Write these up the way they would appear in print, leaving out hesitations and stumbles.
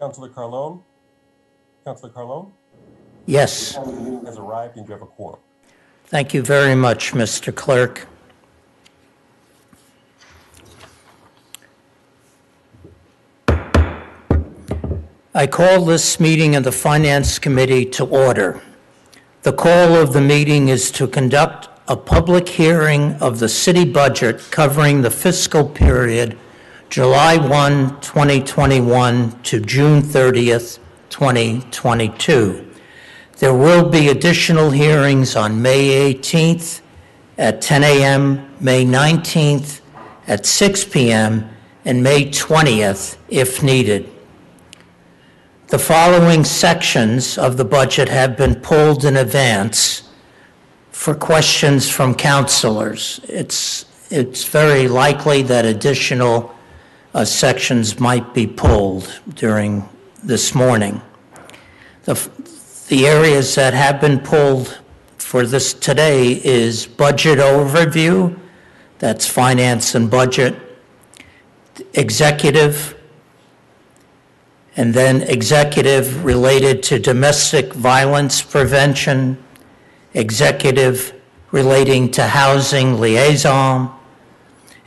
Councilor Carlone? Councilor Carlone? Yes. The meeting has arrived and you have a quorum. Thank you very much, Mr. Clerk. I call this meeting of the Finance Committee to order. The call of the meeting is to conduct a public hearing of the city budget covering the fiscal period July 1, 2021 to June 30th, 2022. There will be additional hearings on May 18th at 10 a.m., May 19th at 6 p.m., and May 20th if needed. The following sections of the budget have been pulled in advance for questions from councilors. It's very likely that additional sections might be pulled during this morning. The areas that have been pulled for this today is budget overview, that's finance and budget, executive, and then executive related to domestic violence prevention, executive relating to housing liaison,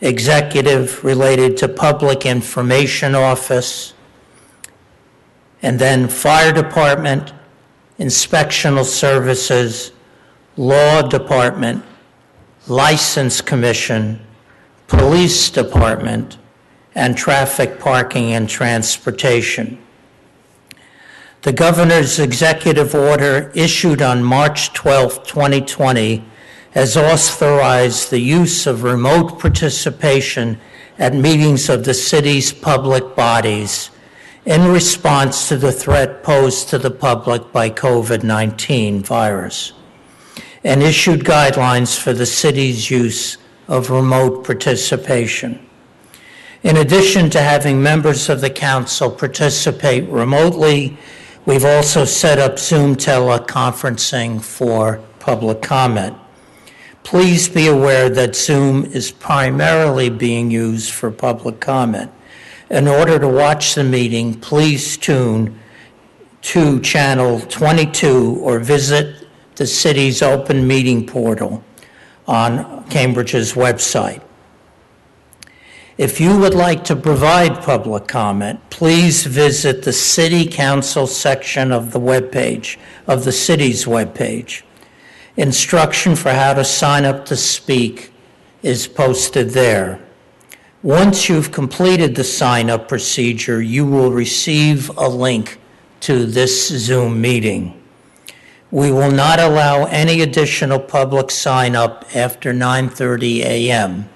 executive related to public information office, and then fire department, inspectional services, law department, license commission, police department, and traffic, parking, and transportation. The governor's executive order issued on March 12, 2020 has authorized the use of remote participation at meetings of the city's public bodies in response to the threat posed to the public by COVID-19 virus, and issued guidelines for the city's use of remote participation. In addition to having members of the council participate remotely, we've also set up Zoom teleconferencing for public comment. Please be aware that Zoom is primarily being used for public comment. In order to watch the meeting, please tune to channel 22 or visit the city's open meeting portal on Cambridge's website. If you would like to provide public comment, please visit the City Council section of the webpage, of the city's webpage. Instruction for how to sign up to speak is posted there. Once you've completed the sign-up procedure, you will receive a link to this Zoom meeting. We will not allow any additional public sign-up after 9:30 a.m.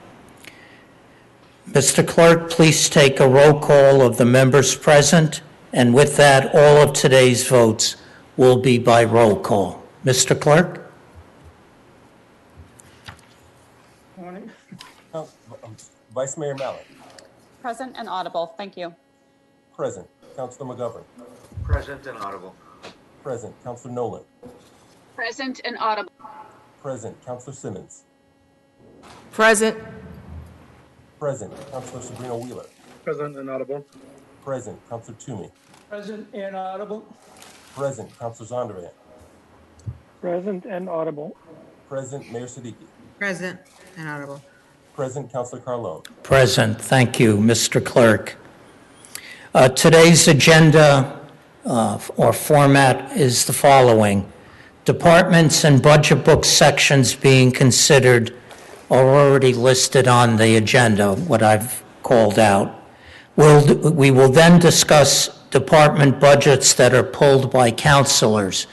Mr. Clerk, please take a roll call of the members present, and with that, all of today's votes will be by roll call. Mr. Clerk? Morning. Vice Mayor Mallett. Present and audible. Thank you. Present. Councilor McGovern. Present and audible. Present. Councilor Nolan. Present and audible. Present. Councilor Simmons. Present. Present. Councilor Sabrina Wheeler. Present and audible. Present. Councilor Toomey. Present and audible. Present. Councilor Zondervan. Present and audible. Present. Mayor Siddiqui. Present and audible. Present. Councilor Carlone. Present. Thank you, Mr. Clerk. Today's agenda or format is the following. Departments and budget book sections being considered are already listed on the agenda, what I've called out. We will then discuss department budgets that are pulled by councilors.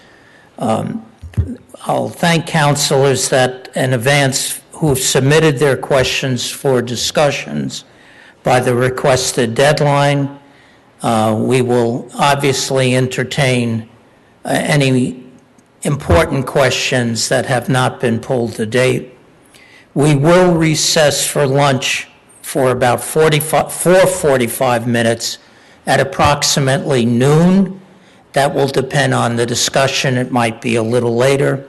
I'll thank councilors that in advance who've submitted their questions for discussions by the requested deadline. We will obviously entertain any important questions that have not been pulled to date. We will recess for lunch for about 45 minutes at approximately noon. That will depend on the discussion. It might be a little later.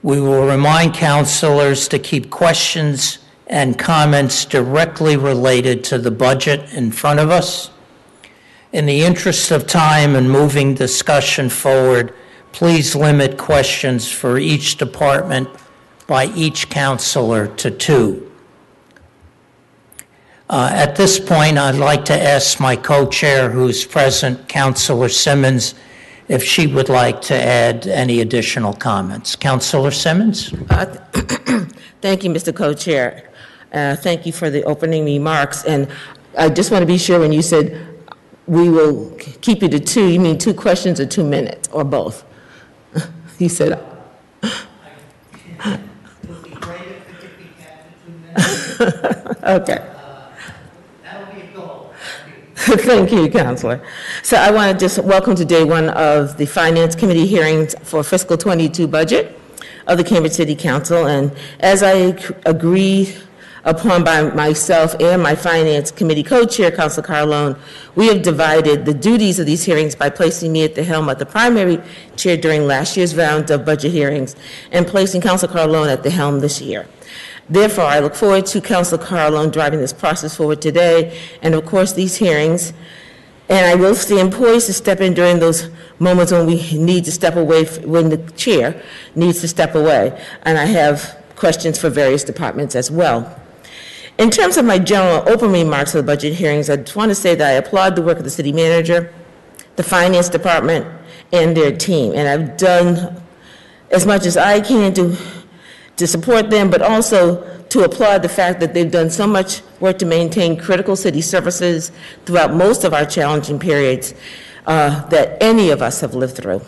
We will remind councilors to keep questions and comments directly related to the budget in front of us. In the interest of time and moving discussion forward, please limit questions for each department by each counselor to 2. At this point, I'd like to ask my co-chair, who's present, Councilor Simmons, if she would like to add any additional comments. Councilor Simmons? Thank you, Mr. Co-Chair. Thank you for the opening remarks. And I just want to be sure, when you said we will keep you to 2, you mean 2 questions or 2 minutes, or both? You said... Okay. Thank you, Counselor. So I want to just welcome to day 1 of the Finance Committee hearings for fiscal 22 budget of the Cambridge City Council. And as I agreed upon by myself and my Finance Committee co-chair, Councilor Carlone, we have divided the duties of these hearings by placing me at the helm of the primary chair during last year's round of budget hearings and placing Councilor Carlone at the helm this year. Therefore, I look forward to Councilor Carlone driving this process forward today, and of course these hearings. And I will stand poised to step in during those moments when we need to step away, when the chair needs to step away. And I have questions for various departments as well. In terms of my general open remarks for the budget hearings, I just want to say that I applaud the work of the city manager, the finance department, and their team. And I've done as much as I can to support them, but also to applaud the fact that they've done so much work to maintain critical city services throughout most of our challenging periods that any of us have lived through.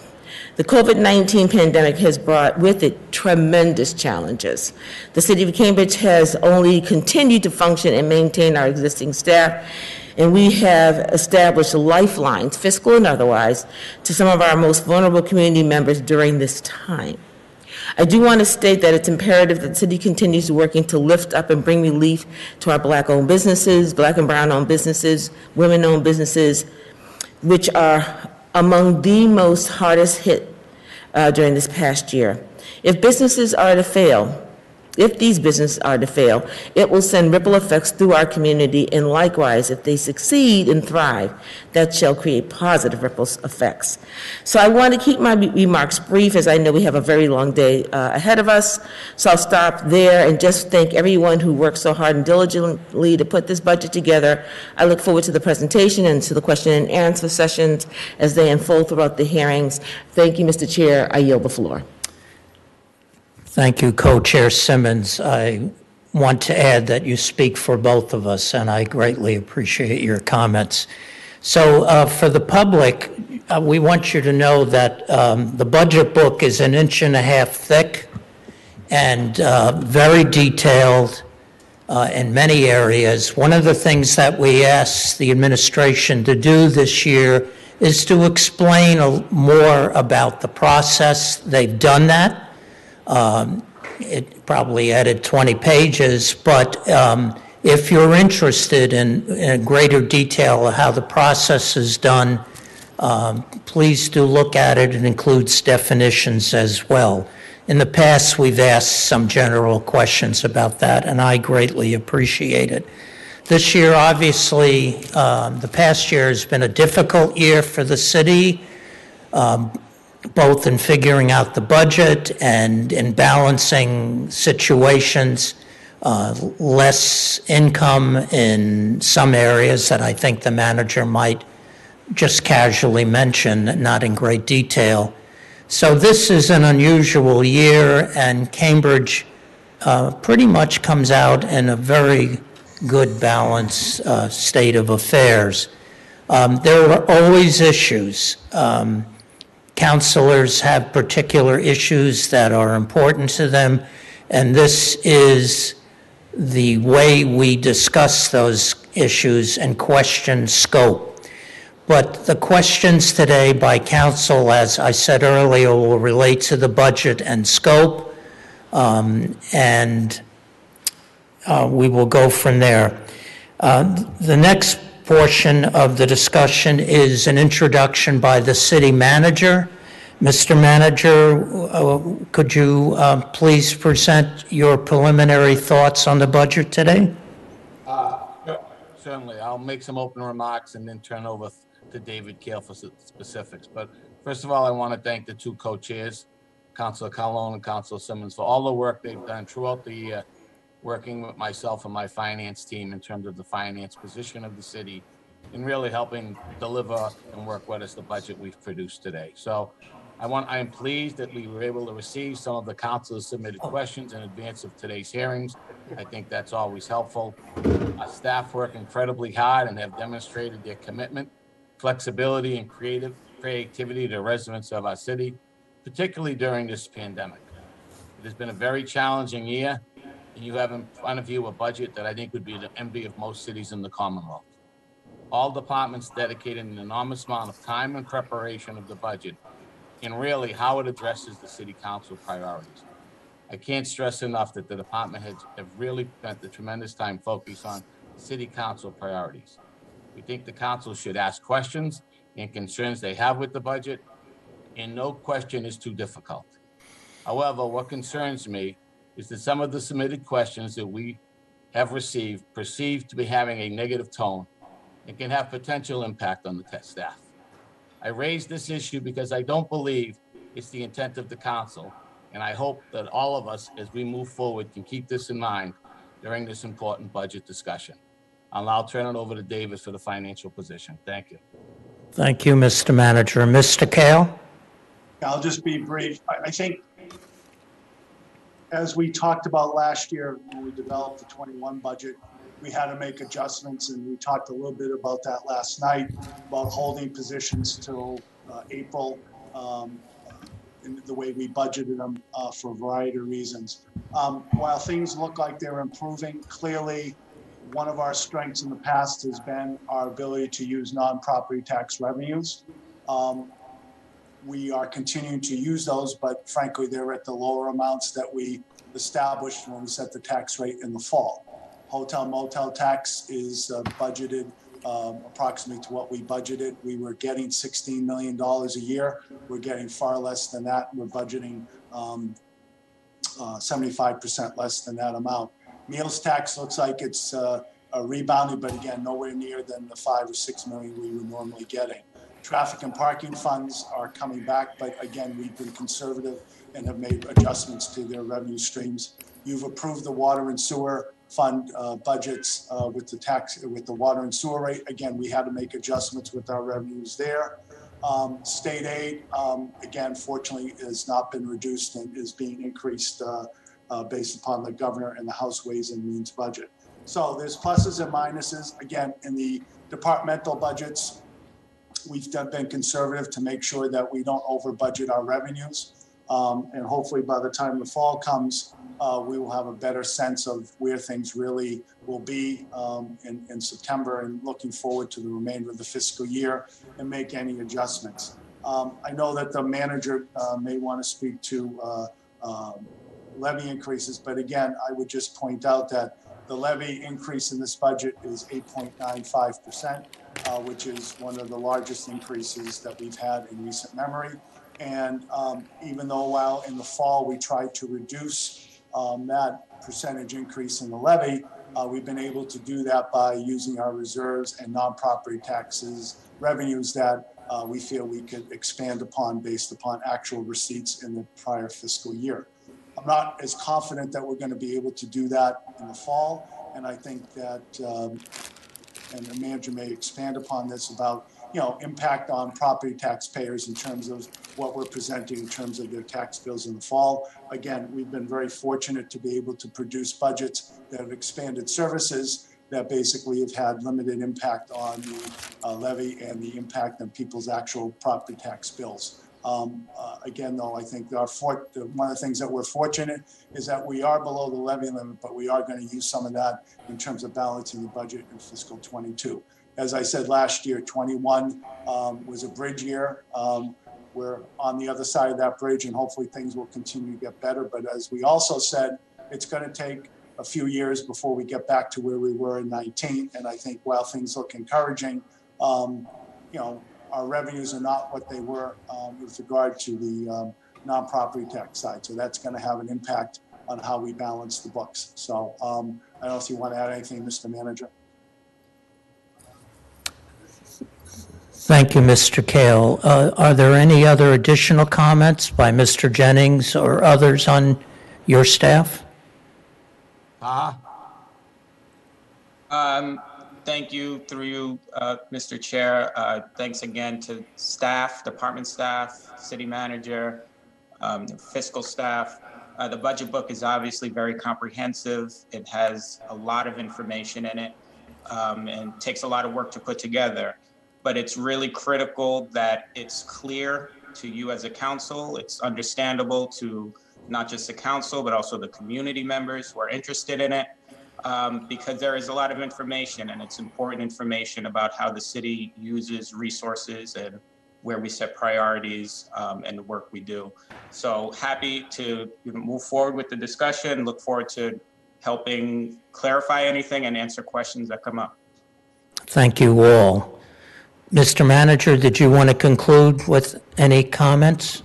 The COVID-19 pandemic has brought with it tremendous challenges. The City of Cambridge has only continued to function and maintain our existing staff, and we have established lifelines, fiscal and otherwise, to some of our most vulnerable community members during this time. I do want to state that it's imperative that the city continues working to lift up and bring relief to our Black-owned businesses, Black and Brown-owned businesses, women-owned businesses, which are among the most hardest hit during this past year. If businesses are to fail, if these businesses are to fail, it will send ripple effects through our community, and likewise, if they succeed and thrive, that shall create positive ripple effects. So I want to keep my remarks brief, as I know we have a very long day ahead of us. So I'll stop there and just thank everyone who worked so hard and diligently to put this budget together. I look forward to the presentation and to the question and answer sessions as they unfold throughout the hearings. Thank you, Mr. Chair. I yield the floor. Thank you, Co-Chair Simmons. I want to add that you speak for both of us, and I greatly appreciate your comments. So for the public, we want you to know that the budget book is 1.5 inches thick and very detailed in many areas. One of the things that we asked the administration to do this year is to explain more about the process. They've done that. It probably added 20 pages, but if you're interested in greater detail of how the process is done, please do look at it. It includes definitions as well. In the past, we've asked some general questions about that, and I greatly appreciate it. This year, obviously, the past year has been a difficult year for the city, both in figuring out the budget and in balancing situations, less income in some areas that I think the manager might just casually mention, not in great detail. So this is an unusual year, and Cambridge pretty much comes out in a very good balanced state of affairs. There are always issues. Councilors have particular issues that are important to them, and this is the way we discuss those issues and question scope. But the questions today by council, as I said earlier, will relate to the budget and scope, and we will go from there. The next portion of the discussion is an introduction by the city manager. Mr. Manager, could you please present your preliminary thoughts on the budget today? Certainly. I'll make some opening remarks and then turn over to David Kale for specifics. But first of all, I want to thank the two co-chairs, Councilor Carlone and Councilor Simmons, for all the work they've done throughout the year, working with myself and my finance team in terms of the finance position of the city and really helping deliver and work with us the budget we've produced today. So I am pleased that we were able to receive some of the councilors submitted questions in advance of today's hearings. I think that's always helpful. Our staff work incredibly hard and have demonstrated their commitment, flexibility, and creativity to residents of our city, particularly during this pandemic. It has been a very challenging year, and you have in front of you a budget that I think would be the envy of most cities in the Commonwealth. All departments dedicated an enormous amount of time and preparation of the budget and really how it addresses the city council priorities. I can't stress enough that the department heads have really spent a tremendous time focused on city council priorities. We think the council should ask questions and concerns they have with the budget, and no question is too difficult. However, what concerns me is that some of the submitted questions that we have received perceived to be having a negative tone and can have potential impact on the test staff. I raise this issue because I don't believe it's the intent of the council, and I hope that all of us, as we move forward, can keep this in mind during this important budget discussion. I'll now turn it over to David for the financial position. Thank you. Thank you, Mr. Manager. Mr. Kale? I'll just be brief. I think as we talked about last year when we developed the 21 budget, we had to make adjustments, and we talked a little bit about that last night, about holding positions till April in the way we budgeted them for a variety of reasons. While things look like they're improving, clearly one of our strengths in the past has been our ability to use non-property tax revenues. We are continuing to use those, but frankly, they're at the lower amounts that we established when we set the tax rate in the fall. Hotel motel tax is budgeted approximately to what we budgeted. We were getting $16 million a year. We're getting far less than that. We're budgeting 75% less than that amount. Meals tax looks like it's rebounded, but again, nowhere near than the 5 or 6 million we were normally getting. Traffic and parking funds are coming back, but again, we've been conservative and have made adjustments to their revenue streams. You've approved the water and sewer fund budgets with the water and sewer rate. Again, we had to make adjustments with our revenues there. State aid, again, fortunately, has not been reduced and is being increased based upon the governor and the House Ways and Means budget. So there's pluses and minuses. Again, in the departmental budgets, we've been conservative to make sure that we don't over budget our revenues. And hopefully by the time the fall comes, we will have a better sense of where things really will be in September, and looking forward to the remainder of the fiscal year and make any adjustments. I know that the manager may want to speak to levy increases, but again, I would just point out that the levy increase in this budget is 8.95%, which is one of the largest increases that we've had in recent memory. And even though while in the fall we tried to reduce that percentage increase in the levy, we've been able to do that by using our reserves and non-property taxes revenues that we feel we could expand upon based upon actual receipts in the prior fiscal year. I'm not as confident that we're going to be able to do that in the fall, and I think that, and the manager may expand upon this about, impact on property taxpayers in terms of what we're presenting in terms of their tax bills in the fall. Again, we've been very fortunate to be able to produce budgets that have expanded services that basically have had limited impact on the levy and the impact on people's actual property tax bills. Again, though, I think one of the things that we're fortunate is that we are below the levy limit, but we are going to use some of that in terms of balancing the budget in fiscal 22. As I said last year, 21 was a bridge year. We're on the other side of that bridge, and hopefully things will continue to get better. But as we also said, it's going to take a few years before we get back to where we were in 19. And I think while things look encouraging, our revenues are not what they were with regard to the non-property tax side. So that's going to have an impact on how we balance the books. So I don't know if you want to add anything, Mr. Manager. Thank you, Mr. Kale. Are there any other additional comments by Mr. Jennings or others on your staff? Thank you through you, Mr. Chair. Thanks again to staff, department staff, city manager, fiscal staff. The budget book is obviously very comprehensive. It has a lot of information in it and takes a lot of work to put together. But it's really critical that it's clear to you as a council. It's understandable to not just the council, but also the community members who are interested in it. Because there is a lot of information, and it's important information about how the city uses resources and where we set priorities and the work we do. So happy to move forward with the discussion. Look forward to helping clarify anything and answer questions that come up. Thank you all. Mr. Manager, did you want to conclude with any comments?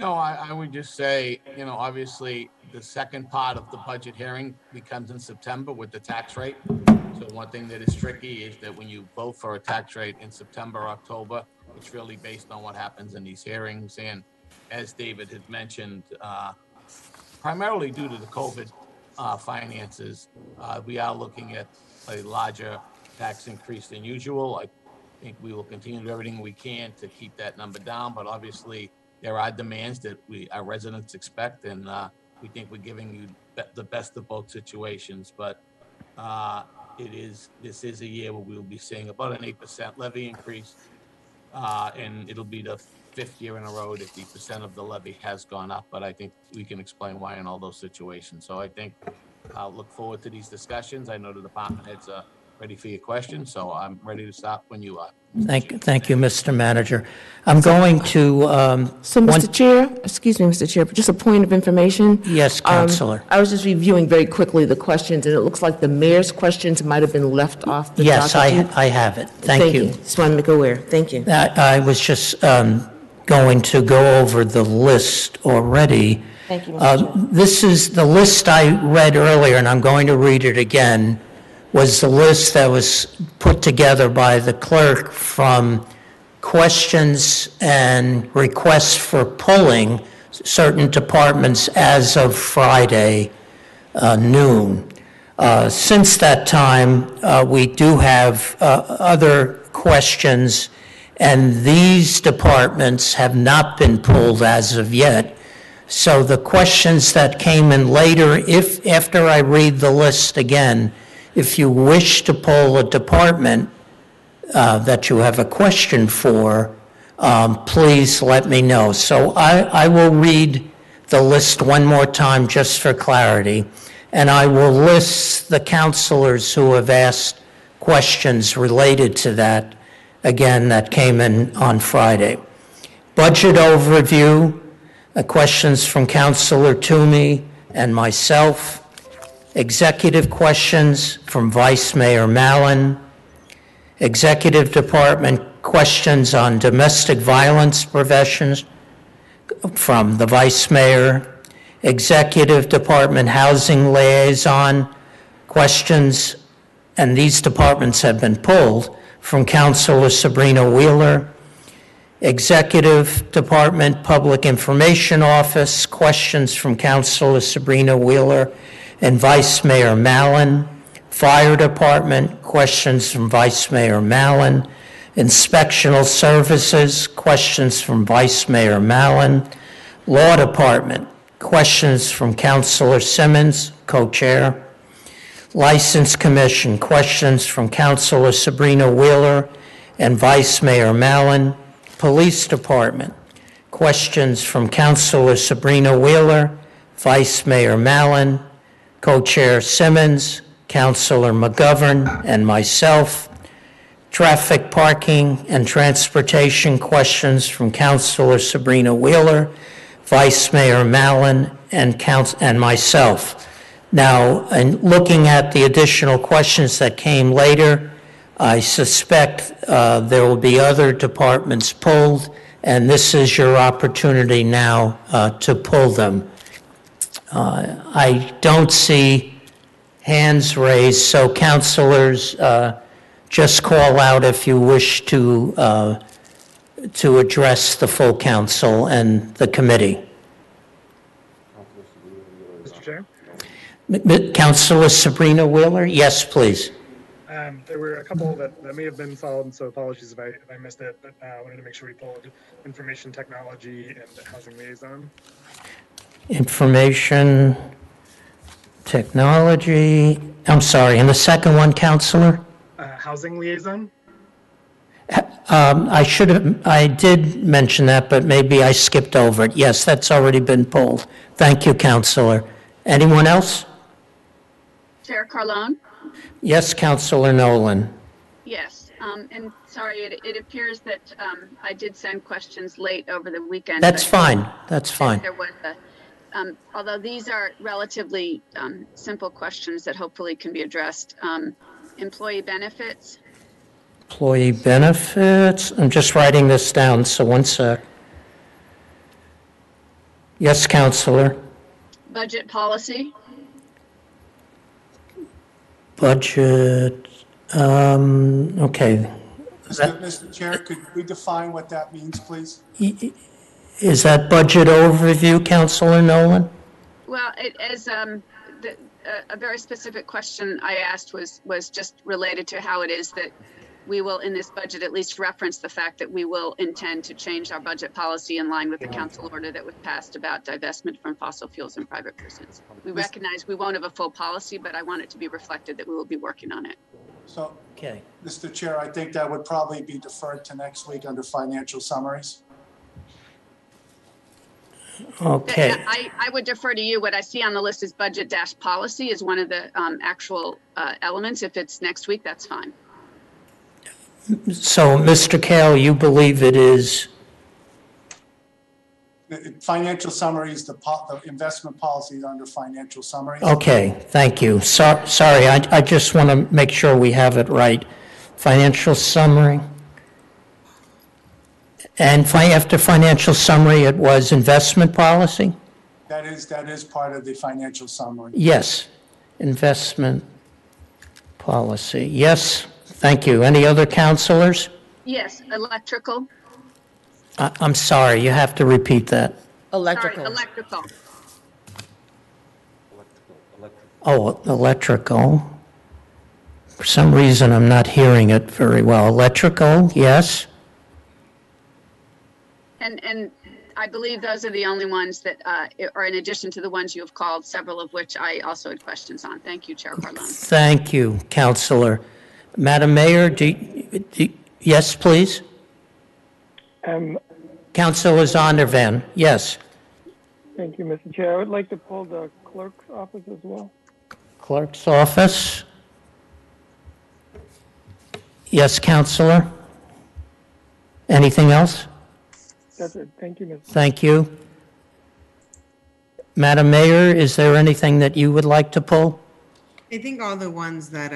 No, I would just say, obviously, the second part of the budget hearing becomes in September with the tax rate. So one thing that is tricky is that when you vote for a tax rate in September, October, it's really based on what happens in these hearings. And as David had mentioned, primarily due to the COVID finances, we are looking at a larger tax increase than usual. I think we will continue to do everything we can to keep that number down, but obviously there are demands that our residents expect, and we think we're giving you the best of both situations. But this is a year where we will be seeing about an 8% levy increase, and it'll be the 5th year in a row that the percent of the levy has gone up. But I think we can explain why in all those situations. So I think I'll look forward to these discussions. I know the department heads are ready for your questions, so I'm ready to stop when you are. Thank you, Mr. Manager. I'm going to... So, Mr. Chair, excuse me, Mr. Chair, but just a point of information. Yes, Councilor. I was just reviewing very quickly the questions, and it looks like the mayor's questions might have been left off the Yes, docket. I have it. Thank you. Just wanted to make aware. Thank you. I was just going to go over the list already. Thank you, Mr. Chair. This is the list I read earlier, and I'm going to read it again, was the list that was put together by the clerk from questions and requests for pulling certain departments as of Friday noon. Since that time, we do have other questions, and these departments have not been pulled as of yet. So the questions that came in later, if after I read the list again, if you wish to pull a department that you have a question for, please let me know. So I will read the list one more time just for clarity, and I will list the councilors who have asked questions related to that, again, that came in on Friday. Budget overview, questions from Councilor Toomey and myself. Executive questions from Vice Mayor Mallon. Executive Department questions on domestic violence prevention from the Vice Mayor. Executive Department Housing Liaison questions, and these departments have been pulled, from Councilor Sabrina Wheeler. Executive Department Public Information Office questions from Councilor Sabrina Wheeler and Vice Mayor Mallon. Fire Department, questions from Vice Mayor Mallon. Inspectional Services, questions from Vice Mayor Mallon. Law Department, questions from Councilor Simmons, co-chair. License Commission, questions from Councilor Sabrina Wheeler and Vice Mayor Mallon. Police Department, questions from Councilor Sabrina Wheeler, Vice Mayor Mallon, Co-Chair Simmons, Councilor McGovern, and myself. Traffic, Parking, and Transportation questions from Councilor Sabrina Wheeler, Vice Mayor Mallon, and myself. Now, in looking at the additional questions that came later, I suspect there will be other departments pulled, and this is your opportunity now to pull them. I don't see hands raised, so councilors, just call out if you wish to to address the full council and the committee. Mr. Chair, Councilor Sabrina Wheeler? Yes, please. there were a couple that may have been followed, so apologies if I missed it, but I wanted to make sure we pulled information technology and housing liaison. Information, technology, I'm sorry, and the second one, Councilor? Housing liaison? I did mention that, but maybe I skipped over it. Yes, that's already been pulled. Thank you, Councilor. Anyone else? Chair Carlone? Yes, Councilor Nolan. Yes. And sorry, it appears that I did send questions late over the weekend. That's but fine, that's fine. There was although these are relatively simple questions that hopefully can be addressed. Employee benefits, Employee benefits, I'm just writing this down, so one sec. Yes, Councilor. budget policy, Budget, okay. Mr. Chair, could we define what that means, please? Is that budget overview, Councilor Nolan? well, a very specific question I asked was just related to how it is that we will, in this budget, at least reference the fact that we will intend to change our budget policy in line with the council order that was passed about divestment from fossil fuels and private persons. We recognize we won't have a full policy, but I want it to be reflected that we will be working on it. So, Okay. Mr. Chair, I think that would probably be deferred to next week under financial summaries. Okay. I would defer to you. What I see on the list is budget-policy is one of the actual elements. If it's next week, that's fine. So, Mr. Kale, you believe it is, Financial summaries, the investment policies under financial summaries. okay, thank you. Sorry, I just want to make sure we have it right. Financial summary. And after financial summary, it was investment policy? That is part of the financial summary. Yes, investment policy. Yes, thank you. Any other counselors? Yes, electrical. I'm sorry, you have to repeat that. Electrical. Sorry, electrical. Oh, electrical. For some reason, I'm not hearing it very well. Electrical, yes. And I believe those are the only ones that are in addition to the ones you have called, several of which I also had questions on. Thank you, Chair Carlone. Thank you, Counselor. Madam Mayor, yes, please? Councilor Zondervan, yes. Thank you, Mr. Chair. I would like to pull the clerk's office as well. Clerk's office? Yes, Counselor? Anything else? That's it. Thank you, Mr. Thank you. Madam Mayor, is there anything that you would like to pull? I think all the ones that,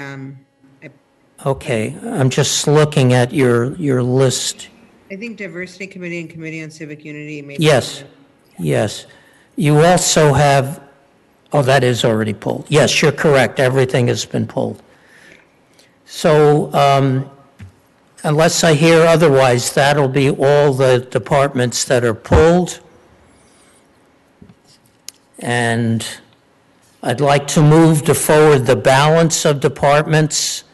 Okay, I'm just looking at your list. I think Diversity Committee and Committee on Civic Unity. Yes, yes. You also have, oh, that is already pulled. Yes, you're correct. Everything has been pulled. So unless I hear otherwise, that'll be all the departments that are pulled. And I'd like to move to forward the balance of departments.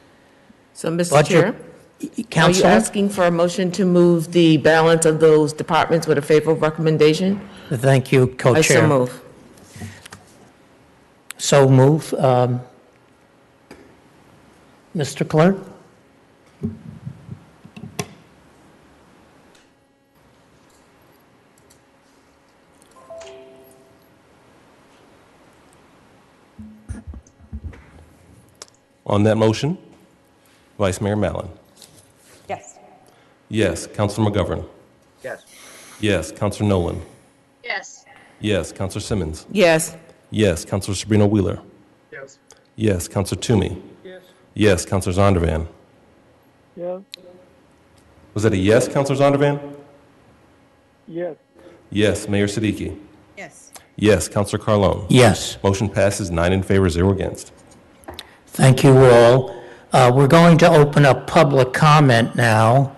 So, Mr. Budget- Chair, are you Counselor? asking for a motion to move the balance of those departments with a favorable recommendation? Thank you, I Co-Chair. so move. So move. Mr. Clerk? On that motion, Vice Mayor Mallon. Yes. Yes. Councilor McGovern. Yes. Yes. Councilor Nolan. Yes. Yes. Councilor Simmons. Yes. Yes. Councilor Sabrina Wheeler. Yes. Yes. Councilor Toomey. Yes. Yes. Councilor Zondervan. Yes. Was that a yes, Councilor Zondervan? Yes. Yes. Mayor Siddiqui. Yes. Yes. Councilor Carlone. Yes. Motion passes 9 in favor, 0 against. Thank you all. We're going to open up public comment now.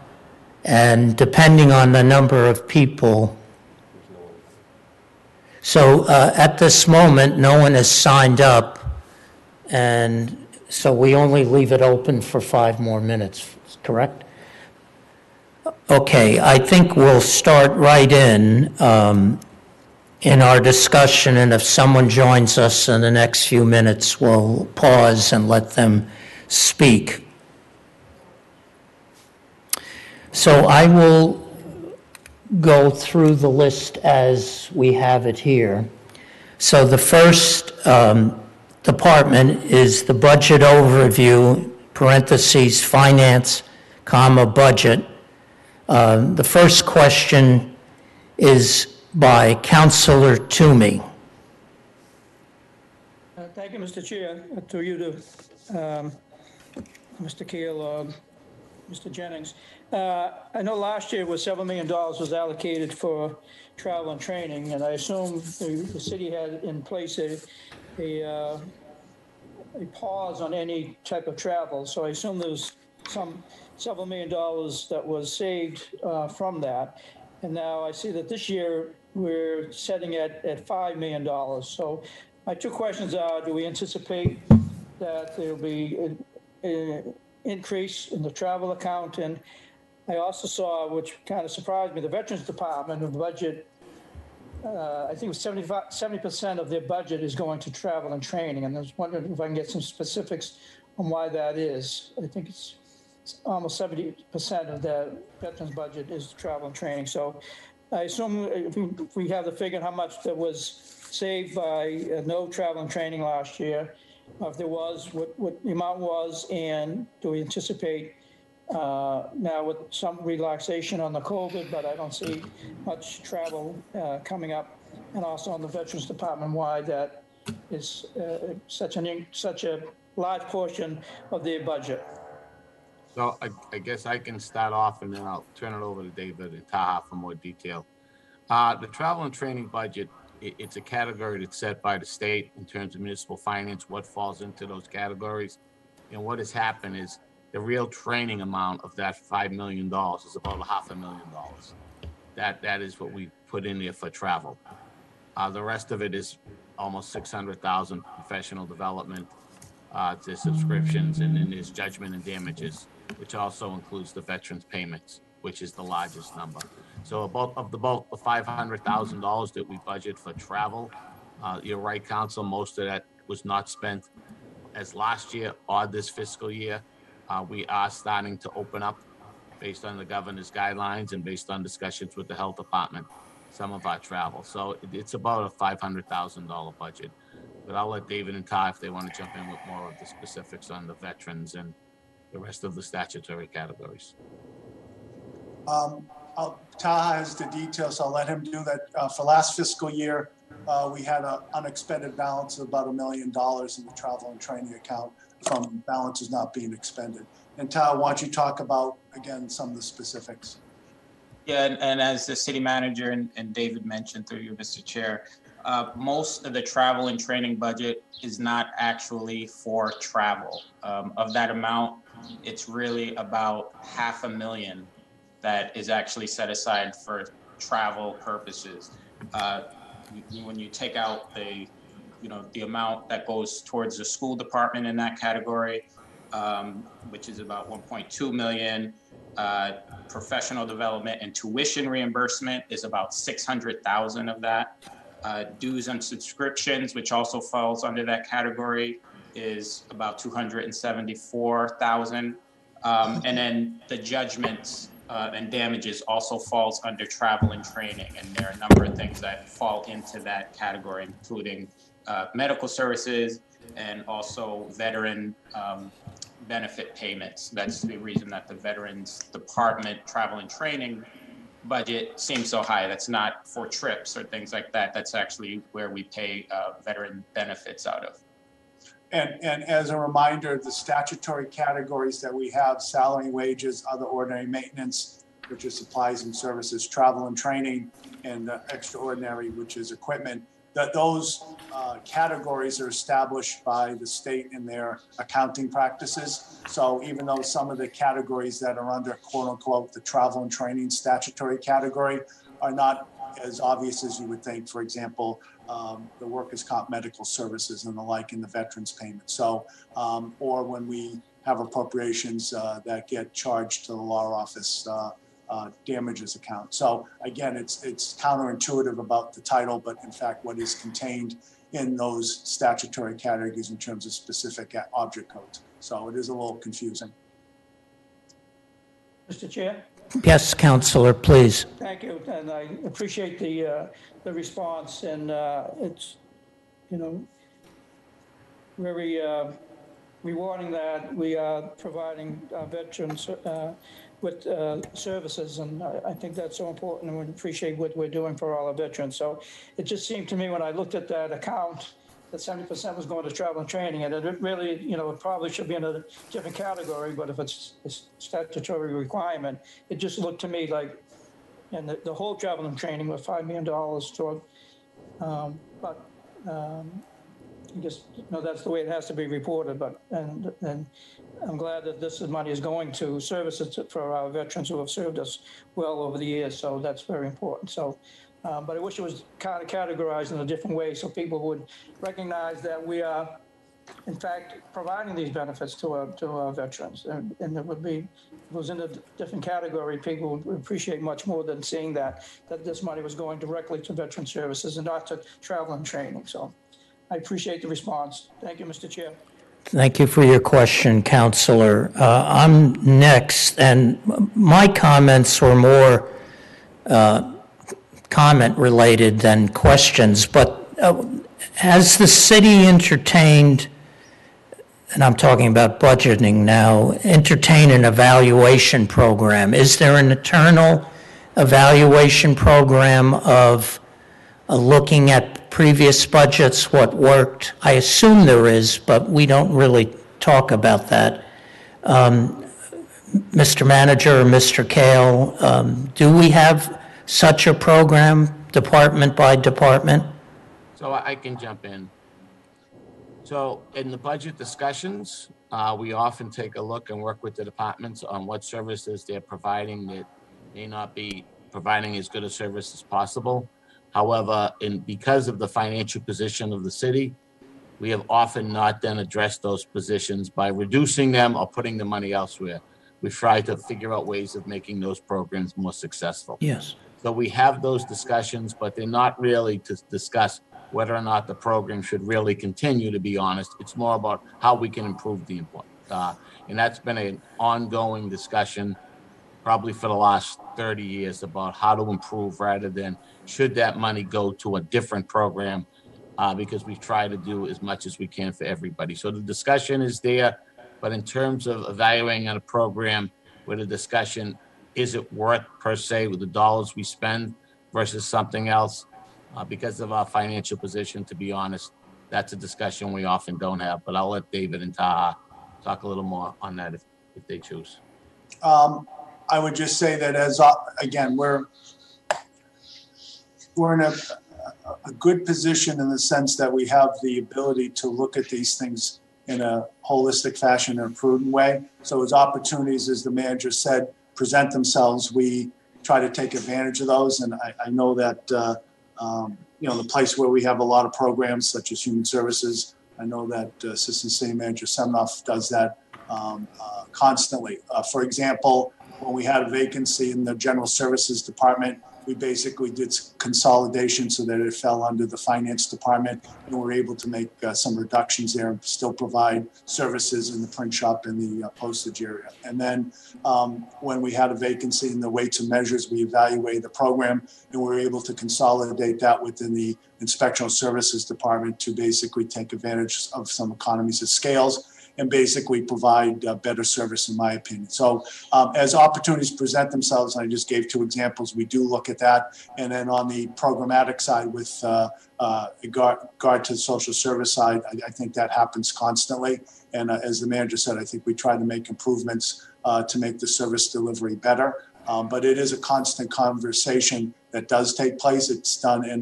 And depending on the number of people, so at this moment, no one has signed up, and so we only leave it open for 5 more minutes, correct? Okay, I think we'll start right in our discussion, and if someone joins us in the next few minutes, we'll pause and let them speak. So I will go through the list as we have it here. So the first department is the budget overview, parentheses, finance, comma, budget. The first question is by Councilor Toomey. Thank you, Mr. Chair. To you, Mr. Keel, Mr. Jennings. I know last year was $7 million was allocated for travel and training, and I assume the city had in place a pause on any type of travel. So I assume there's several $1 million that was saved from that. And now I see that this year we're setting at $5 million. So my 2 questions are, do we anticipate that there'll be an increase in the travel account? And I also saw, which kind of surprised me, the Veterans Department of the budget, I think it was 70% of their budget is going to travel and training. And I was wondering if I can get some specifics on why that is. I think it's almost 70% of the Veterans budget is travel and training. So I assume if we have the figure how much that was saved by no travel and training last year, if there was, what the amount was, and do we anticipate now with some relaxation on the COVID, but I don't see much travel coming up, and also on the Veterans Department, why that is such a large portion of their budget. So I guess I can start off and then I'll turn it over to David and Taha for more detail. The travel and training budget, it's a category that's set by the state in terms of municipal finance, what falls into those categories. And what has happened is the real training amount of that $5 million is about $500,000. That is what we put in there for travel. The rest of it is almost 600,000 professional development, to subscriptions, and then there's judgment and damages, which also includes the veterans payments, which is the largest number. So about the $500,000 that we budget for travel, you're right, Council, most of that was not spent as last year or this fiscal year. We are starting to open up based on the governor's guidelines and based on discussions with the health department, some of our travel. So it's about a $500,000 budget. But I'll let David and Ty, if they want to jump in with more of the specifics on the veterans and the rest of the statutory categories. Taha has the details, so I'll let him do that. For last fiscal year, we had an unexpended balance of about $1 million in the travel and training account from balances not being expended. And Taha, why don't you talk about, again, some of the specifics? Yeah, and as the city manager and David mentioned through you, Mr. Chair, most of the travel and training budget is not actually for travel. Of that amount, it's really about $500,000 that is actually set aside for travel purposes. When you take out the amount that goes towards the school department in that category, which is about $1.2 million. Professional development and tuition reimbursement is about $600,000 of that. Dues and subscriptions, which also falls under that category, is about $274,000. And then the judgments and damages also falls under travel and training. And there are a number of things that fall into that category, including medical services and also veteran benefit payments. That's the reason that the Veterans Department travel and training budget seems so high. That's not for trips or things like that. That's actually where we pay veteran benefits out of. And as a reminder, the statutory categories that we have: salary, wages, other ordinary maintenance, which is supplies and services, travel and training, and extraordinary, which is equipment. those categories are established by the state in their accounting practices. So even though some of the categories that are under quote unquote the travel and training statutory category are not as obvious as you would think, for example, the workers' comp medical services and the like in the veterans payment. So, or when we have appropriations that get charged to the law office damages account. So again, it's counterintuitive about the title, but in fact, what is contained in those statutory categories in terms of specific object codes. So it is a little confusing. Mr. Chair? Yes, Counselor, please. Thank you, and I appreciate the response, and it's, very rewarding that we are providing veterans with services, and I think that's so important, and we appreciate what we're doing for all our veterans. So it just seemed to me when I looked at that account that 70% was going to travel and training, and it really, it probably should be in a different category, but if it's a statutory requirement, it just looked to me like, and the whole travel and training was $5 million toward, but I guess, that's the way it has to be reported, but, and I'm glad that this money is going to services for our veterans who have served us well over the years, so that's very important. So, but I wish it was kind of categorized in a different way so people would recognize that we are, in fact, providing these benefits to our veterans. And it would be, if it was in a different category, people would appreciate much more than seeing that this money was going directly to veteran services and not to travel and training. So I appreciate the response. Thank you, Mr. Chair. Thank you for your question, Counselor. I'm next, and my comments were more comment-related than questions, but has the city entertained, and I'm talking about budgeting now, entertain an evaluation program? Is there an internal evaluation program of looking at previous budgets, what worked? I assume there is, but we don't really talk about that. Mr. Manager or Mr. Kale, do we have such a program, department by department? So I can jump in. So in the budget discussions, we often take a look and work with the departments on what services they're providing that may not be providing as good a service as possible. However, because of the financial position of the city, we have often not then addressed those positions by reducing them or putting the money elsewhere. We've tried to figure out ways of making those programs more successful. Yes. So we have those discussions, but they're not really to discuss whether or not the program should really continue, to be honest. It's more about how we can improve the input. And that's been an ongoing discussion probably for the last 30 years about how to improve rather than should that money go to a different program, because we try to do as much as we can for everybody. So the discussion is there, but in terms of evaluating a program with a discussion, is it worth per se with the dollars we spend versus something else? Because of our financial position, to be honest, that's a discussion we often don't have, but I'll let David and Taha talk a little more on that if they choose. I would just say that again, we're in a good position in the sense that we have the ability to look at these things in a holistic fashion in a prudent way. So as opportunities, as the manager said, present themselves, we try to take advantage of those. And I know that, the place where we have a lot of programs such as Human Services, I know that Assistant City Manager Semenoff does that constantly. For example, when we had a vacancy in the General Services Department, we basically did consolidation so that it fell under the Finance Department, and we were able to make some reductions there and still provide services in the print shop and the postage area. And then when we had a vacancy in the Weights and Measures, we evaluated the program, and we were able to consolidate that within the Inspectional Services Department to basically take advantage of some economies of scales and basically provide better service, in my opinion. So as opportunities present themselves, and I just gave 2 examples, we do look at that. And then on the programmatic side with regard to the social service side, I think that happens constantly. And as the manager said, I think we try to make improvements to make the service delivery better. But it is a constant conversation that does take place. It's done in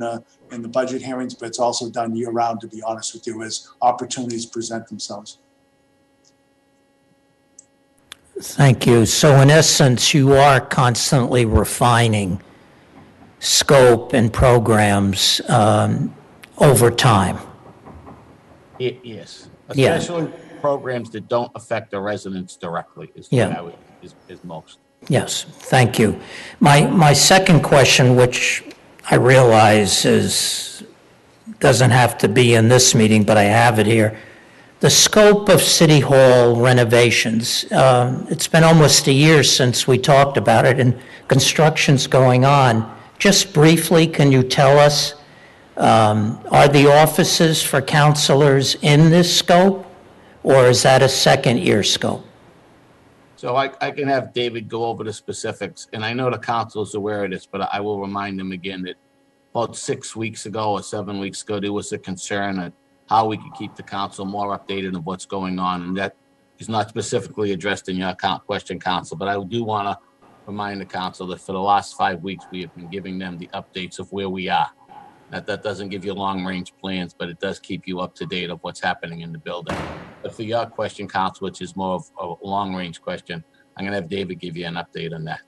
in the budget hearings, but it's also done year round, to be honest with you, as opportunities present themselves. Thank you. So in essence, you are constantly refining scope and programs over time. Yes, Yeah. especially programs that don't affect the residents directly is Yeah. what I would, is most. Yes, thank you. My second question, which I realize doesn't have to be in this meeting, but I have it here. The scope of City Hall renovations, it's been almost a year since we talked about it, and construction's going on. Just briefly, can you tell us, are the offices for counselors in this scope, or is that a second-year scope? So I can have David go over the specifics, and I know the council is aware of this, but I will remind them again that about 6 weeks ago or 7 weeks ago, there was a concern at how we could keep the council more updated of what's going on, and that is not specifically addressed in your question, council, but I do want to remind the council that for the last 5 weeks, we have been giving them the updates of where we are. That doesn't give you long-range plans, but it does keep you up to date of what's happening in the building. But for your question, council, which is more of a long-range question, I'm going to have David give you an update on that.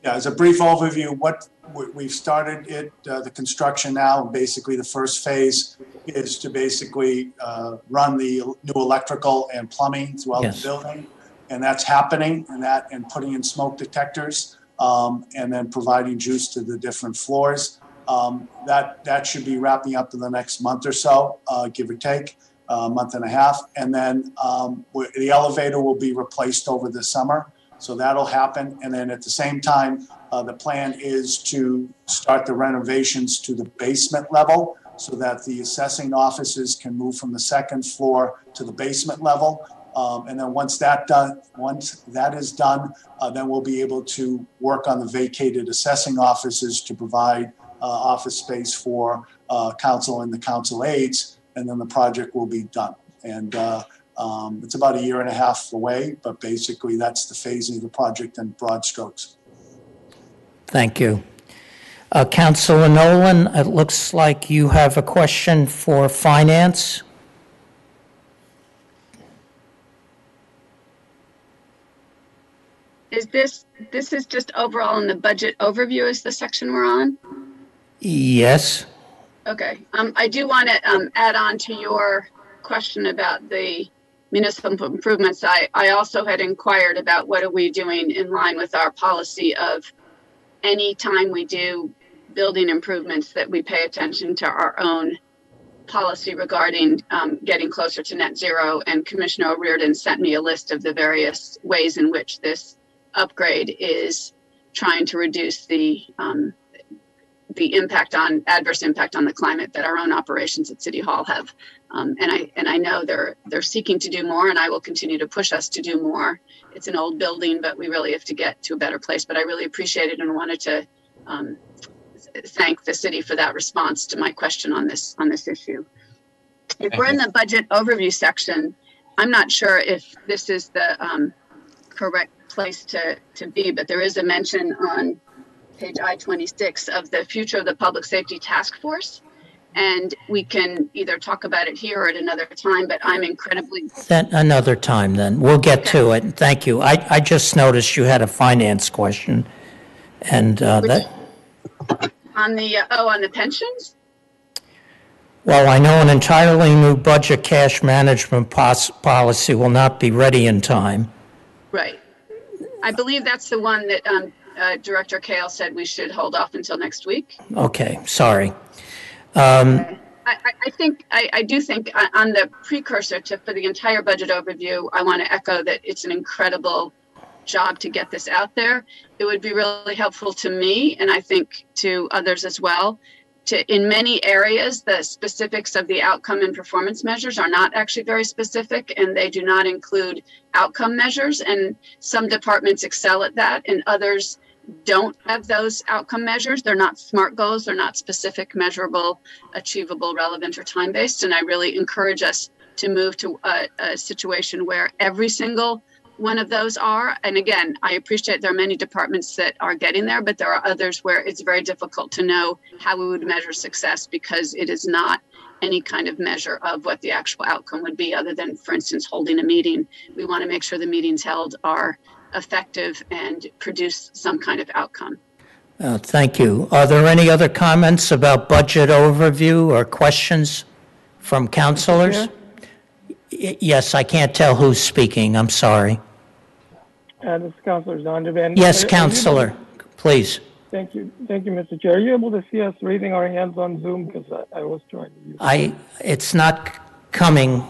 Yeah, as a brief overview, what we've started the construction now, and basically the first phase is to basically run the new electrical and plumbing throughout the building, and that's happening, and putting in smoke detectors, and then providing juice to the different floors. That should be wrapping up in the next month or so, give or take, a month and a half, and then the elevator will be replaced over the summer. So that'll happen. And then at the same time, the plan is to start the renovations to the basement level so that the assessing offices can move from the second floor to the basement level. And then once that is done, then we'll be able to work on the vacated assessing offices to provide office space for council and the council aides. And then the project will be done. And it's about a year and a half away, but basically that's the phasing of the project in broad strokes. Thank you. Councilor Nolan, it looks like you have a question for finance. This is just overall in the budget overview is the section we're on? Yes. Okay. I do want to add on to your question about the municipal improvements. I also had inquired about what are we doing in line with our policy of any time we do building improvements that we pay attention to our own policy regarding getting closer to net zero. And Commissioner O'Riordan sent me a list of the various ways in which this upgrade is trying to reduce the adverse impact on the climate that our own operations at City Hall have. And I know they're seeking to do more, and I will continue to push us to do more. It's an old building, but we really have to get to a better place. But I really appreciate it and wanted to thank the city for that response to my question on this issue. If we're in the budget overview section, I'm not sure if this is the correct place to be, but there is a mention on page I-26 of the future of the Public Safety Task Force. And we can either talk about it here or at another time, but I'm incredibly... Then another time then. We'll get to it. Thank you. I just noticed you had a finance question. And that... On the pensions? Well, I know an entirely new budget cash management policy will not be ready in time. Right. I believe that's the one that Director Kale said we should hold off until next week. Okay, sorry. I do think on the precursor for the entire budget overview, I want to echo that it's an incredible job to get this out there. It would be really helpful to me, and I think to others as well, in many areas, the specifics of the outcome and performance measures are not actually very specific, and they do not include outcome measures. And some departments excel at that, and others don't have those outcome measures. They're not SMART goals. They're not specific, measurable, achievable, relevant, or time-based. And I really encourage us to move to a situation where every single one of those are. And again, I appreciate there are many departments that are getting there, but there are others where it's very difficult to know how we would measure success because it is not any kind of measure of what the actual outcome would be other than, for instance, holding a meeting. We want to make sure the meetings held are effective and produce some kind of outcome. Thank you. Are there any other comments about budget overview or questions from councilors? Yes, I can't tell who's speaking. I'm sorry. This is Councilor Zondervan. Yes, Councilor, please. Thank you, Mr. Chair. Are you able to see us raising our hands on Zoom? Because I was trying to use It's not coming.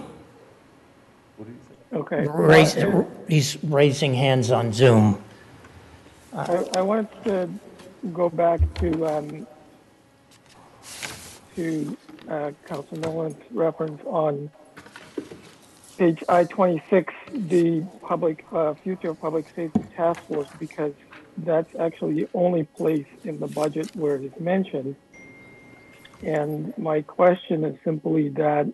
Okay. He's raising hands on Zoom. I wanted to go back to Council Nolan's reference on page I-26, the future public safety task force, because that's actually the only place in the budget where it is mentioned. And my question is simply that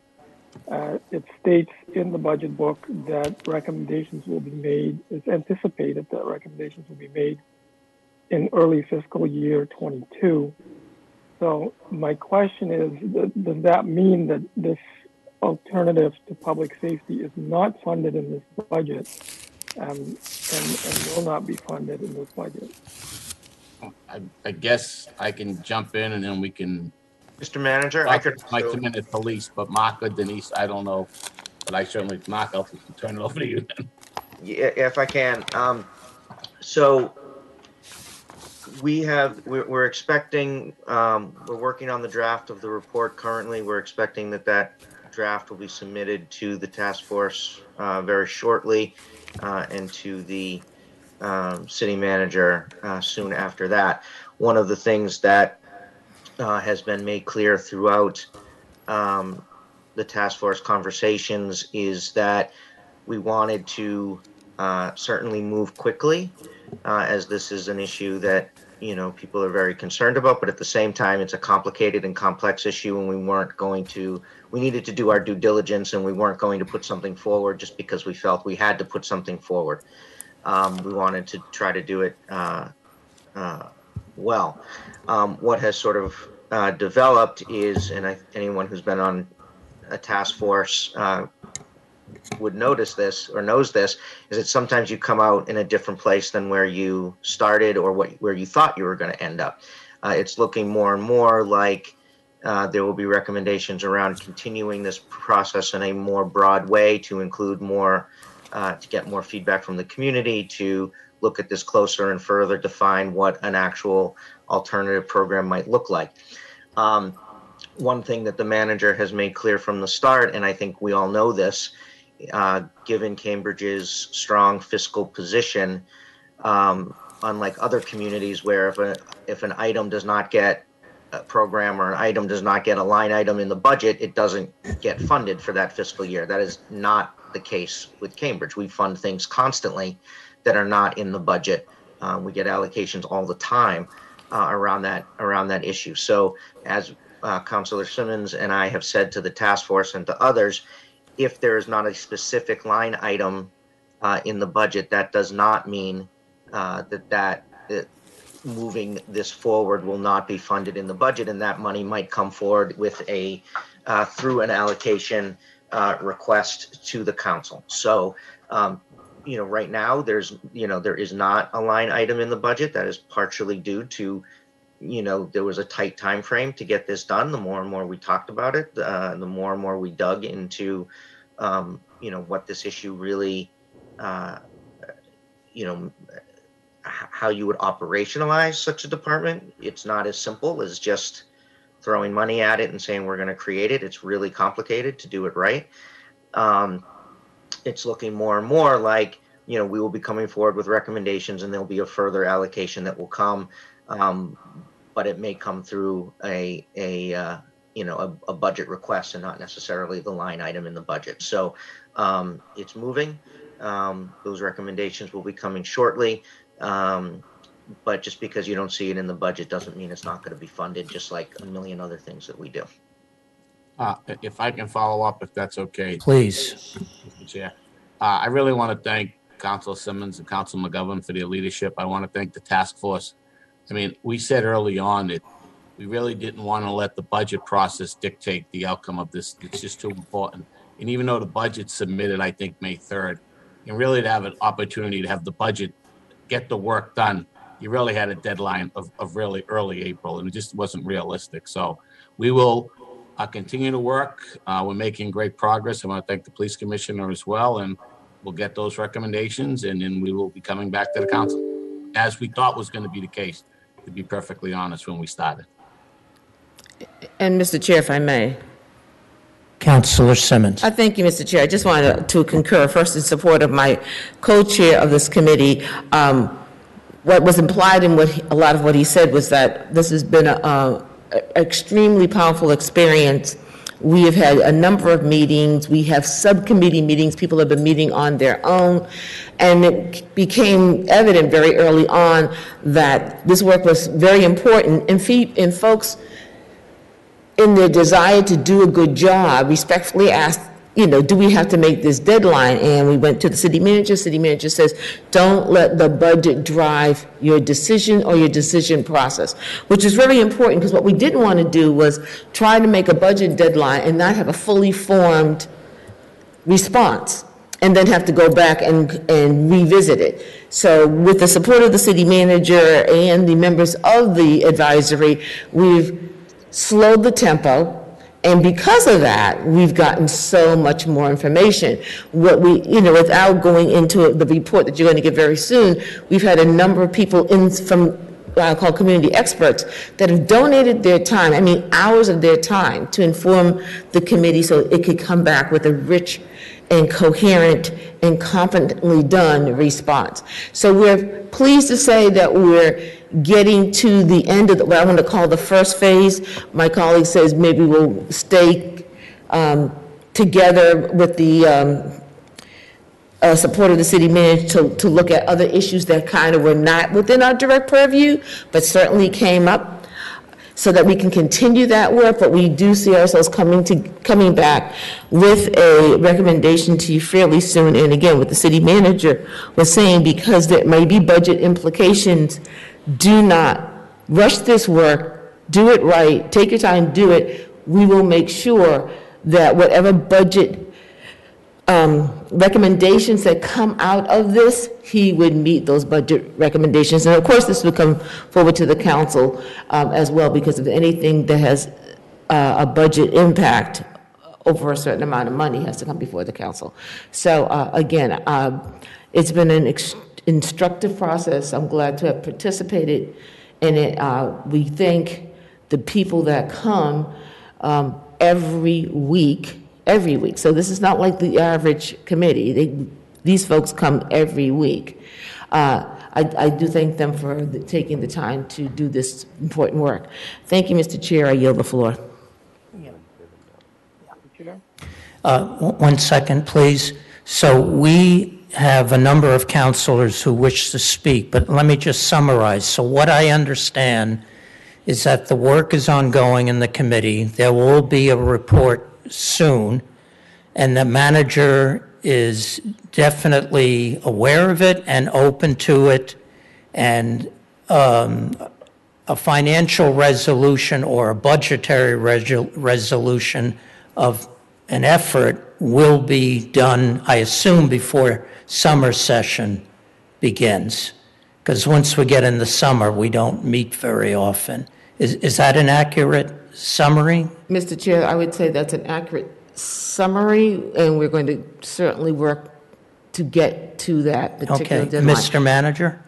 it states in the budget book that recommendations will be made, it's anticipated that recommendations will be made in early fiscal year 22. So my question is, does that mean that this alternative to public safety is not funded in this budget and will not be funded in this budget? I guess I can jump in and then we can. Mr. Manager, I could like 2 minutes police, but Mark or Denise, I don't know. But I certainly, Mark, I'll turn it over to you then. Yeah, if I can. So we're expecting, we're working on the draft of the report currently. We're expecting that draft will be submitted to the task force very shortly and to the city manager soon after that. One of the things that has been made clear throughout the task force conversations is that we wanted to certainly move quickly as this is an issue that people are very concerned about, but at the same time it's a complicated and complex issue, and we needed to do our due diligence, and we weren't going to put something forward just because we felt we had to put something forward. We wanted to try to do it well. What has sort of developed is, and anyone who's been on a task force would notice this or knows this, is that sometimes you come out in a different place than where you started or where you thought you were going to end up. It's looking more and more like there will be recommendations around continuing this process in a more broad way to include more, to get more feedback from the community, to look at this closer and further define what an actual alternative program might look like. One thing that the manager has made clear from the start, and I think we all know this, given Cambridge's strong fiscal position, unlike other communities where if an item does not get a program or an item does not get a line item in the budget, it doesn't get funded for that fiscal year. That is not the case with Cambridge. We fund things constantly that are not in the budget. We get allocations all the time around that issue. So as Councilor Simmons and I have said to the task force and to others, if there is not a specific line item in the budget, that does not mean that moving this forward will not be funded in the budget, and that money might come forward with through an allocation request to the council. So, right now there is not a line item in the budget. That is partially due to, there was a tight time frame to get this done. The more and more we talked about it, the more and more we dug into, what this issue really, how you would operationalize such a department. It's not as simple as just throwing money at it and saying we're going to create it. It's really complicated to do it right. It's looking more and more like, we will be coming forward with recommendations, and there'll be a further allocation that will come, but it may come through a budget request and not necessarily the line item in the budget. So it's moving. Those recommendations will be coming shortly. But just because you don't see it in the budget doesn't mean it's not going to be funded, just like a million other things that we do. If I can follow up, if that's okay. Please. Mr. Chair. I really want to thank Council Simmons and Council McGovern for their leadership. I want to thank the task force. I mean, we said early on that we really didn't want to let the budget process dictate the outcome of this. It's just too important. And even though the budget's submitted, I think May 3rd, and really to have an opportunity to have the budget get the work done, you really had a deadline of really early April, and it just wasn't realistic. So we will continue to work. We're making great progress. I want to thank the police commissioner as well, and we'll get those recommendations, and then we will be coming back to the council, as we thought was going to be the case, to be perfectly honest, when we started. And Mr. Chair, if I may. Councilor Simmons. I thank you, Mr. Chair. I just wanted to concur first in support of my co-chair of this committee. What was implied in a lot of what he said was that this has been an extremely powerful experience. We have had a number of meetings. We have subcommittee meetings. People have been meeting on their own. And it became evident very early on that this work was very important. And folks, in their desire to do a good job, respectfully asked, do we have to make this deadline? And we went to the city manager. City manager says, don't let the budget drive your decision or your decision process, which is very important, because what we didn't want to do was try to make a budget deadline and not have a fully formed response, and then have to go back and revisit it. So with the support of the city manager and the members of the advisory, we've slowed the tempo, and because of that, we've gotten so much more information. What we, without going into the report that you're going to get very soon, we've had a number of people from what I call community experts that have donated their time, hours of their time, to inform the committee so it could come back with a rich and coherent and competently done response. So we're pleased to say that we're getting to the end of what I want to call the first phase. My colleague says maybe we'll stay together with the support of the city manager to look at other issues that kind of were not within our direct purview, but certainly came up, so that we can continue that work. But we do see ourselves coming back with a recommendation to you fairly soon. And again, what the city manager was saying, because there may be budget implications, do not rush this work, do it right, take your time, do it. We will make sure that whatever budget recommendations that come out of this, he would meet those budget recommendations. And of course, this will come forward to the council as well, because of anything that has a budget impact over a certain amount of money has to come before the council. So again, it's been an instructive process. I'm glad to have participated in it. We thank the people that come every week. So this is not like the average committee. These folks come every week. I do thank them for taking the time to do this important work. Thank you, Mr. Chair. I yield the floor. 1 second, please. So we have a number of councilors who wish to speak, but let me just summarize. So what I understand is that the work is ongoing in the committee. There will be a report soon, and the manager is definitely aware of it and open to it, and a financial resolution or a budgetary resolution of an effort will be done, I assume, before summer session begins, because once we get in the summer, we don't meet very often. Is that an accurate summary? Mr. Chair, I would say that's an accurate summary, and we're going to certainly work to get to that particular deadline. Mr. Manager?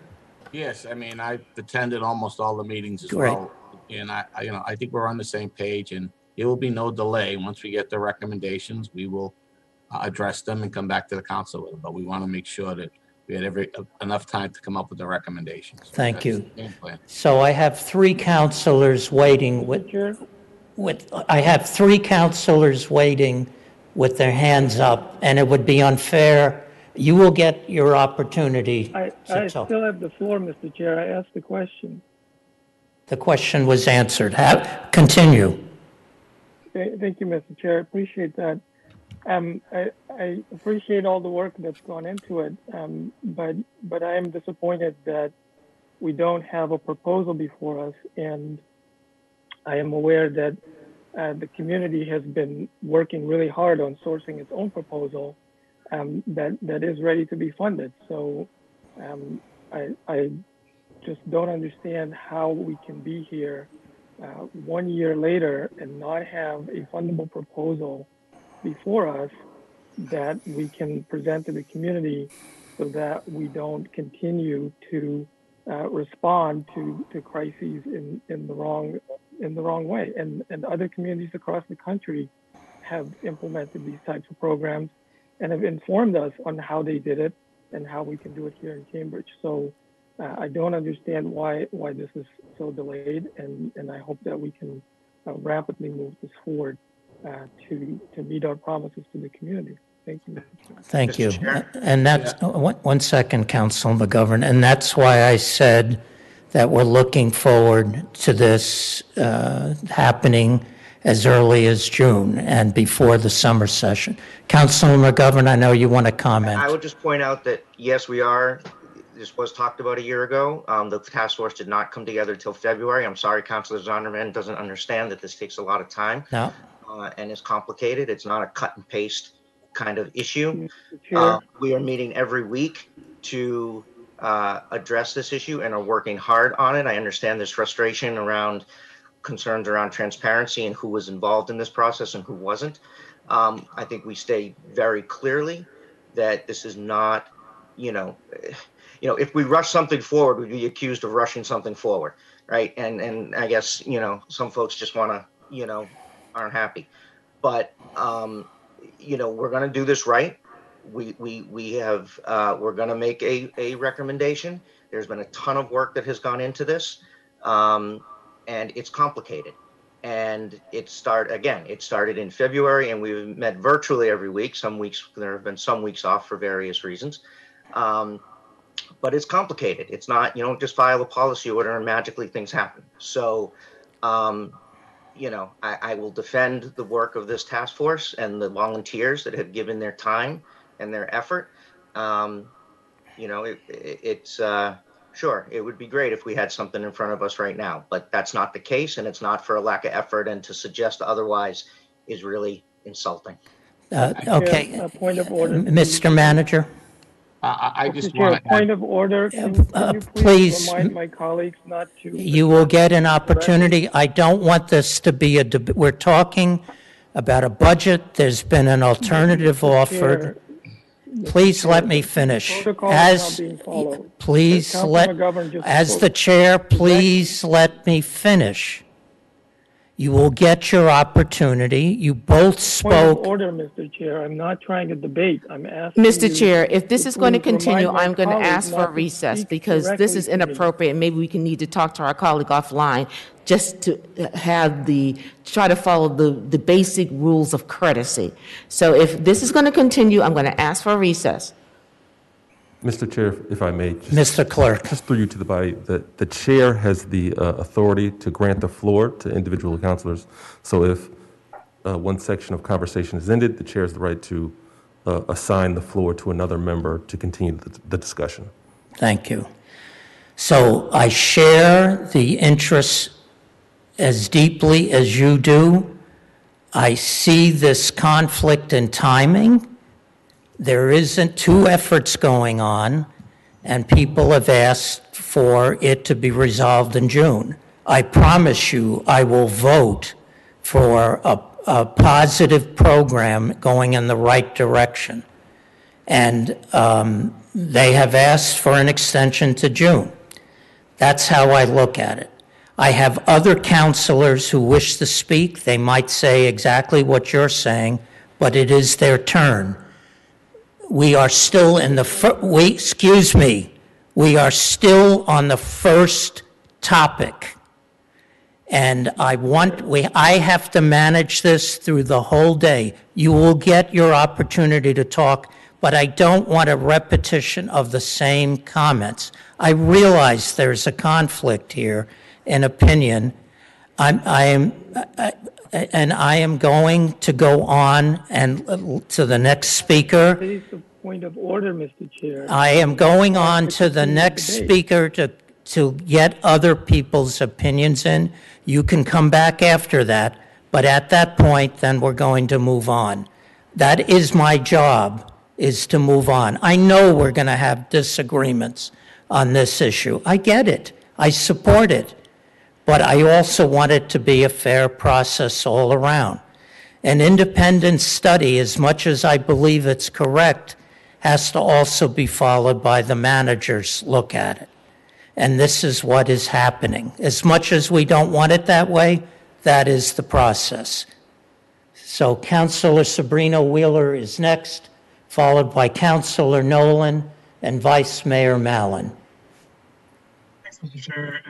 Yes, I've attended almost all the meetings as Great. well, and I think we're on the same page, and there will be no delay. Once we get the recommendations, we will address them and come back to the council with them. But we want to make sure that we had enough time to come up with the recommendations. Thank you. That's the game plan. So I have 3 councilors waiting I have 3 councilors waiting with their hands up, and it would be unfair. You will get your opportunity. I still have the floor, Mr. Chair. I asked the question. The question was answered. Continue. Thank you, Mr. Chair. I appreciate that. I appreciate all the work that's gone into it, but I am disappointed that we don't have a proposal before us, and I am aware that the community has been working really hard on sourcing its own proposal that is ready to be funded. So I just don't understand how we can be here 1 year later and not have a fundable proposal before us that we can present to the community so that we don't continue to respond to crises in the wrong way. And other communities across the country have implemented these types of programs and have informed us on how they did it and how we can do it here in Cambridge. So I don't understand why this is so delayed, and I hope that we can rapidly move this forward to meet our promises to the community. Thank you, Mr. Chair. Thank you. And that's, one second, Council McGovern, and that's why I said that we're looking forward to this happening as early as June and before the summer session. Councilor McGovern, I know you want to comment. I would just point out that, yes, we are. This was talked about a year ago. The task force did not come together until February. I'm sorry, Councilor Zondervan doesn't understand that this takes a lot of time. No. And is complicated. It's not a cut and paste kind of issue. Sure. We are meeting every week to address this issue and are working hard on it. I understand there's frustration around concerns around transparency and who was involved in this process and who wasn't. I think we state very clearly that this is not, if we rush something forward, we'd be accused of rushing something forward, right? And I guess, some folks just want to, aren't happy. But, we're going to do this right. We're going to make a recommendation. There's been a ton of work that has gone into this, and it's complicated. And it started in February, and we've met virtually every week. Some weeks, there have been some weeks off for various reasons. But it's complicated. It's not, you don't just file a policy order and magically things happen. So, I will defend the work of this task force and the volunteers that have given their time and their effort. Sure, it would be great if we had something in front of us right now, but that's not the case, and it's not for a lack of effort, and to suggest otherwise is really insulting. Okay. A point of order. Mr. Manager? I just Mr. Chair, want point of order. Can you please remind my colleagues not to? You will get an opportunity. I don't want this to be a debate. We're talking about a budget. There's been an alternative offered. Please let me finish. As the chair, please let me finish. You will get your opportunity. You both spoke. Point of order, Mr. Chair. I'm not trying to debate. I'm asking Mr. Chair, if this is going to continue, remind my I'm going to colleagues ask for not a to recess speak because this is directly to me. inappropriate. Maybe we can need to talk to our colleague offline just to try to follow the basic rules of courtesy. So if this is going to continue, I'm going to ask for a recess. Mr. Chair, if I may. Mr. Clerk. Just through you to the body, the chair has the authority to grant the floor to individual councilors. So if one section of conversation is ended, the chair has the right to assign the floor to another member to continue the discussion. Thank you. So I share the interests as deeply as you do. I see this conflict in timing. There isn't two efforts going on, and people have asked for it to be resolved in June. I promise you I will vote for a positive program going in the right direction. And they have asked for an extension to June. That's how I look at it. I have other counselors who wish to speak. They might say exactly what you're saying, but it is their turn. We are still in we are still on the first topic. And I have to manage this through the whole day. You will get your opportunity to talk, but I don't want a repetition of the same comments. I realize there's a conflict here in opinion. and I am going to go on and to the next speaker. That is the point of order, Mr. Chair. I am going on to the next Debate. speaker to get other people's opinions in. You can come back after that, but at that point, then we're going to move on. That is my job, is to move on. I know we're going to have disagreements on this issue. I get it. I support it. But I also want it to be a fair process all around. An independent study, as much as I believe it's correct, has to also be followed by the manager's look at it. And this is what is happening. As much as we don't want it that way, that is the process. So Councilor Sabrina Wheeler is next, followed by Councilor Nolan and Vice Mayor Mallon. Thanks, Mr. Chair.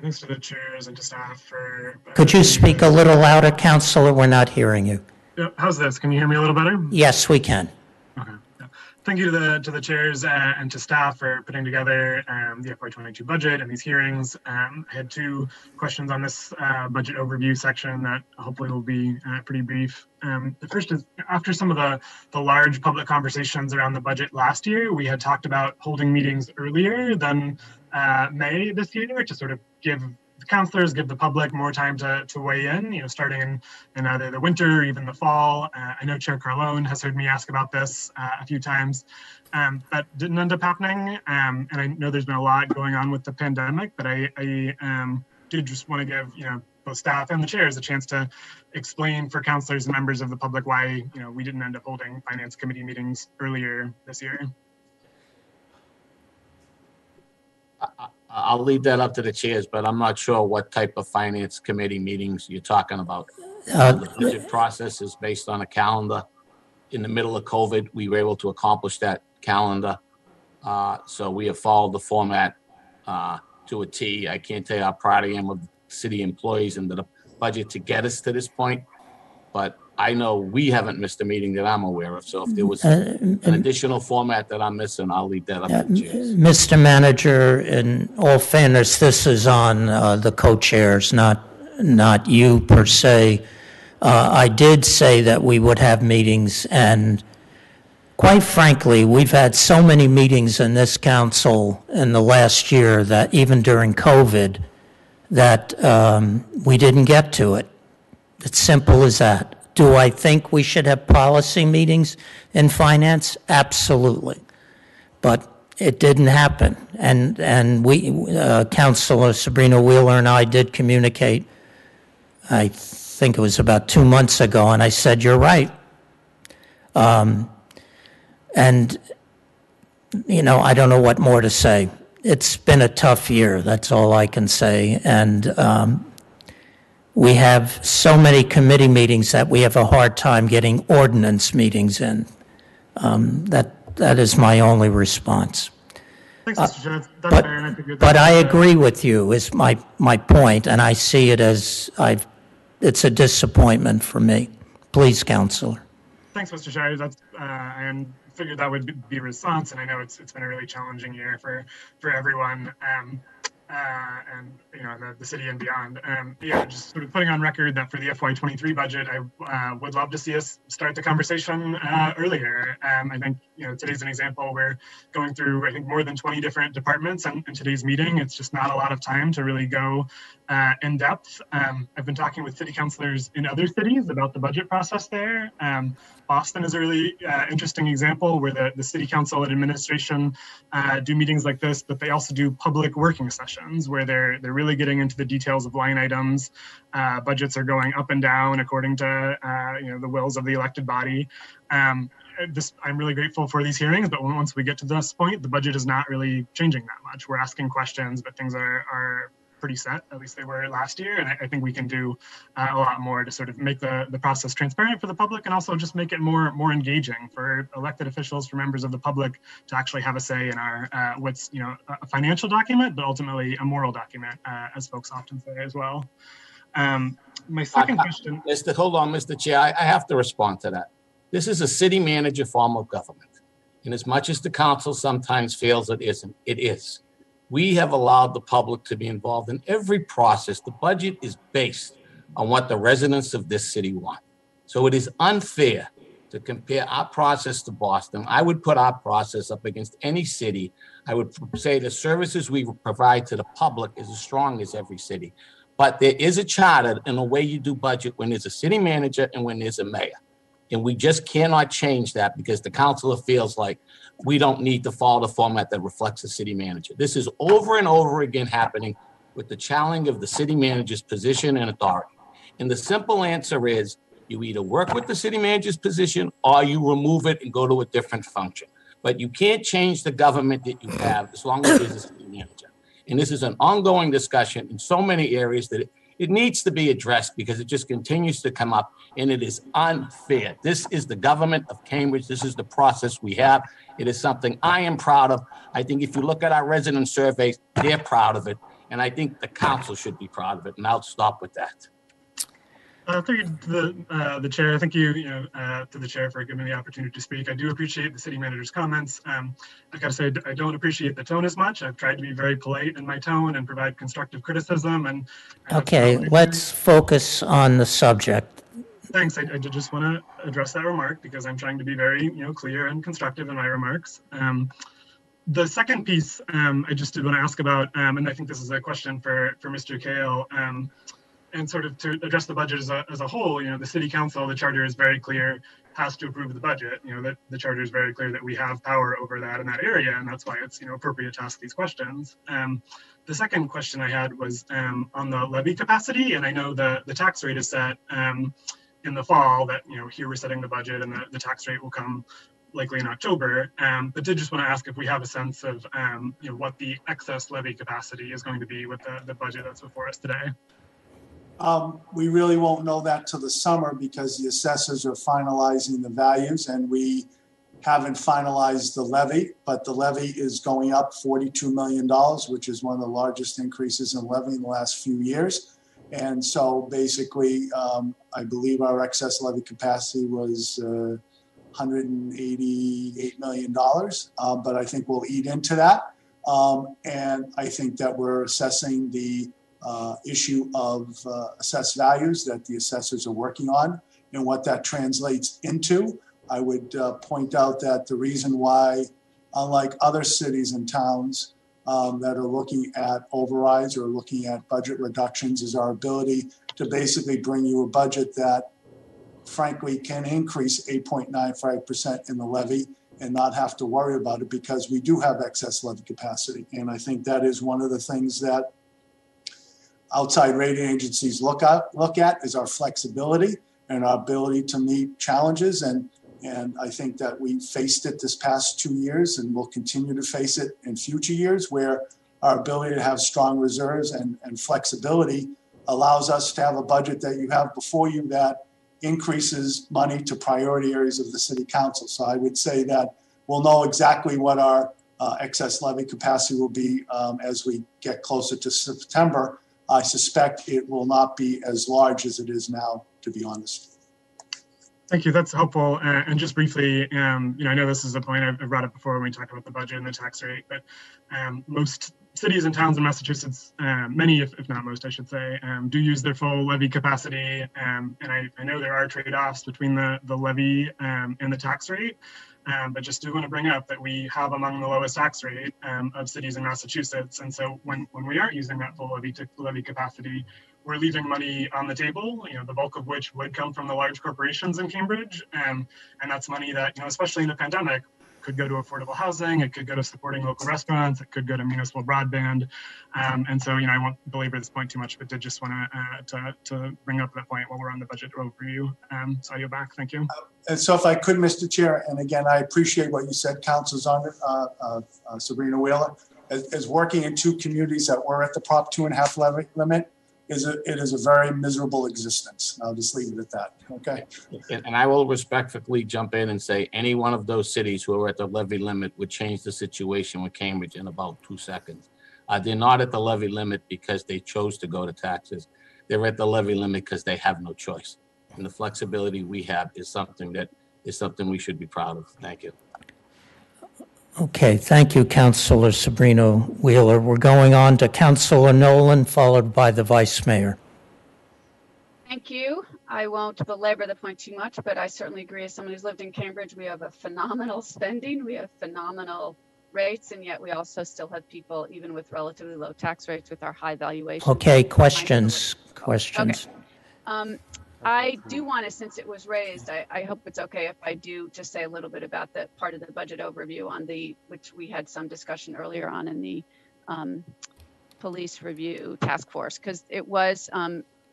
Thanks to the chairs and to staff for. Could you speak a little louder, Councilor? We're not hearing you. Yeah, how's this? Can you hear me a little better? Yes, we can. Okay. Yeah. Thank you to the chairs and to staff for putting together the FY22 budget and these hearings. I had two questions on this budget overview section that hopefully will be pretty brief. The first is, after some of the large public conversations around the budget last year, we had talked about holding meetings earlier than May this year to sort of give the councilors, give the public more time to weigh in, starting in either the winter or even the fall. I know Chair Carlone has heard me ask about this a few times. That didn't end up happening. And I know there's been a lot going on with the pandemic, but I did just want to give, both staff and the chairs a chance to explain for councilors and members of the public why, we didn't end up holding finance committee meetings earlier this year. I'll leave that up to the chairs, but I'm not sure what type of finance committee meetings you're talking about. The budget process is based on a calendar. In the middle of COVID, we were able to accomplish that calendar. So we have followed the format to a T. I can't tell you how proud I am of city employees and the budget to get us to this point, but I know we haven't missed a meeting that I'm aware of. So if there was an additional format that I'm missing, I'll leave that up to the chairs. Mr. Manager, in all fairness, this is on the co-chairs, not you per se. I did say that we would have meetings, and quite frankly, we've had so many meetings in this council in the last year that even during COVID, that we didn't get to it. It's simple as that. Do I think we should have policy meetings in finance? Absolutely. But it didn't happen. And we, Councilor Sabrina Wheeler and I did communicate, I think it was about 2 months ago, and I said, you're right. And, I don't know what more to say. It's been a tough year, that's all I can say. And we have so many committee meetings that we have a hard time getting ordinance meetings in. That is my only response. Thanks, Mr. Chair. That's fair, and I figured But I agree with you, is my point, and I see it as it's a disappointment for me. Please, Councilor. Thanks, Mr. Chair. That's I figured that would be a response, and I know it's been a really challenging year for everyone. And the city and beyond. Just sort of putting on record that for the FY23 budget, I would love to see us start the conversation earlier. I think today's an example. We're going through, I think, more than 20 different departments in today's meeting. It's just not a lot of time to really go in depth. I've been talking with city councilors in other cities about the budget process there. Boston is a really interesting example where the city council and administration do meetings like this, but they also do public working sessions where they're really getting into the details of line items. Budgets are going up and down according to the wills of the elected body. I'm really grateful for these hearings, but once we get to this point, the budget is not really changing that much. We're asking questions, but things are pretty set, at least they were last year. And I think we can do a lot more to sort of make the process transparent for the public and also just make it more engaging for elected officials, for members of the public to actually have a say in our what's a financial document, but ultimately a moral document, as folks often say as well. My second question. Hold on, Mr. Chair, I have to respond to that. This is a city manager form of government. And as much as the council sometimes feels it isn't, it is. We have allowed the public to be involved in every process. The budget is based on what the residents of this city want. So it is unfair to compare our process to Boston. I would put our process up against any city. I would say the services we provide to the public is as strong as every city. But there is a charter in the way you do budget when there's a city manager and when there's a mayor. And we just cannot change that because the councilor feels like we don't need to follow the format that reflects the city manager. This is over and over again happening with the challenge of the city manager's position and authority. And the simple answer is you either work with the city manager's position or you remove it and go to a different function. But you can't change the government that you have as long as there's a city manager. And this is an ongoing discussion in so many areas that it needs to be addressed because it just continues to come up and it is unfair. This is the government of Cambridge. This is the process we have. It is something I am proud of. I think if you look at our resident surveys, they're proud of it. And I think the council should be proud of it. And I'll stop with that. Thank you to the chair. Thank you, to the chair for giving me the opportunity to speak. I do appreciate the city manager's comments. I gotta say, I don't appreciate the tone as much. I've tried to be very polite in my tone and provide constructive criticism. And Okay, let's focus on the subject. Thanks. I just want to address that remark because I'm trying to be very, clear and constructive in my remarks. The second piece I just did want to ask about, and I think this is a question for Mr. Kale. And sort of to address the budget as a whole, the city council, the charter is very clear, has to approve the budget. That the charter is very clear that we have power over that in that area, and that's why it's appropriate to ask these questions. The second question I had was on the levy capacity, and I know the tax rate is set in the fall. That here we're setting the budget, and the tax rate will come likely in October. But did just want to ask if we have a sense of what the excess levy capacity is going to be with the budget that's before us today. We really won't know that till the summer because the assessors are finalizing the values and we haven't finalized the levy, but the levy is going up $42 million, which is one of the largest increases in levy in the last few years. And so basically, I believe our excess levy capacity was $188 million, but I think we'll eat into that. And I think that we're assessing the issue of assessed values that the assessors are working on and what that translates into. I would point out that the reason why, unlike other cities and towns that are looking at overrides or looking at budget reductions, is our ability to basically bring you a budget that frankly can increase 8.95% in the levy and not have to worry about it because we do have excess levy capacity. And I think that is one of the things that outside rating agencies look at is our flexibility and our ability to meet challenges. And I think that we faced it this past 2 years and will continue to face it in future years where our ability to have strong reserves and flexibility allows us to have a budget that you have before you that increases money to priority areas of the city council. So I would say that we'll know exactly what our excess levy capacity will be as we get closer to September. I suspect it will not be as large as it is now, to be honest. Thank you. That's helpful. And just briefly, I know this is a point I've brought up before when we talk about the budget and the tax rate, but most cities and towns in Massachusetts, many, if not most, I should say, do use their full levy capacity. And I know there are trade-offs between the levy and the tax rate. But just do want to bring up that we have among the lowest tax rate of cities in Massachusetts. And so when we aren't using that full levy capacity, we're leaving money on the table, the bulk of which would come from the large corporations in Cambridge. And that's money that, especially in a pandemic, could go to affordable housing, it could go to supporting local restaurants, it could go to municipal broadband. And so, I won't belabor this point too much, but did just want to bring up that point while we're on the budget overview. So I yield back. Thank you. And so if I could, Mr. Chair, and again, I appreciate what you said, Councilors Sabrina Wheeler, as working in two communities that were at the Prop 2.5 levy limit, it is a very miserable existence. I'll just leave it at that, okay? And I will respectfully jump in and say any one of those cities who are at the levy limit would change the situation with Cambridge in about 2 seconds. They're not at the levy limit because they chose to go to taxes. They're at the levy limit because they have no choice. And the flexibility we have is something we should be proud of. Thank you. Okay, thank you, Councilor Sabrina Wheeler. We're going on to Councilor Nolan, followed by the Vice Mayor. Thank you. I won't belabor the point too much, but I certainly agree. As someone who's lived in Cambridge, we have a phenomenal spending. We have phenomenal rates, and yet we also still have people, even with relatively low tax rates, with our high valuations. Okay, questions. Okay. I do want to, since it was raised, I hope it's okay if I do just say a little bit about the part of the budget overview on which we had some discussion earlier on in the police review task force, because it was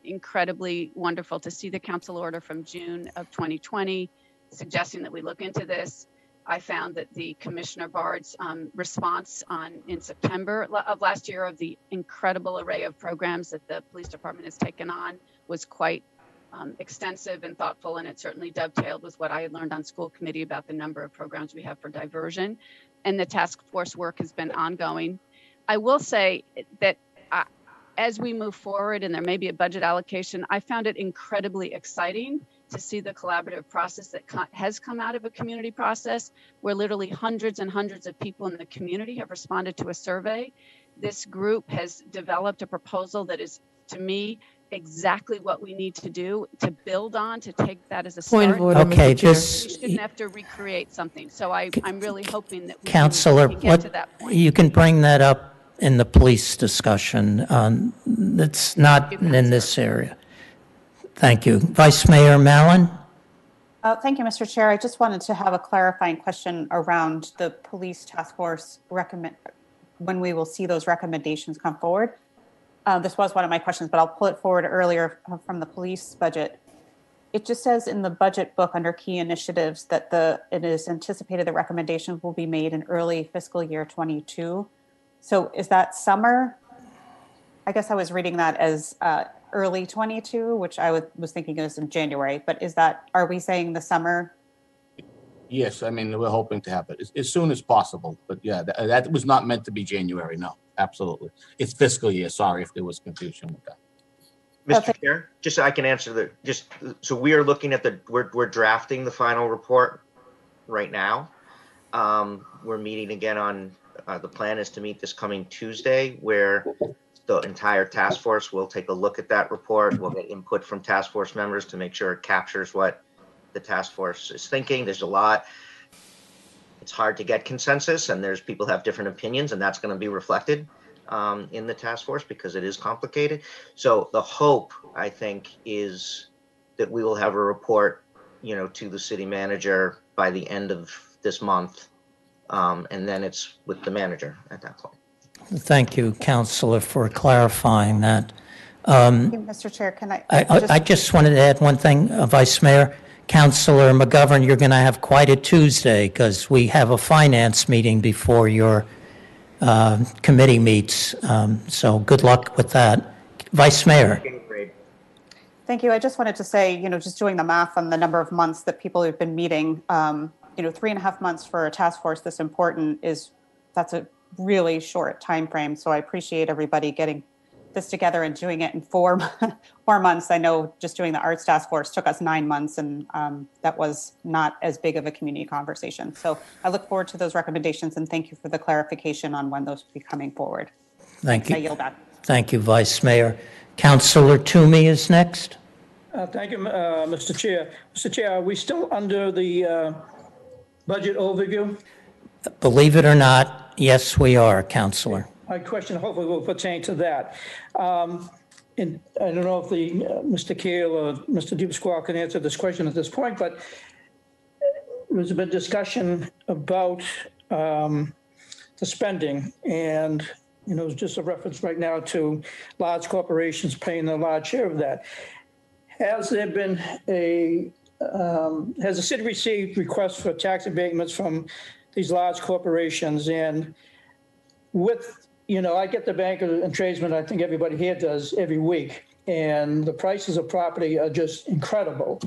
incredibly wonderful to see the council order from June of 2020 suggesting that we look into this. I found that the Commissioner Bard's response in September of last year of the incredible array of programs that the police department has taken on was quite extensive and thoughtful, and it certainly dovetailed with what I had learned on school committee about the number of programs we have for diversion. And the task force work has been ongoing. I will say that as we move forward and there may be a budget allocation, I found it incredibly exciting to see the collaborative process that has come out of a community process where literally hundreds and hundreds of people in the community have responded to a survey. This group has developed a proposal that is, to me, exactly what we need to do to build on, to take that as a start. Point of order, Okay, Mr. Chair. We shouldn't have to recreate something. So I'm really hoping that we Counselor, can get to that point. you can bring that up in the police discussion. It's not in this area. Thank you. Vice Mayor Mallon? Thank you, Mr. Chair. I just wanted to have a clarifying question around the police task force when we will see those recommendations come forward. This was one of my questions, but I'll pull it forward earlier from the police budget. It just says in the budget book under key initiatives that it is anticipated the recommendations will be made in early fiscal year 22. So is that summer? I guess I was reading that as early 22, which I was thinking is in January, but are we saying the summer? Yes, I mean, we're hoping to have it as soon as possible, but yeah, that was not meant to be January, no, absolutely. It's fiscal year, sorry if there was confusion with that. Mr. Chair, just so I can answer so we are looking at we're drafting the final report right now. We're meeting again on, the plan is to meet this coming Tuesday, where the entire task force will take a look at that report. We'll get input from task force members to make sure it captures what the task force is thinking. There's a lot. It's hard to get consensus, and there's people have different opinions, and that's going to be reflected in the task force because it is complicated. So the hope, I think, is that we will have a report, to the city manager by the end of this month, and then it's with the manager at that point. Thank you, Counselor, for clarifying that. Thank you, Mr. Chair, can I just wanted to add one thing, Vice Mayor. Counselor McGovern, you're going to have quite a Tuesday because we have a finance meeting before your committee meets. So good luck with that. Vice Mayor. Thank you. I just wanted to say, just doing the math on the number of months that people have been meeting, 3.5 months for a task force this important that's a really short time frame. So I appreciate everybody getting this together and doing it in 4 months. I know just doing the arts task force took us 9 months, and that was not as big of a community conversation. So I look forward to those recommendations, and thank you for the clarification on when those will be coming forward. Thank you. I yield back. Thank you, Vice Mayor. Councilor Toomey is next. Thank you, Mr. Chair. Mr. Chair, are we still under the budget overview? Believe it or not, yes, we are, Councilor. My question hopefully will pertain to that. And I don't know if Mr. Keel or Mr. DePasquale can answer this question at this point, but there's been discussion about the spending, and it's just a reference right now to large corporations paying a large share of that. Has there been has the city received requests for tax abatements from these large corporations? And with, I get the banker and tradesmen, I think everybody here does every week, and the prices of property are just incredible.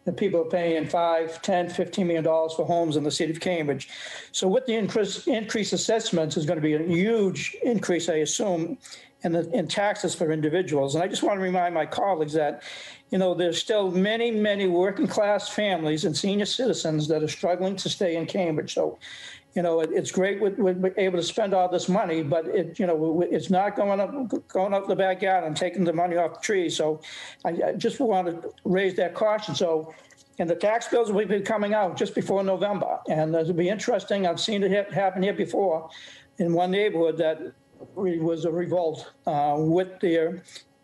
And people are paying $5, $10, $15 million for homes in the city of Cambridge. So with the increased assessments, there's going to be a huge increase, I assume, in taxes for individuals. And I just want to remind my colleagues that, there's still many, many working class families and senior citizens that are struggling to stay in Cambridge. So, you know, it's great we're able to spend all this money, but it's not going up the backyard and taking the money off the trees. So I just want to raise that caution. So, and the tax bills will be coming out just before November, and it'll be interesting. I've seen it happen here before in one neighborhood that was a revolt with their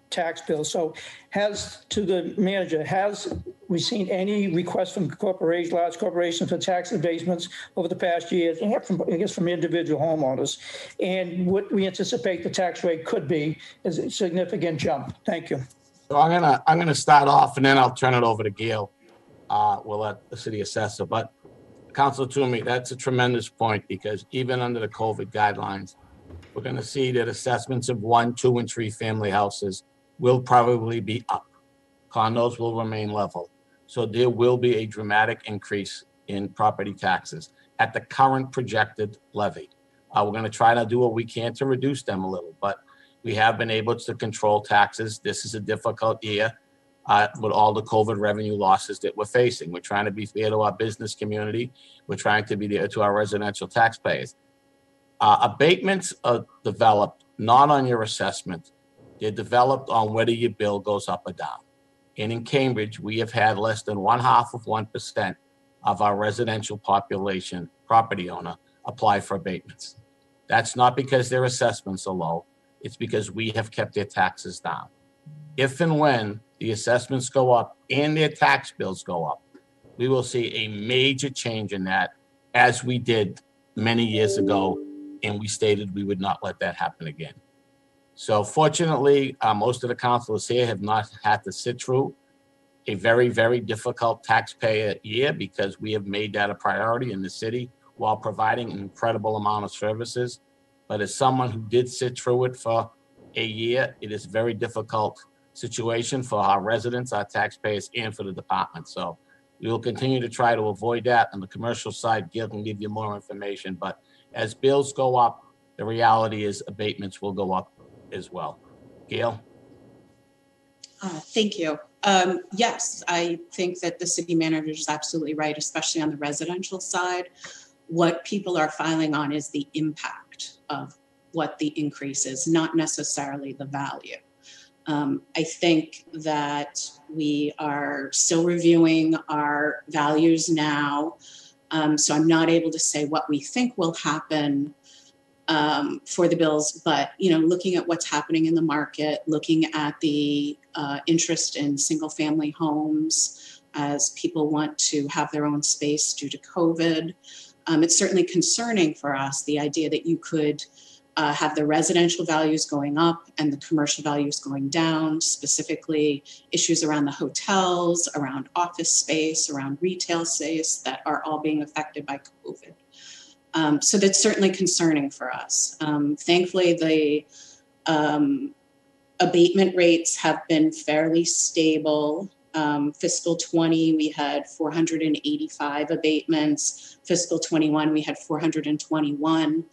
tax bill. So to the manager, has we seen any requests from large corporations for tax abatements over the past years, and from individual homeowners? And what we anticipate the tax rate could be is a significant jump. Thank you. So I'm gonna start off, and then I'll turn it over to Gail. We'll let the city assessor, but Councilor Toomey, that's a tremendous point, because even under the COVID guidelines, we're going to see that assessments of 1, 2, and 3 family houses will probably be up. Condos will remain level. So there will be a dramatic increase in property taxes at the current projected levy. We're going to try to do what we can to reduce them a little, but we have been able to control taxes. This is a difficult year with all the COVID revenue losses that we're facing. We're trying to be fair to our business community. We're trying to be there to our residential taxpayers. Abatements are developed not on your assessment. They're developed on whether your bill goes up or down. And in Cambridge, we have had less than 0.5% of our residential population, property owner, apply for abatements. That's not because their assessments are low. It's because we have kept their taxes down. If and when the assessments go up and their tax bills go up, we will see a major change in that, as we did many years ago, and we stated we would not let that happen again. So fortunately, most of the councilors here have not had to sit through a very, very difficult taxpayer year, because we have made that a priority in the city while providing an incredible amount of services. But as someone who did sit through it for a year, it is a very difficult situation for our residents, our taxpayers, and for the department. So we will continue to try to avoid that. On the commercial side, Gail can give you more information, but as bills go up, the reality is abatements will go up as well. Gail? Thank you. Yes, I think that the city manager is absolutely right, especially on the residential side. What people are filing on is the impact of what the increase is, not necessarily the value. I think that we are still reviewing our values now. So I'm not able to say what we think will happen for the bills, but looking at what's happening in the market, looking at the interest in single family homes as people want to have their own space due to COVID. It's certainly concerning for us, the idea that you could have the residential values going up and the commercial values going down, specifically issues around the hotels, around office space, around retail space that are all being affected by COVID. So that's certainly concerning for us. Thankfully, the abatement rates have been fairly stable. Fiscal 20, we had 485 abatements. Fiscal 21, we had 421.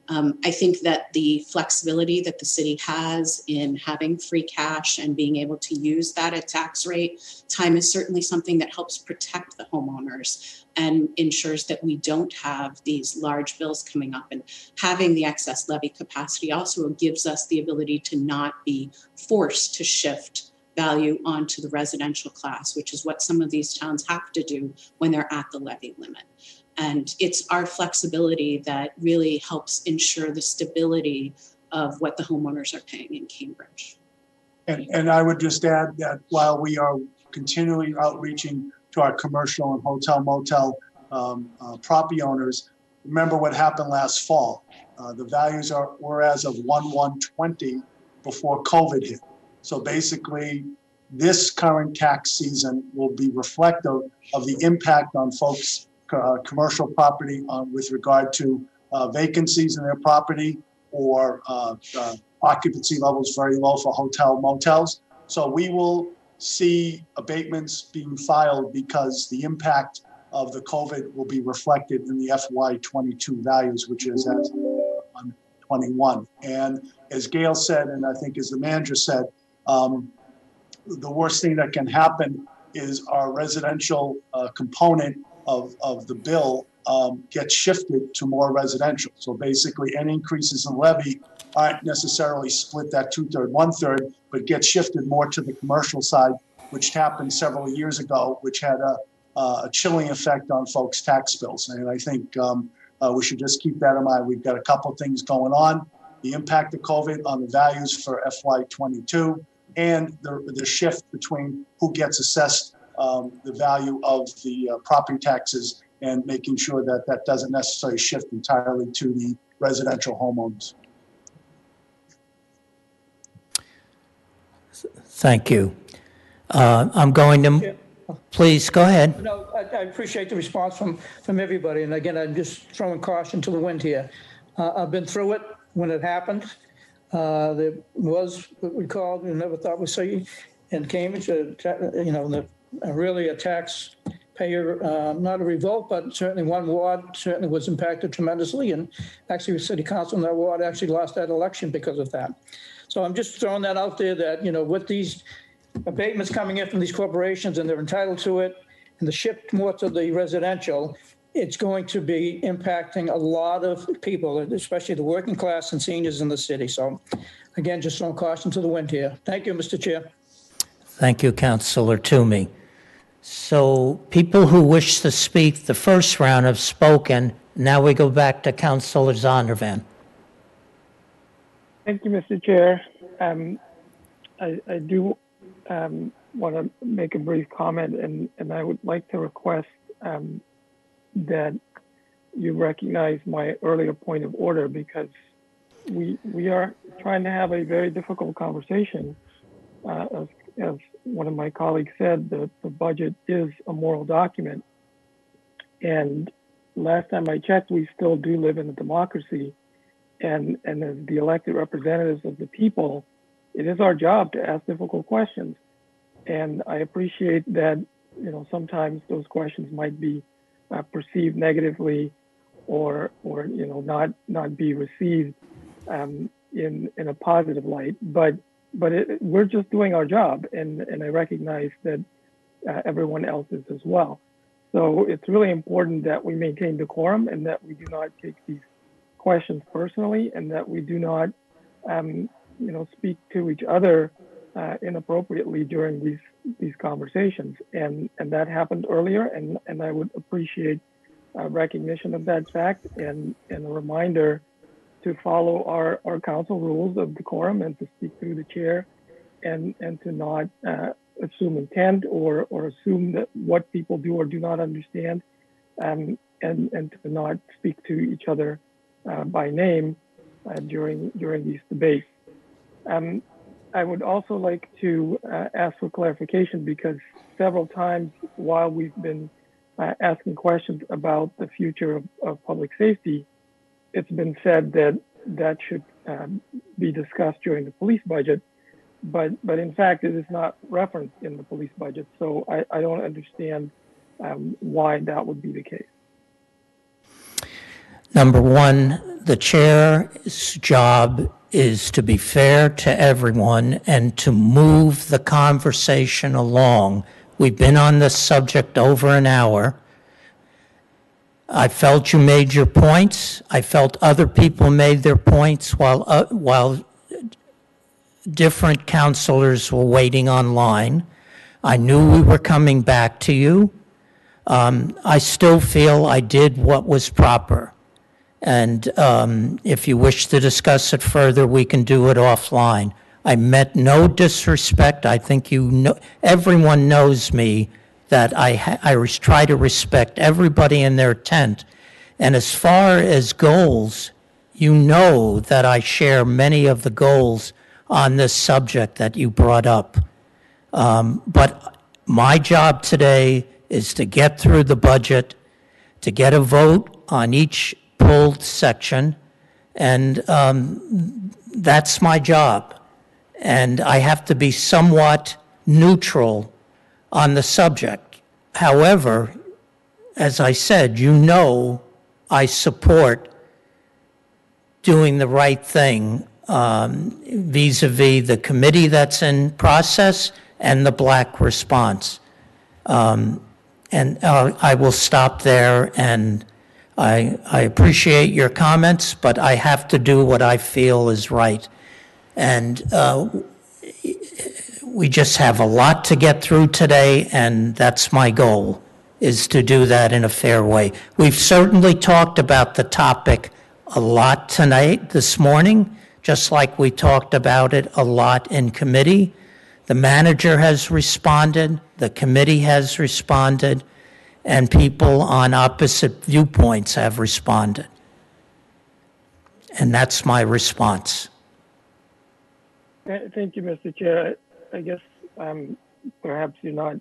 I think that the flexibility that the city has in having free cash and being able to use that at tax rate time is certainly something that helps protect the homeowners and ensures that we don't have these large bills coming up. And having the excess levy capacity also gives us the ability to not be forced to shift value onto the residential class, which is what some of these towns have to do when they're at the levy limit. And it's our flexibility that really helps ensure the stability of what the homeowners are paying in Cambridge. And I would just add that while we are continually outreaching to our commercial and hotel motel property owners, remember what happened last fall. The values were as of 1/1/20 before COVID hit. So basically, this current tax season will be reflective of the impact on folks' commercial property with regard to vacancies in their property, or occupancy levels very low for hotel motels. So we will see abatements being filed because the impact of the COVID will be reflected in the FY22 values, which is as on 21. And as Gail said, and I think as the manager said, the worst thing that can happen is our residential component of the bill gets shifted to more residential. So basically, any increases in levy aren't necessarily split that 2/3, 1/3, but get shifted more to the commercial side, which happened several years ago, which had a chilling effect on folks' tax bills. And I think we should just keep that in mind. We've got a couple of things going on: the impact of COVID on the values for FY22, and the shift between who gets assessed the value of the property taxes, and making sure that that doesn't necessarily shift entirely to the residential homeowners. Thank you. I'm going to, please, go ahead. No, I appreciate the response from everybody. And again, I'm just throwing caution to the wind here. I've been through it when it happened. There was what we called, we never thought we'd see in Cambridge, really a taxpayer, not a revolt, but certainly one ward certainly was impacted tremendously. And actually, the city council in that ward actually lost that election because of that. So I'm just throwing that out there that, with these abatements coming in from these corporations and they're entitled to it, and the shift more to the residential, it's going to be impacting a lot of people, especially the working class and seniors in the city. So again, just throwing caution to the wind here. Thank you, Mr. Chair. Thank you, Councillor Toomey. So people who wish to speak the first round have spoken. Now we go back to Councillor Zondervan. Thank you, Mr. Chair. I do want to make a brief comment, and I would like to request that you recognize my earlier point of order, because we are trying to have a very difficult conversation. As one of my colleagues said, the budget is a moral document. And last time I checked, we still do live in a democracy. And as the elected representatives of the people, it is our job to ask difficult questions. And I appreciate that, sometimes those questions might be perceived negatively or not be received in a positive light. But we're just doing our job, and I recognize that everyone else is as well. So it's really important that we maintain decorum and that we do not take these questions personally, and that we do not, speak to each other inappropriately during these conversations. And that happened earlier, and I would appreciate recognition of that fact and a reminder to follow our council rules of decorum and to speak through the chair, and to not assume intent or assume that what people do or do not understand, and to not speak to each other by name during these debates. I would also like to ask for clarification, because several times while we've been asking questions about the future of public safety, it's been said that should be discussed during the police budget, but in fact it is not referenced in the police budget. So I don't understand why that would be the case. Number one, the chair's job is to be fair to everyone and to move the conversation along. We've been on this subject over an hour. I felt you made your points. I felt other people made their points while different councilors were waiting online. I knew we were coming back to you. I still feel I did what was proper. And if you wish to discuss it further, we can do it offline. I meant no disrespect. I think everyone knows me, that I try to respect everybody in their tent. And as far as goals, you know that I share many of the goals on this subject that you brought up. But my job today is to get through the budget, to get a vote on each pulled section, and that's my job. And I have to be somewhat neutral on the subject. However, as I said, I support doing the right thing vis-a-vis the committee that's in process and the Black response. And I will stop there, and I appreciate your comments, but I have to do what I feel is right. And we just have a lot to get through today, and that's my goal, is to do that in a fair way. We've certainly talked about the topic a lot tonight, this morning, just like we talked about it a lot in committee. The manager has responded, the committee has responded, and people on opposite viewpoints have responded. And that's my response. Thank you, Mr. Chair. I guess perhaps you're not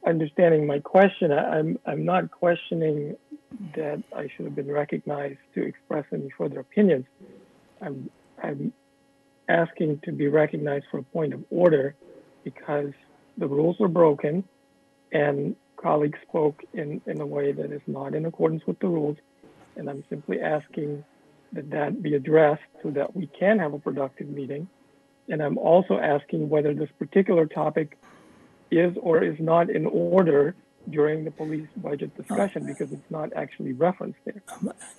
understanding my question. I'm not questioning that I should have been recognized to express any further opinions. I'm asking to be recognized for a point of order because the rules were broken and colleagues spoke in a way that is not in accordance with the rules. And I'm simply asking that be addressed so that we can have a productive meeting. And I'm also asking whether this particular topic is or is not in order during the police budget discussion, because it's not actually referenced there.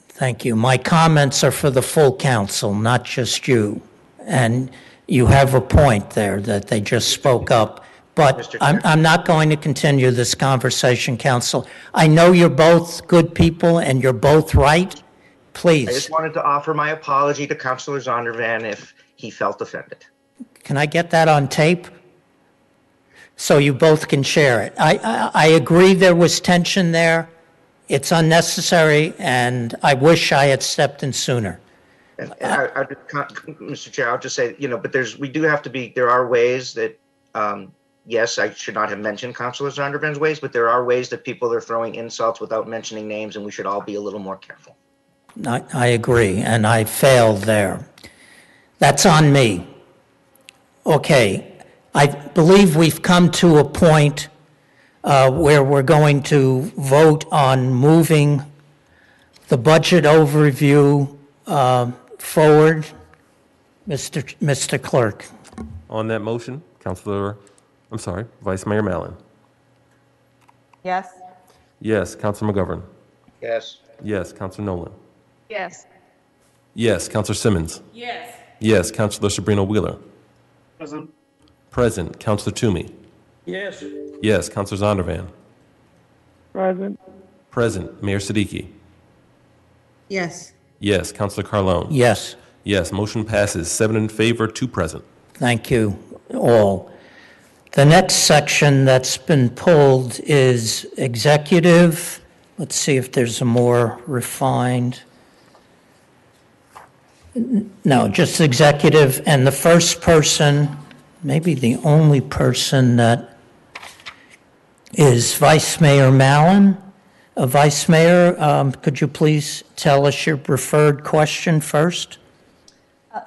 Thank you. My comments are for the full council, not just you. And you have a point there that they just spoke up. But I'm not going to continue this conversation, Council. I know you're both good people and you're both right. Please. I just wanted to offer my apology to Councilor Zondervan if he felt offended. Can I get that on tape? So you both can share it. I agree there was tension there. It's unnecessary, and I wish I had stepped in sooner. And Mr. Chair, I'll just say, but there are ways that, yes, I should not have mentioned Councilor Zondervan's ways, but there are ways that people are throwing insults without mentioning names, and we should all be a little more careful. I agree, and I failed there. That's on me. Okay, I believe we've come to a point where we're going to vote on moving the budget overview forward. Mr. Clerk. On that motion, Vice Mayor Mallon. Yes. Yes, Councilor McGovern. Yes. Yes, Councilor Nolan. Yes. Yes, Councilor Simmons. Yes. Yes, Councilor Sabrina Wheeler. Present. Present, Councilor Toomey. Yes. Yes, Councilor Zondervan. Present. Present, Mayor Siddiqui. Yes. Yes, Councilor Carlone. Yes. Yes, motion passes 7 in favor, 2 present. Thank you all. The next section that's been pulled is executive. Let's see if there's a more refined. No, just executive. And the first person, maybe the only person that is Vice Mayor Mallon. Vice Mayor, could you please tell us your preferred question first?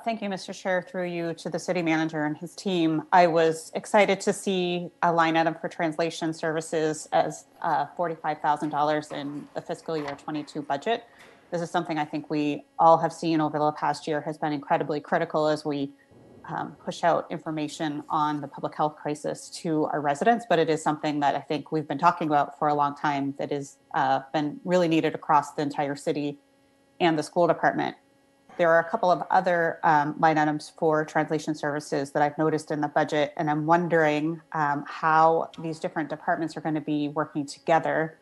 Thank you, Mr. Chair. Through you to the city manager and his team. I was excited to see a line item for translation services as $45,000 in the fiscal year 22 budget. This is something I think we all have seen over the past year has been incredibly critical as we push out information on the public health crisis to our residents, but it is something that I think we've been talking about for a long time that has been really needed across the entire city and the school department. There are a couple of other line items for translation services that I've noticed in the budget, and I'm wondering how these different departments are going to be working together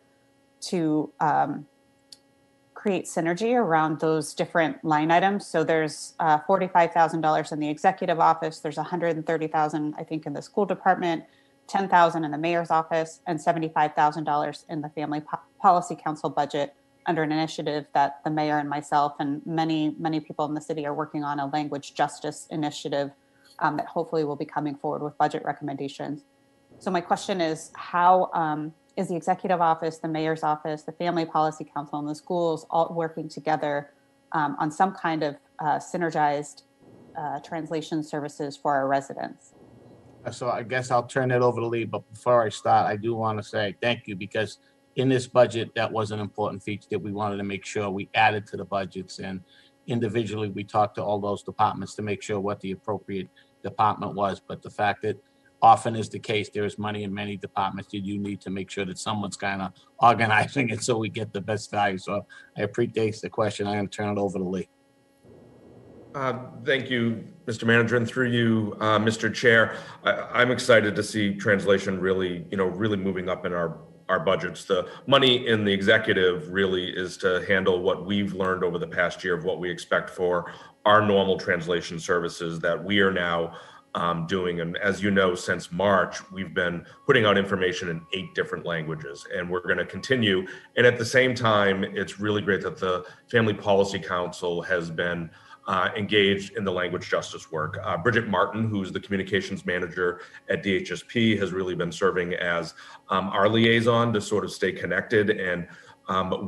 to create synergy around those different line items. So there's $45,000 in the executive office, there's $130,000, I think, in the school department, $10,000 in the mayor's office, and $75,000 in the Family Policy Council budget, under an initiative that the mayor and myself and many people in the city are working on, a language justice initiative that hopefully will be coming forward with budget recommendations. So my question is, how is the executive office, the mayor's office, the Family Policy Council, and the schools all working together on some kind of synergized translation services for our residents? So I guess I'll turn it over to Lee, but before I start, I do want to say thank you, because in this budget, that was an important feature that we wanted to make sure we added to the budgets, and individually we talked to all those departments to make sure what the appropriate department was. But the fact that often is the case, there is money in many departments. You do need to make sure that someone's kind of organizing it so we get the best value. So I appreciate the question. I'm going to turn it over to Lee. Thank you, Mr. Manager, and through you, Mr. Chair. I'm excited to see translation really moving up in our budgets. The money in the executive really is to handle what we've learned over the past year of what we expect for our normal translation services that we are now doing. And as you know, since March, we've been putting out information in 8 different languages, and we're going to continue. And at the same time, it's really great that the Family Policy Council has been engaged in the language justice work. Bridget Martin, who's the communications manager at DHSP, has really been serving as our liaison to sort of stay connected. And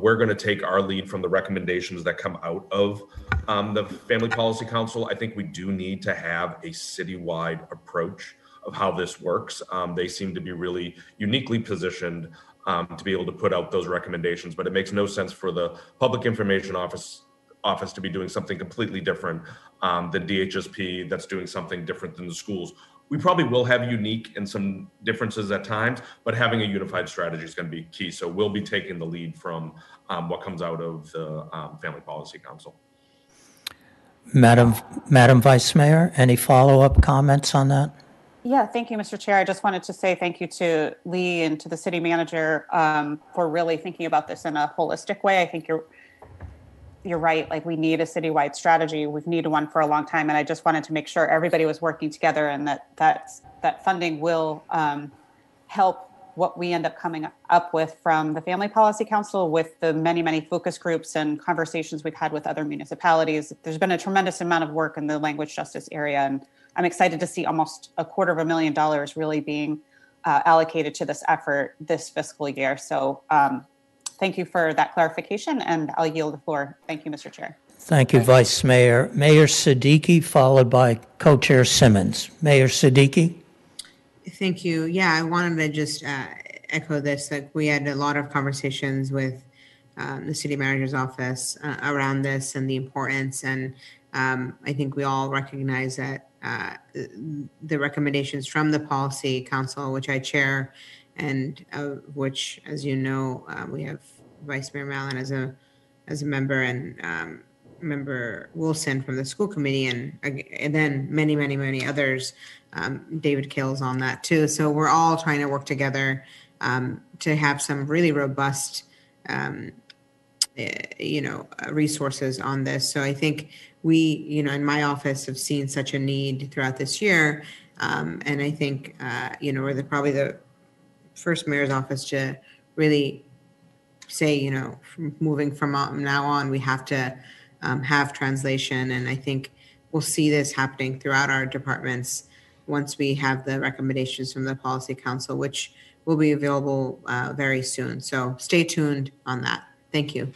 we're going to take our lead from the recommendations that come out of the Family Policy Council. I think we do need to have a citywide approach of how this works. They seem to be really uniquely positioned to be able to put out those recommendations, but it makes no sense for the Public Information Office to be doing something completely different than DHSP that's doing something different than the schools. We probably will have unique and some differences at times, but having a unified strategy is going to be key. So we'll be taking the lead from what comes out of the Family Policy Council. Madam Vice Mayor, any follow-up comments on that? Yeah, thank you, Mr. Chair. I just wanted to say thank you to Lee and to the city manager for really thinking about this in a holistic way. I think you're right. Like, we need a citywide strategy. We've needed one for a long time. And I just wanted to make sure everybody was working together and that funding will help what we end up coming up with from the Family Policy Council, with the many, many focus groups and conversations we've had with other municipalities. There's been a tremendous amount of work in the language justice area. And I'm excited to see almost $250,000 really being allocated to this effort this fiscal year. So thank you for that clarification, and I'll yield the floor. Thank you, Mr. Chair. Thank you, Vice Mayor. Mayor Siddiqui, followed by Co-Chair Simmons. Mayor Siddiqui. Thank you. Yeah, I wanted to just echo this. Like, we had a lot of conversations with the city manager's office around this and the importance. And I think we all recognize that the recommendations from the Policy Council, which I chair, and which, as you know, we have Vice Mayor Mallon as a member, and Member Wilson from the school committee, and then many, many, many others. David Kill's on that too. So we're all trying to work together to have some really robust, resources on this. So I think we, in my office, have seen such a need throughout this year, and I think we're probably the first mayor's office to really say, moving from now on, we have to have translation. And I think we'll see this happening throughout our departments once we have the recommendations from the Policy Council, which will be available very soon. So stay tuned on that. Thank you.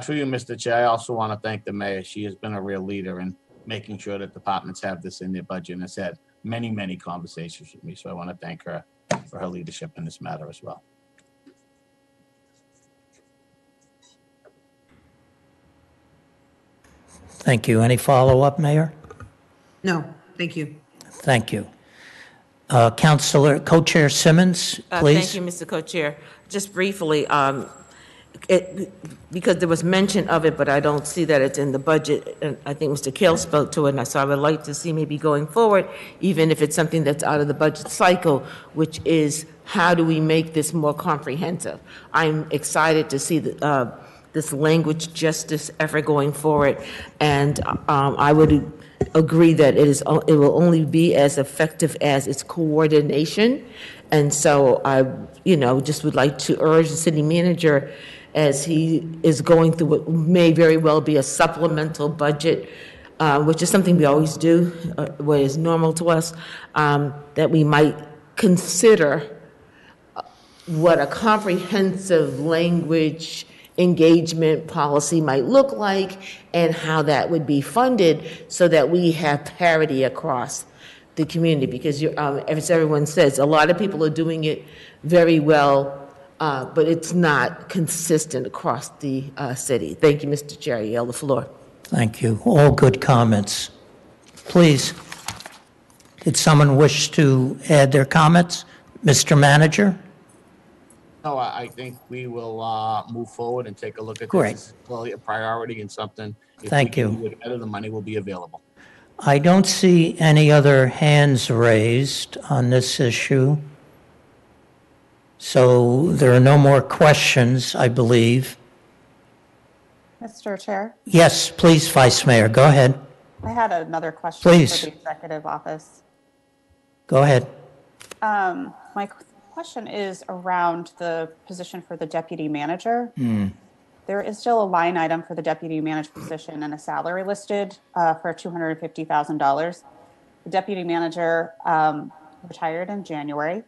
Through you, Mr. Chair, I also want to thank the mayor. She has been a real leader in making sure that departments have this in their budget, and has had many, many conversations with me. So I want to thank her for her leadership in this matter as well. Thank you. Any follow-up, Mayor? No, thank you. Thank you. Councilor Co-Chair Simmons, please. Thank you, Mr. Co-Chair. Just briefly, because there was mention of it, but I don't see that it's in the budget, and I think Mr. Kill spoke to it, and so I would like to see maybe going forward, even if it's something that's out of the budget cycle, which is how do we make this more comprehensive? I'm excited to see this language justice effort going forward, and I would agree that it will only be as effective as its coordination. And so I, just would like to urge the city manager, as he is going through what may very well be a supplemental budget, which is something we always do, what is normal to us, that we might consider what a comprehensive language engagement policy might look like and how that would be funded so that we have parity across the community. Because as everyone says, a lot of people are doing it very well, but it's not consistent across the city. Thank you, Mr. Chair. I yield the floor. Thank you. All good comments. Please. Did someone wish to add their comments? Mr. Manager? No, I think we will move forward and take a look at this. Great. This is clearly a priority and something. Thank If we you. can do it better, the money will be available. I don't see any other hands raised on this issue. So there are no more questions, I believe. Mr. Chair, Yes, please, Vice Mayor, go ahead. I had another question Please. for the executive office. Go ahead. My question is around the position for the deputy manager. There is still a line item for the deputy manager position and a salary listed for $250,000. The deputy manager retired in January,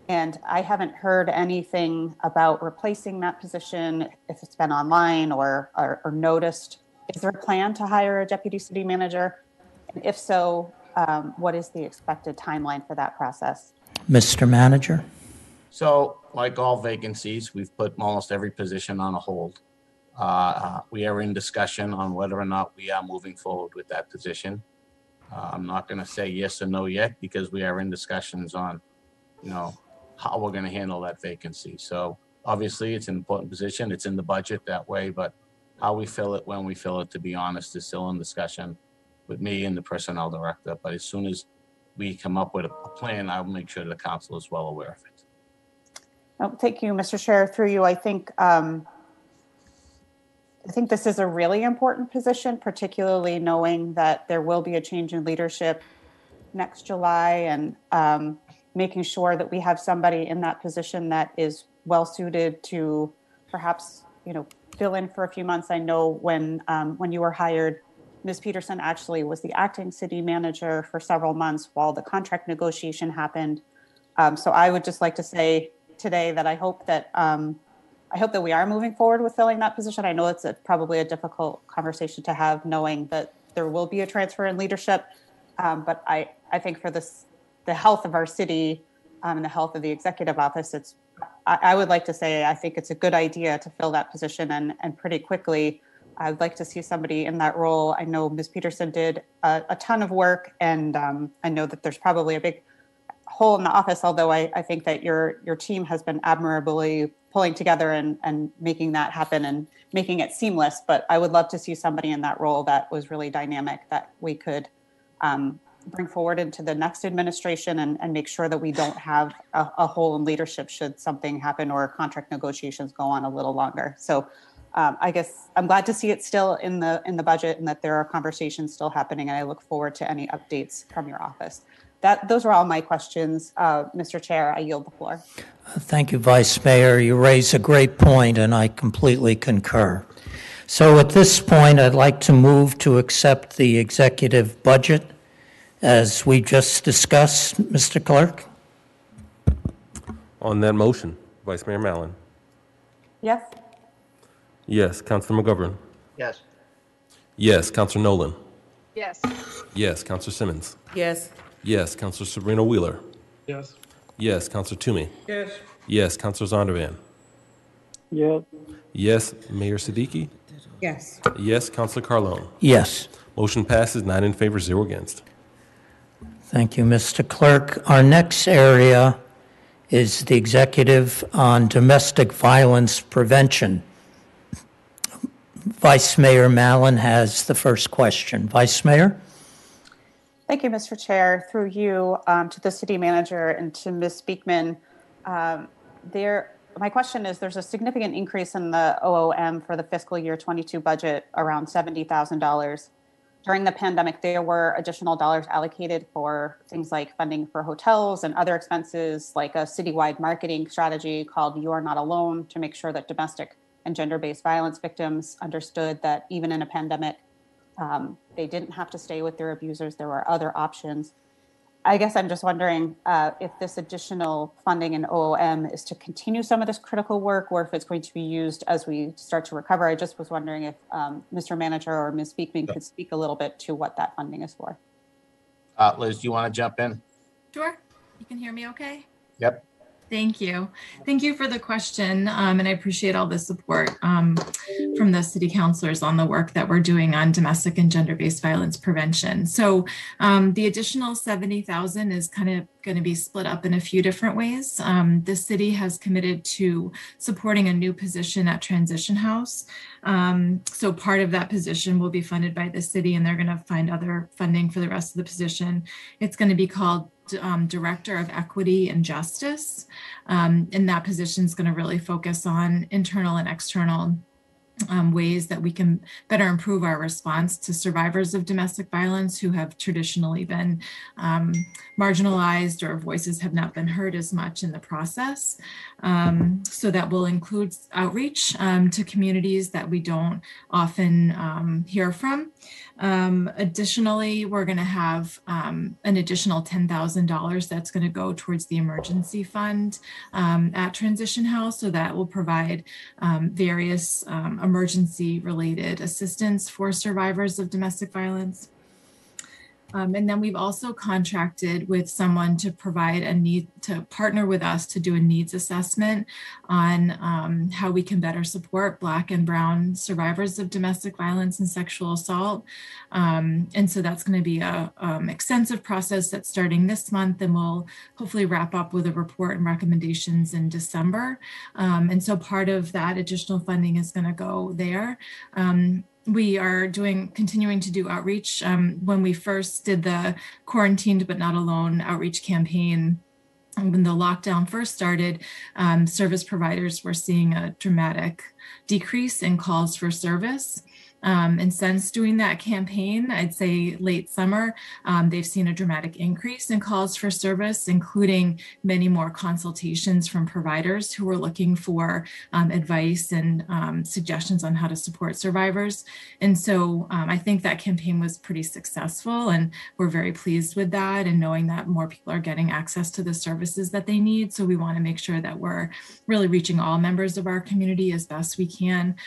and I haven't heard anything about replacing that position, if it's been online or noticed. Is there a plan to hire a deputy city manager? And if so, what is the expected timeline for that process? Mr. Manager? So, like all vacancies, we've put almost every position on a hold. We are in discussion on whether or not we are moving forward with that position. I'm not going to say yes or no yet because we are in discussions on, how we're going to handle that vacancy. So obviously it's an important position. It's in the budget that way, but how we fill it, when we fill it, to be honest, is still in discussion with me and the personnel director. But as soon as we come up with a plan, I'll make sure the council is well aware of it. Oh, thank you, Mr. Chair. Through you, I think this is a really important position, particularly knowing that there will be a change in leadership next July, and making sure that we have somebody in that position that is well suited to perhaps, fill in for a few months. I know when you were hired, Ms. Peterson actually was the acting city manager for several months while the contract negotiation happened. So I would just like to say today that I hope that we are moving forward with filling that position. I know it's probably a difficult conversation to have, knowing that there will be a transfer in leadership. But I think for the health of our city and the health of the executive office, I would like to say I think it's a good idea to fill that position and pretty quickly. I'd like to see somebody in that role. I know Ms. Peterson did a ton of work, and I know that there's probably a big hole in the office, although I think that your team has been admirably pulling together and making that happen and making it seamless. But I would love to see somebody in that role that was really dynamic, that we could bring forward into the next administration and make sure that we don't have a hole in leadership should something happen or contract negotiations go on a little longer. So I guess I'm glad to see it still in the budget and that there are conversations still happening, and I look forward to any updates from your office. Those are all my questions. Mr. Chair, I yield the floor. Thank you, Vice Mayor. You raise a great point, and I completely concur. So at this point, I'd like to move to accept the executive budget as we just discussed. Mr. Clerk? On that motion, Vice Mayor Mallon. Yes. Yes. Councilor McGovern. Yes. Yes. Councilor Nolan. Yes. Yes. Councilor Simmons. Yes. Yes. Councilor Sabrina Wheeler. Yes. Yes. Councilor Toomey. Yes. Yes. Councilor Zondervan. Yes. Yes. Mayor Siddiqui. Yes. Yes. Councilor Carlone. Yes. Motion passes 9 in favor, 0 against. Thank you, Mr. Clerk. Our next area is the executive on domestic violence prevention. Vice Mayor Mallon has the first question. Vice Mayor? Thank you, Mr. Chair. Through you to the city manager and to Ms. Speakman. My question is, there's a significant increase in the OOM for the fiscal year 22 budget, around $70,000. During the pandemic, there were additional dollars allocated for things like funding for hotels and other expenses, like a citywide marketing strategy called You Are Not Alone, to make sure that domestic and gender-based violence victims understood that even in a pandemic, they didn't have to stay with their abusers. There were other options. I guess I'm just wondering if this additional funding in OOM is to continue some of this critical work, or if it's going to be used as we start to recover. I just was wondering if Mr. Manager or Ms. Speakman could speak a little bit to what that funding is for. Liz, do you want to jump in? Sure. You can hear me okay? Yep. Thank you. Thank you for the question. And I appreciate all the support from the city councilors on the work that we're doing on domestic and gender-based violence prevention. So the additional 70,000 is kind of going to be split up in a few different ways. The city has committed to supporting a new position at Transition House. So part of that position will be funded by the city, and they're going to find other funding for the rest of the position. It's going to be called Director of Equity and Justice. And that position is going to really focus on internal and external ways that we can better improve our response to survivors of domestic violence who have traditionally been marginalized or voices have not been heard as much in the process. So that will include outreach to communities that we don't often hear from. Additionally, we're going to have an additional $10,000 that's going to go towards the emergency fund at Transition House. So that will provide various emergency related assistance for survivors of domestic violence. And then we've also contracted with someone to provide to partner with us to do a needs assessment on how we can better support Black and Brown survivors of domestic violence and sexual assault. And so that's going to be a extensive process that's starting this month, and we'll hopefully wrap up with a report and recommendations in December. And so part of that additional funding is going to go there. We are continuing to do outreach. When we first did the Quarantined But Not Alone outreach campaign, when the lockdown first started, service providers were seeing a dramatic decrease in calls for service. And since doing that campaign, I'd say late summer, they've seen a dramatic increase in calls for service, including many more consultations from providers who are looking for advice and suggestions on how to support survivors. And so I think that campaign was pretty successful, and we're very pleased with that and knowing that more people are getting access to the services that they need. So we want to make sure that we're really reaching all members of our community as best we can.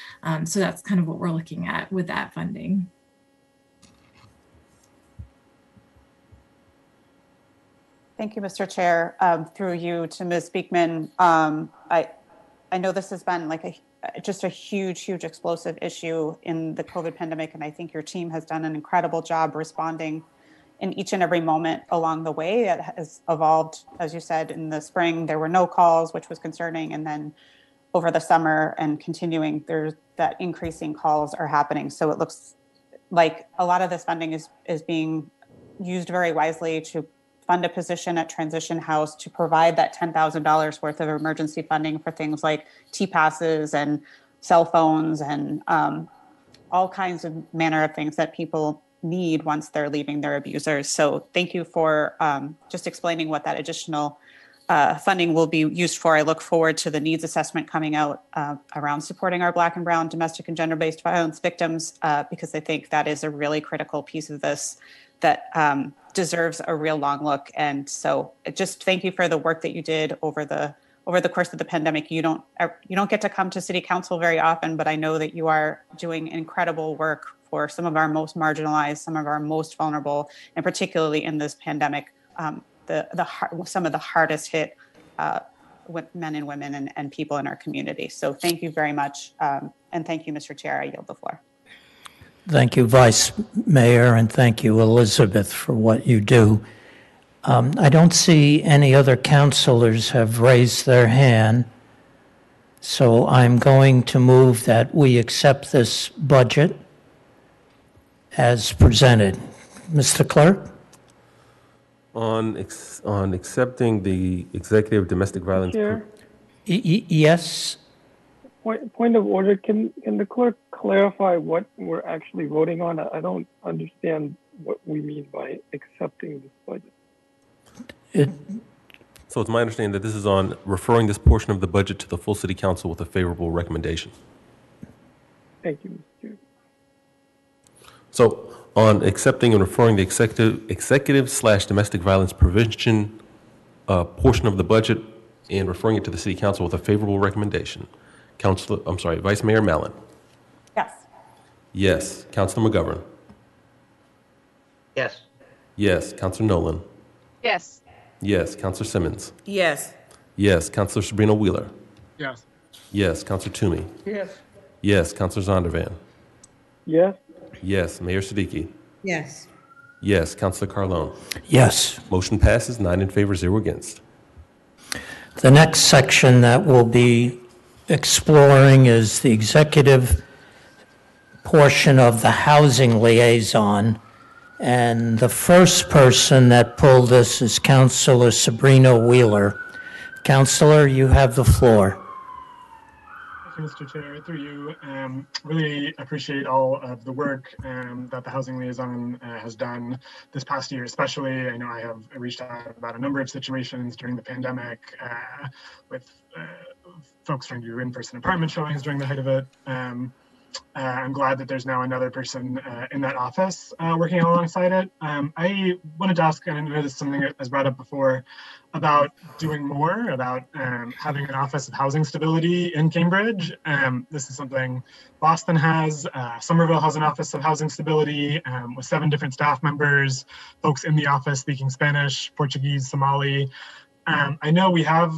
So that's kind of what we're looking at with that funding. Thank you, Mr. Chair. Through you to Ms. Beekman, I know this has been like just a huge explosive issue in the COVID pandemic, and I think your team has done an incredible job responding in each and every moment along the way. It has evolved, as you said, in the spring, there were no calls, which was concerning, and then over the summer and continuing, there's that increasing calls are happening. So it looks like a lot of this funding is being used very wisely to fund a position at Transition House, to provide that $10,000 worth of emergency funding for things like T-passes and cell phones and all kinds of manner of things that people need once they're leaving their abusers. So thank you for just explaining what that additional funding will be used for. I look forward to the needs assessment coming out around supporting our Black and Brown domestic and gender-based violence victims, because I think that is a really critical piece of this that deserves a real long look. And so just thank you for the work that you did over the course of the pandemic. You don't get to come to City Council very often, but I know that you are doing incredible work for some of our most marginalized, some of our most vulnerable, and particularly in this pandemic, some of the hardest hit men and women and people in our community. So thank you very much. And thank you, Mr. Chair. I yield the floor. Thank you, Vice Mayor, and thank you, Elizabeth, for what you do. I don't see any other councilors have raised their hand, so I'm going to move that we accept this budget as presented. Mr. Clerk? On accepting the executive domestic violence. Chair? Yes. Point of order. Can the clerk clarify what we're actually voting on? I don't understand what we mean by accepting this budget. So it's my understanding that this is on referring this portion of the budget to the full City Council with a favorable recommendation. Thank you, Mr. Chair. So on accepting and referring the executive/domestic violence prevention portion of the budget and referring it to the City Council with a favorable recommendation. Vice Mayor Mallon. Yes. Yes. Councilor McGovern. Yes. Yes. Councilor Nolan. Yes. Yes. Councilor Simmons. Yes. Yes. Counselor Sabrina Wheeler. Yes. Yes. Counselor Toomey. Yes. Yes. Counselor Zondervan. Yes. Yes. Mayor Siddiqui. Yes. Yes. Counselor Carlone. Yes. Motion passes 9 in favor, 0 against. The next section that we'll be exploring is the executive portion of the housing liaison. And the first person that pulled this is Councilor Sabrina Wheeler. Councilor, you have the floor. Thank you, Mr. Chair. Through you, really appreciate all of the work that the Housing Liaison has done this past year, especially. I know I have reached out about a number of situations during the pandemic with folks trying to do in-person apartment showings during the height of it. I'm glad that there's now another person in that office working alongside it. I wanted to ask, and I know this is something that was brought up before, about doing more, about having an Office of Housing Stability in Cambridge. This is something Boston has. Somerville has an Office of Housing Stability with 7 different staff members, folks in the office speaking Spanish, Portuguese, Somali. I know we have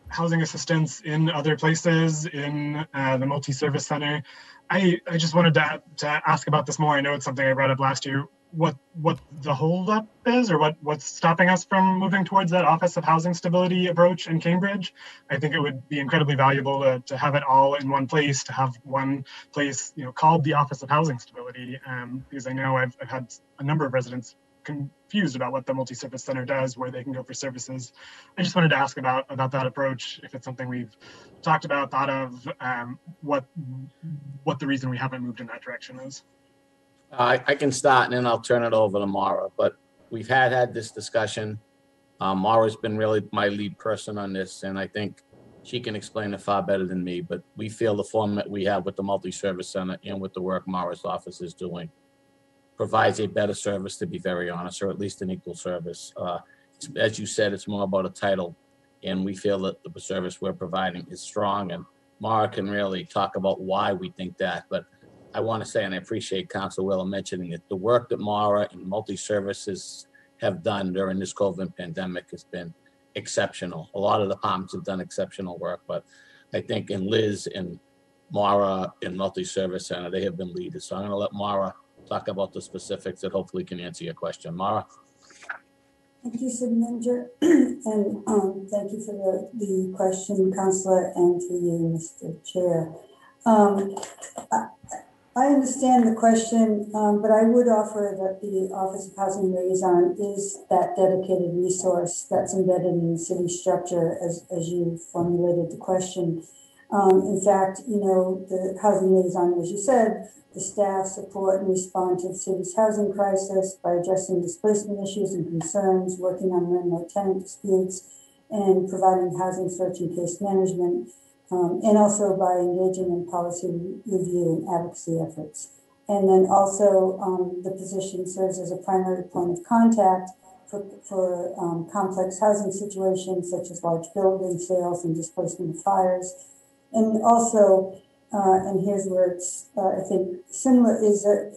housing assistance in other places in the multi-service center. I just wanted to ask about this more. I know it's something I brought up last year. What the holdup is, or what's stopping us from moving towards that Office of Housing Stability approach in Cambridge? I think it would be incredibly valuable to have it all in one place, to have one place, called the Office of Housing Stability, because I know I've had a number of residents confused about what the multi-service center does, where they can go for services. I just wanted to ask about that approach, if it's something we've talked about, thought of, what the reason we haven't moved in that direction is. I can start and then I'll turn it over to Mara, but we've had this discussion. Mara's been really my lead person on this, and I think she can explain it far better than me, but we feel the format we have with the multi-service center and with the work Mara's office is doing provides a better service, to be very honest, or at least an equal service. As you said, it's more about a title, and we feel that the service we're providing is strong, and Mara can really talk about why we think that. But I want to say, and I appreciate Council Wheeler mentioning it, the work that Mara and multi-services have done during this COVID pandemic has been exceptional. A lot of departments have done exceptional work, but I think in Liz and Mara in multi-service center, they have been leaders. So I'm going to let Mara talk about the specifics that hopefully can answer your question. Mara? Thank you, City Manager, and thank you for the question, Councilor, and to you, Mr. Chair. I understand the question, but I would offer that the Office of Housing Liaison is that dedicated resource that's embedded in the city structure as you formulated the question. In fact, the Housing Liaison, as you said, the staff support and respond to the city's housing crisis by addressing displacement issues and concerns, working on landlord-tenant disputes, and providing housing search and case management, and also by engaging in policy review and advocacy efforts. And then also the position serves as a primary point of contact for complex housing situations such as large building sales and displacement of fires. And also, and here's where it's, I think, similar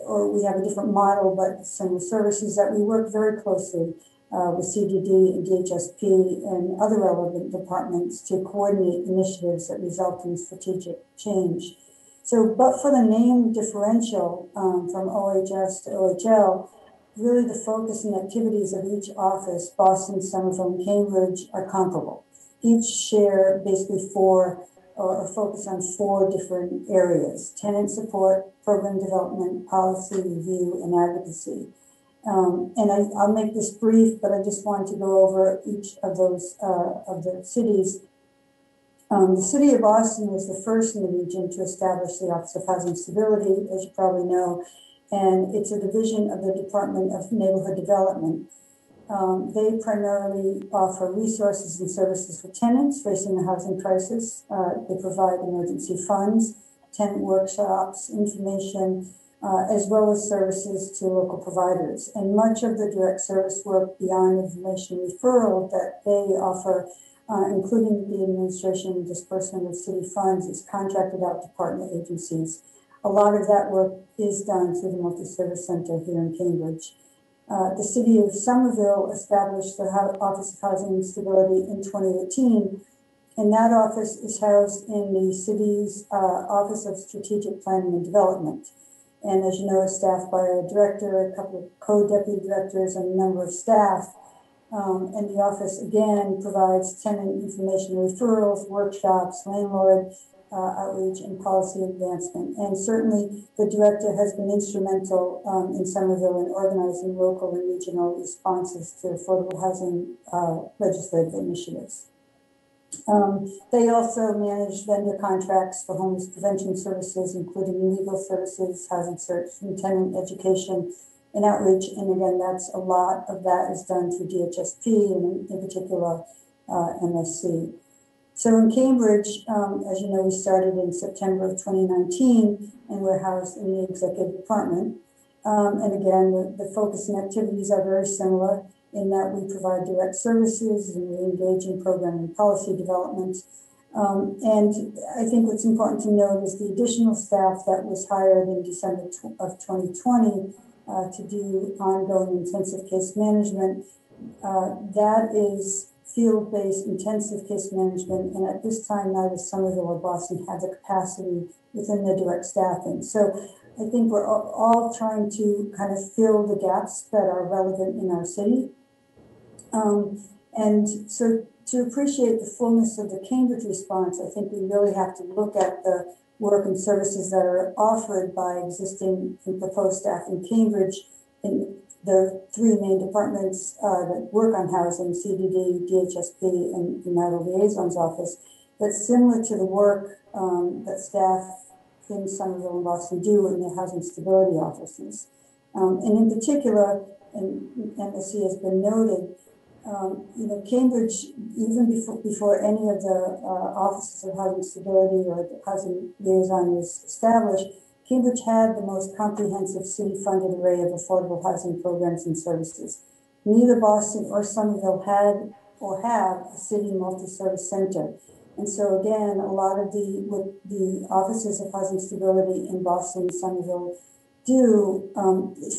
or we have a different model, but similar services that we work very closely with CDD and DHSP and other relevant departments to coordinate initiatives that result in strategic change. So, but for the name differential from OHS to OHL, really the focus and activities of each office, Boston, Somerville, and Cambridge, are comparable. Each share basically or focus on 4 different areas: tenant support, program development, policy review, and advocacy. And I'll make this brief, but I just wanted to go over each of those of the cities. The city of Boston was the first in the region to establish the Office of Housing Stability, as you probably know, and it's a division of the Department of Neighborhood Development. They primarily offer resources and services for tenants facing the housing crisis. They provide emergency funds, tenant workshops, information, as well as services to local providers. And much of the direct service work beyond information referral that they offer, including the administration and disbursement of city funds, is contracted out to partner agencies. A lot of that work is done through the Multi-Service Center here in Cambridge. The city of Somerville established the Office of Housing and Stability in 2018, and that office is housed in the city's Office of Strategic Planning and Development. And as you know, it's staffed by a director, a couple of co-deputy directors, and a number of staff. And the office, again, provides tenant information referrals, workshops, landlord outreach, and policy advancement. And certainly the director has been instrumental in Somerville in organizing local and regional responses to affordable housing legislative initiatives. They also manage vendor contracts for homeless prevention services, including legal services, housing search, and tenant education and outreach. And again, that's a lot of that is done through DHSP and in particular MSC. So in Cambridge, as you know, we started in September of 2019, and we're housed in the executive department. And again, the focus and activities are very similar in that we provide direct services and we engage in program and policy development. And I think what's important to note is the additional staff that was hired in December of 2020 to do ongoing intensive case management. That is field-based intensive case management, and at this time, neither Somerville or Boston have the capacity within the direct staffing. So I think we're all trying to kind of fill the gaps that are relevant in our city. And so to appreciate the fullness of the Cambridge response, I think we really have to look at the work and services that are offered by existing and proposed staff in Cambridge in the three main departments that work on housing, CDD, DHSP, and the Marital Liaison's Office, that's similar to the work that staff in Somerville and Boston do in their housing stability offices. And in particular, and MSC has been noted, Cambridge, even before any of the offices of housing stability or the housing liaison was established, Cambridge had the most comprehensive city-funded array of affordable housing programs and services. Neither Boston or Somerville had or have a city multi-service center. And so again, a lot of what the offices of housing stability in Boston and Somerville do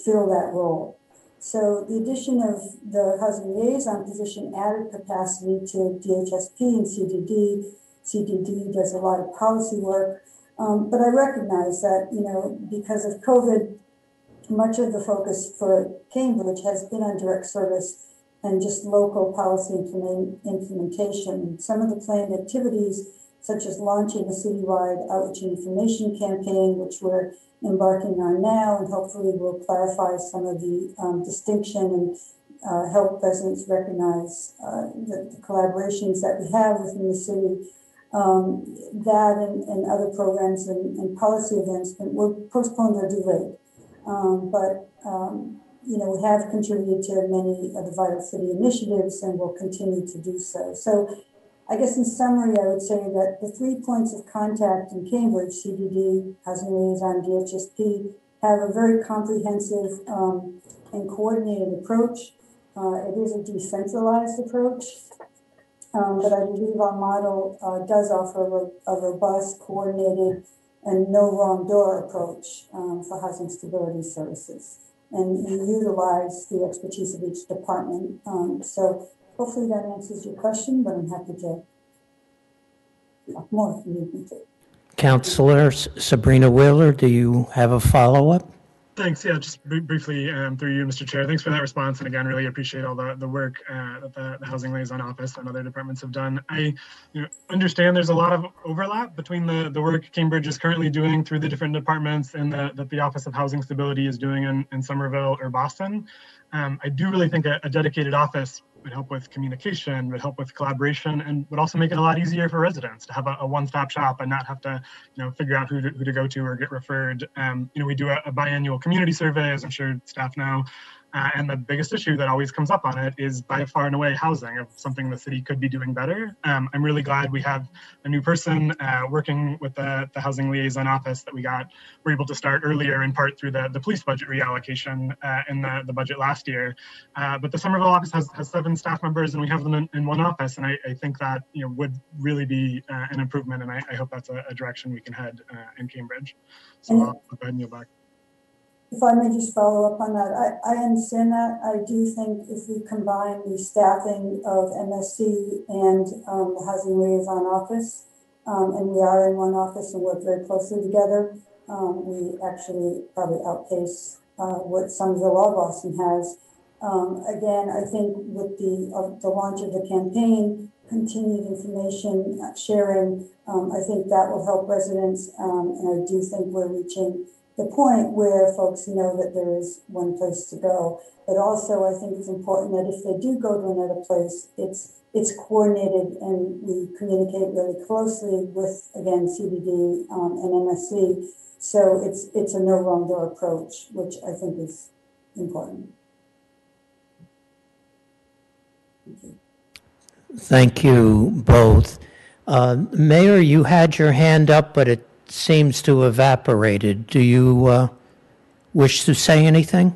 fill that role. So the addition of the housing liaison position added capacity to DHSP and CDD. CDD does a lot of policy work. But I recognize that, because of COVID, much of the focus for Cambridge has been on direct service and just local policy implementation. Some of the planned activities, such as launching a citywide outreach and information campaign, which we're embarking on now, and hopefully will clarify some of the distinction and help residents recognize the collaborations that we have within the city. That and other programs and policy advancement were postponed or delayed. But we have contributed to many of the Vital City initiatives and will continue to do so. So I guess in summary, I would say that the 3 points of contact in Cambridge, CDD, Housing Liaison, DHSP, have a very comprehensive and coordinated approach. It is a decentralized approach. But I believe our model does offer a robust, coordinated, and no wrong door approach for housing stability services. And we utilize the expertise of each department. So hopefully that answers your question, but I'm happy to talk more if you need me to. Councilor Sabrina Wheeler, do you have a follow-up? Thanks. Yeah, just briefly through you, Mr. Chair. Thanks for that response. And again, really appreciate all the work that the Housing Liaison Office and other departments have done. I understand there's a lot of overlap between the work Cambridge is currently doing through the different departments and that the Office of Housing Stability is doing in Somerville or Boston. I do really think a dedicated office would help with communication, would help with collaboration, and would also make it a lot easier for residents to have a one-stop shop and not have to, figure out who to go to or get referred. We do a biannual community survey, as I'm sure staff know, and the biggest issue that always comes up on it is by far and away housing, of something the city could be doing better. I'm really glad we have a new person working with the Housing Liaison Office that we're able to start earlier, in part through the police budget reallocation in the budget last year. But the Somerville office has 7 staff members, and we have them in one office, and I think that would really be an improvement, and I hope that's a direction we can head in Cambridge. So I'll go ahead and yield back. If I may just follow up on that, I understand that. I do think if we combine the staffing of MSC and the Housing Liaison Office, and we are in one office and work very closely together, we actually probably outpace what Somerville or Boston has. Again, I think with the launch of the campaign, continued information sharing, I think that will help residents, and I do think we're reaching the point where folks know that there is one place to go. But also, I think it's important that if they do go to another place, it's coordinated and we communicate really closely with, again, CBD and MSC. So it's a no wrong door approach, which I think is important. Thank you. Thank you both. Mayor, you had your hand up, but it seems to have evaporated. Do you wish to say anything?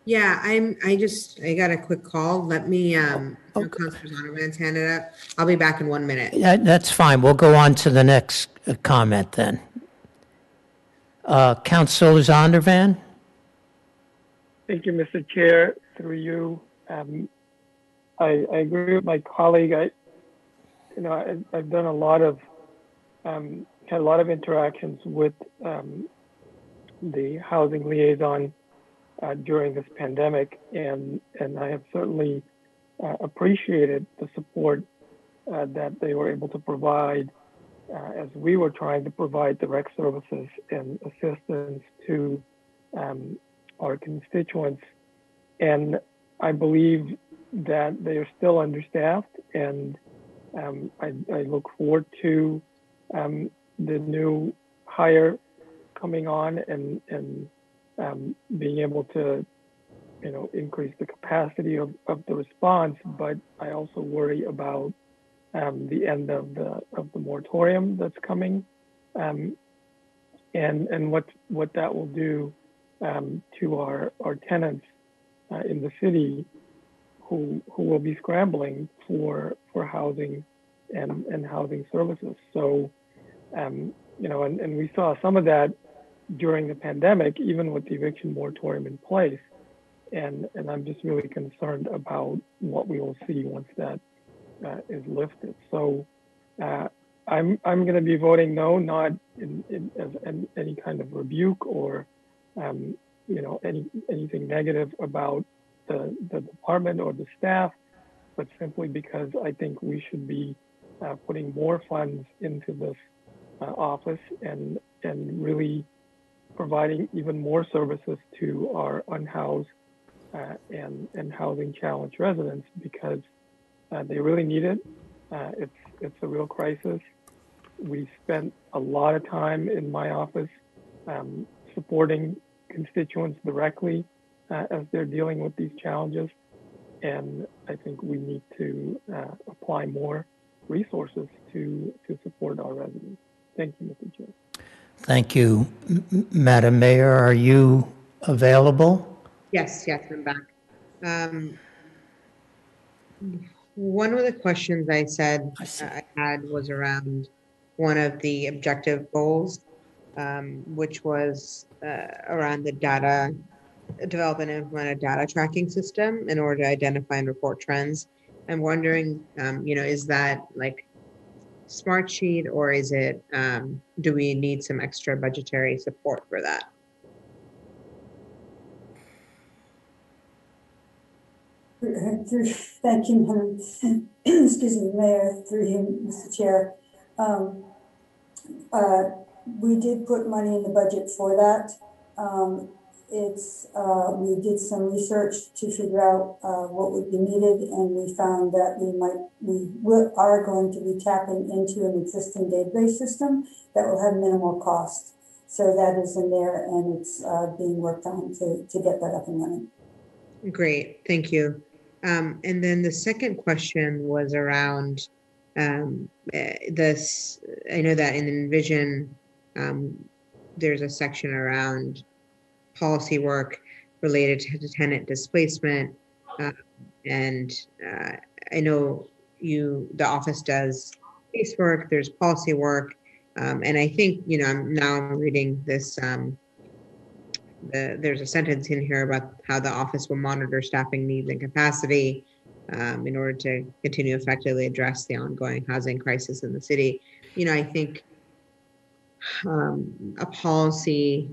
Yeah, I got a quick call. Let me, Councilor Zondervan's handed up. I'll be back in 1 minute. That's fine. We'll go on to the next comment then. Councilor Zondervan? Thank you, Mr. Chair. Through you, I agree with my colleague. I've done a lot of had a lot of interactions with the housing liaison during this pandemic, and I have certainly appreciated the support that they were able to provide as we were trying to provide direct services and assistance to our constituents. And I believe that they are still understaffed, and I look forward to the new hire coming on and being able to, increase the capacity of the response. But I also worry about the end of the moratorium that's coming, and what that will do to our tenants in the city who will be scrambling for housing and housing services. So, and we saw some of that during the pandemic, even with the eviction moratorium in place. And I'm just really concerned about what we will see once that is lifted. So I'm going to be voting no, not as any kind of rebuke or anything negative about the department or the staff, but simply because I think we should be putting more funds into this office and really providing even more services to our unhoused and housing challenged residents, because they really need it. It's a real crisis. We spent a lot of time in my office supporting constituents directly as they're dealing with these challenges. And I think we need to apply more resources to support our residents. Thank you, Mr. Chair. Thank you. Madam Mayor, are you available? Yes, I'm back. One of the questions I said I had was around one of the objective goals, which was around the data, develop and implement a data tracking system in order to identify and report trends. I'm wondering, is that like Smartsheet, or is it, do we need some extra budgetary support for that? Thank you, Madam. Excuse me, Mayor, through you, Mr. Chair. We did put money in the budget for that. We did some research to figure out what would be needed, and we found that we are going to be tapping into an existing database system that will have minimal cost. So that is in there, and it's being worked on to get that up and running. Great, thank you. And then the second question was around this. I know that in Envision, there's a section around policy work related to tenant displacement. And I know the office does case work, there's policy work. And I think, I'm reading this there's a sentence in here about how the office will monitor staffing needs and capacity in order to continue effectively address the ongoing housing crisis in the city. You know, I think a policy,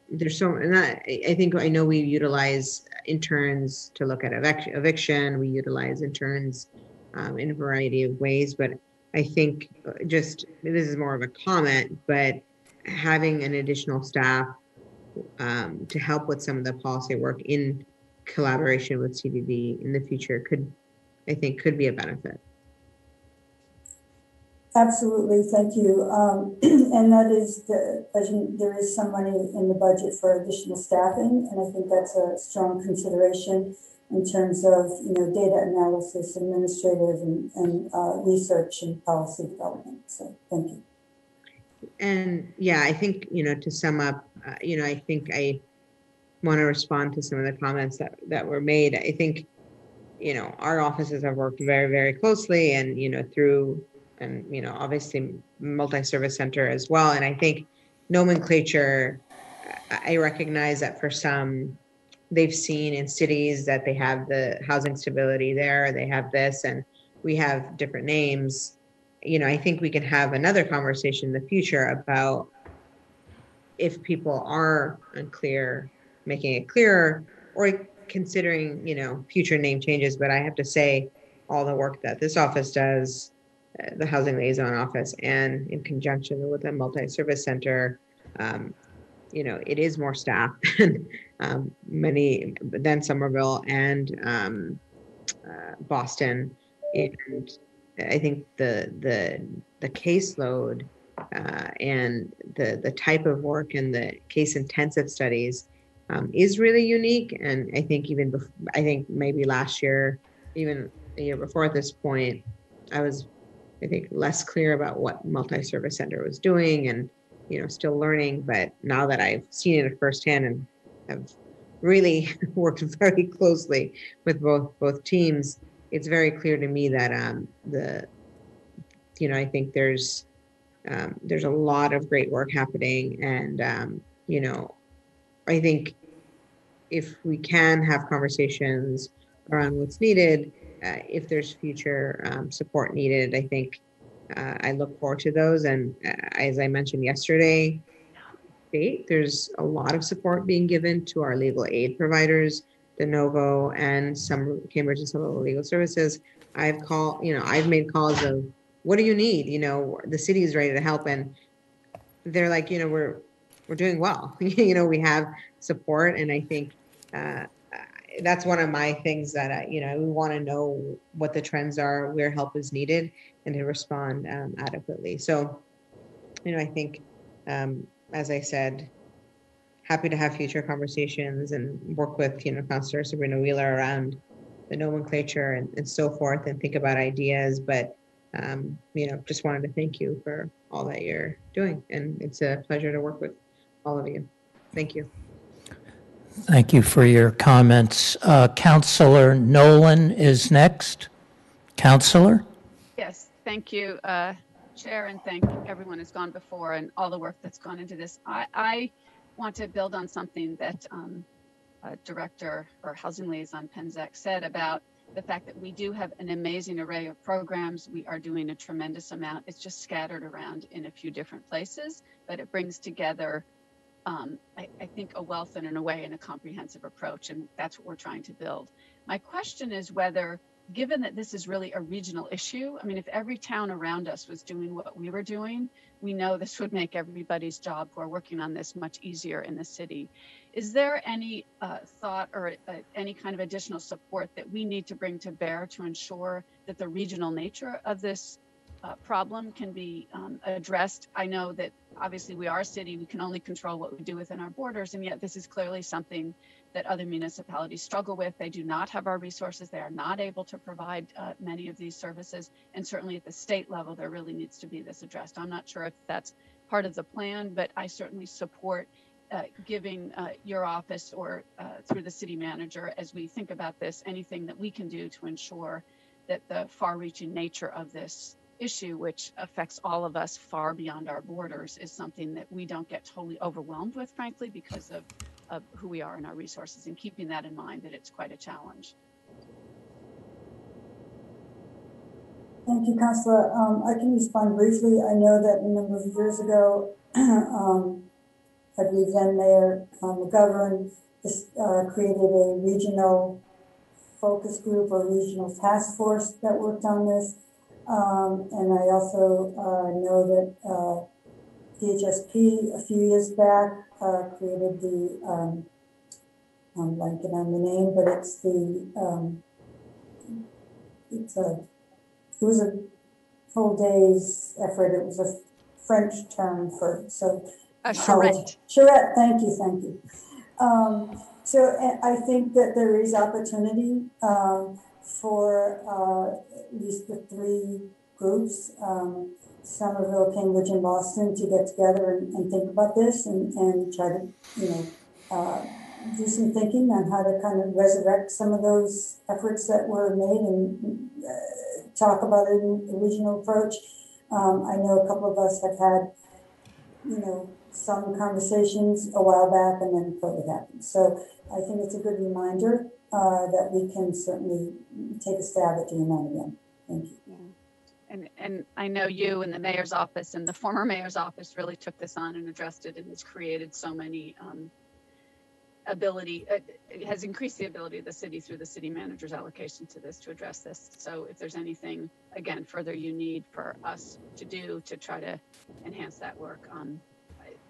there's so, and I think, I know we utilize interns to look at eviction. We utilize interns in a variety of ways, but I think this is more of a comment, but having an additional staff to help with some of the policy work in collaboration with CDD in the future could be a benefit. Absolutely, thank you. And that is, there is some money in the budget for additional staffing, and I think that's a strong consideration in terms of, data analysis, administrative and research and policy development. So thank you. And yeah, I think, to sum up, I think I want to respond to some of the comments that were made. I think, our offices have worked very, very closely and, obviously multi-service center as well. And I think nomenclature, I recognize that for some, they've seen in cities that they have the housing stability there, they have this, and we have different names. I think we can have another conversation in the future about if people are unclear, making it clearer, or considering, future name changes. But I have to say, all the work that this office does, the Housing Liaison Office, and in conjunction with the Multi-Service Center, it is more staff than Somerville and Boston. And I think the caseload and the type of work and the case intensive studies is really unique. And I think I think maybe last year, even the year before at this point, I was, I think, less clear about what Multi-Service Center was doing and, still learning. But now that I've seen it firsthand and have really worked very closely with both teams, it's very clear to me that I think there's a lot of great work happening. And, I think if we can have conversations around what's needed, if there's future support needed, I think I look forward to those. And as I mentioned yesterday, there's a lot of support being given to our legal aid providers, De Novo and some Cambridge and Somerville Legal Services. I've made calls of, what do you need? The city is ready to help. And they're like, we're doing well. We have support. And I think that's one of my things that, we want to know what the trends are, where help is needed, and to respond adequately. So, I think, as I said, happy to have future conversations and work with, Councilor Sabrina Wheeler around the nomenclature and so forth, and think about ideas. But, just wanted to thank you for all that you're doing. And it's a pleasure to work with all of you. Thank you. Thank you for your comments. Councilor Nolan is next. Councilor? Yes, thank you, Chair, and thank everyone who's gone before and all the work that's gone into this. I want to build on something that Director or Housing Liaison Penzak said about the fact that we do have an amazing array of programs. We are doing a tremendous amount. It's just scattered around in a few different places, but it brings together, I think, a wealth and, in a way, and a comprehensive approach, and that's what we're trying to build. My question is whether, given that this is really a regional issue, I mean, if every town around us was doing what we were doing, we know this would make everybody's job who are working on this much easier in the city. Is there any thought or any kind of additional support that we need to bring to bear to ensure that the regional nature of this problem can be addressed? I know that obviously we are a city, we can only control what we do within our borders, and yet this is clearly something that other municipalities struggle with. They do not have our resources. They are not able to provide many of these services. And certainly at the state level, there really needs to be this addressed. I'm not sure if that's part of the plan, but I certainly support giving your office or through the city manager, as we think about this, anything that we can do to ensure that the far-reaching nature of this issue, which affects all of us far beyond our borders, is something that we don't get totally overwhelmed with, frankly, because of who we are and our resources, and keeping that in mind, that it's quite a challenge. Thank you, Councillor. I can respond briefly. I know that a number of years ago, I believe then Mayor McGovern created a regional focus group or regional task force that worked on this. And I also know that DHSP a few years back created the, I'm blanking on the name, but it's the, it was a full day's effort. It was a French term for, so. A charrette. Charrette, thank you. So I think that there is opportunity for at least the three groups, Somerville, Cambridge, and Boston, to get together and think about this and try to, do some thinking on how to kind of resurrect some of those efforts that were made and talk about it in a regional approach. I know a couple of us have had, some conversations a while back, and then COVID happened. So I think it's a good reminder that we can certainly take a stab at doing that again. Thank you. Yeah. And I know you and the mayor's office and the former mayor's office really took this on and addressed it, and has created so many it has increased the ability of the city through the city manager's allocation to this to address this. So if there's anything, again, further you need for us to do to try to enhance that work,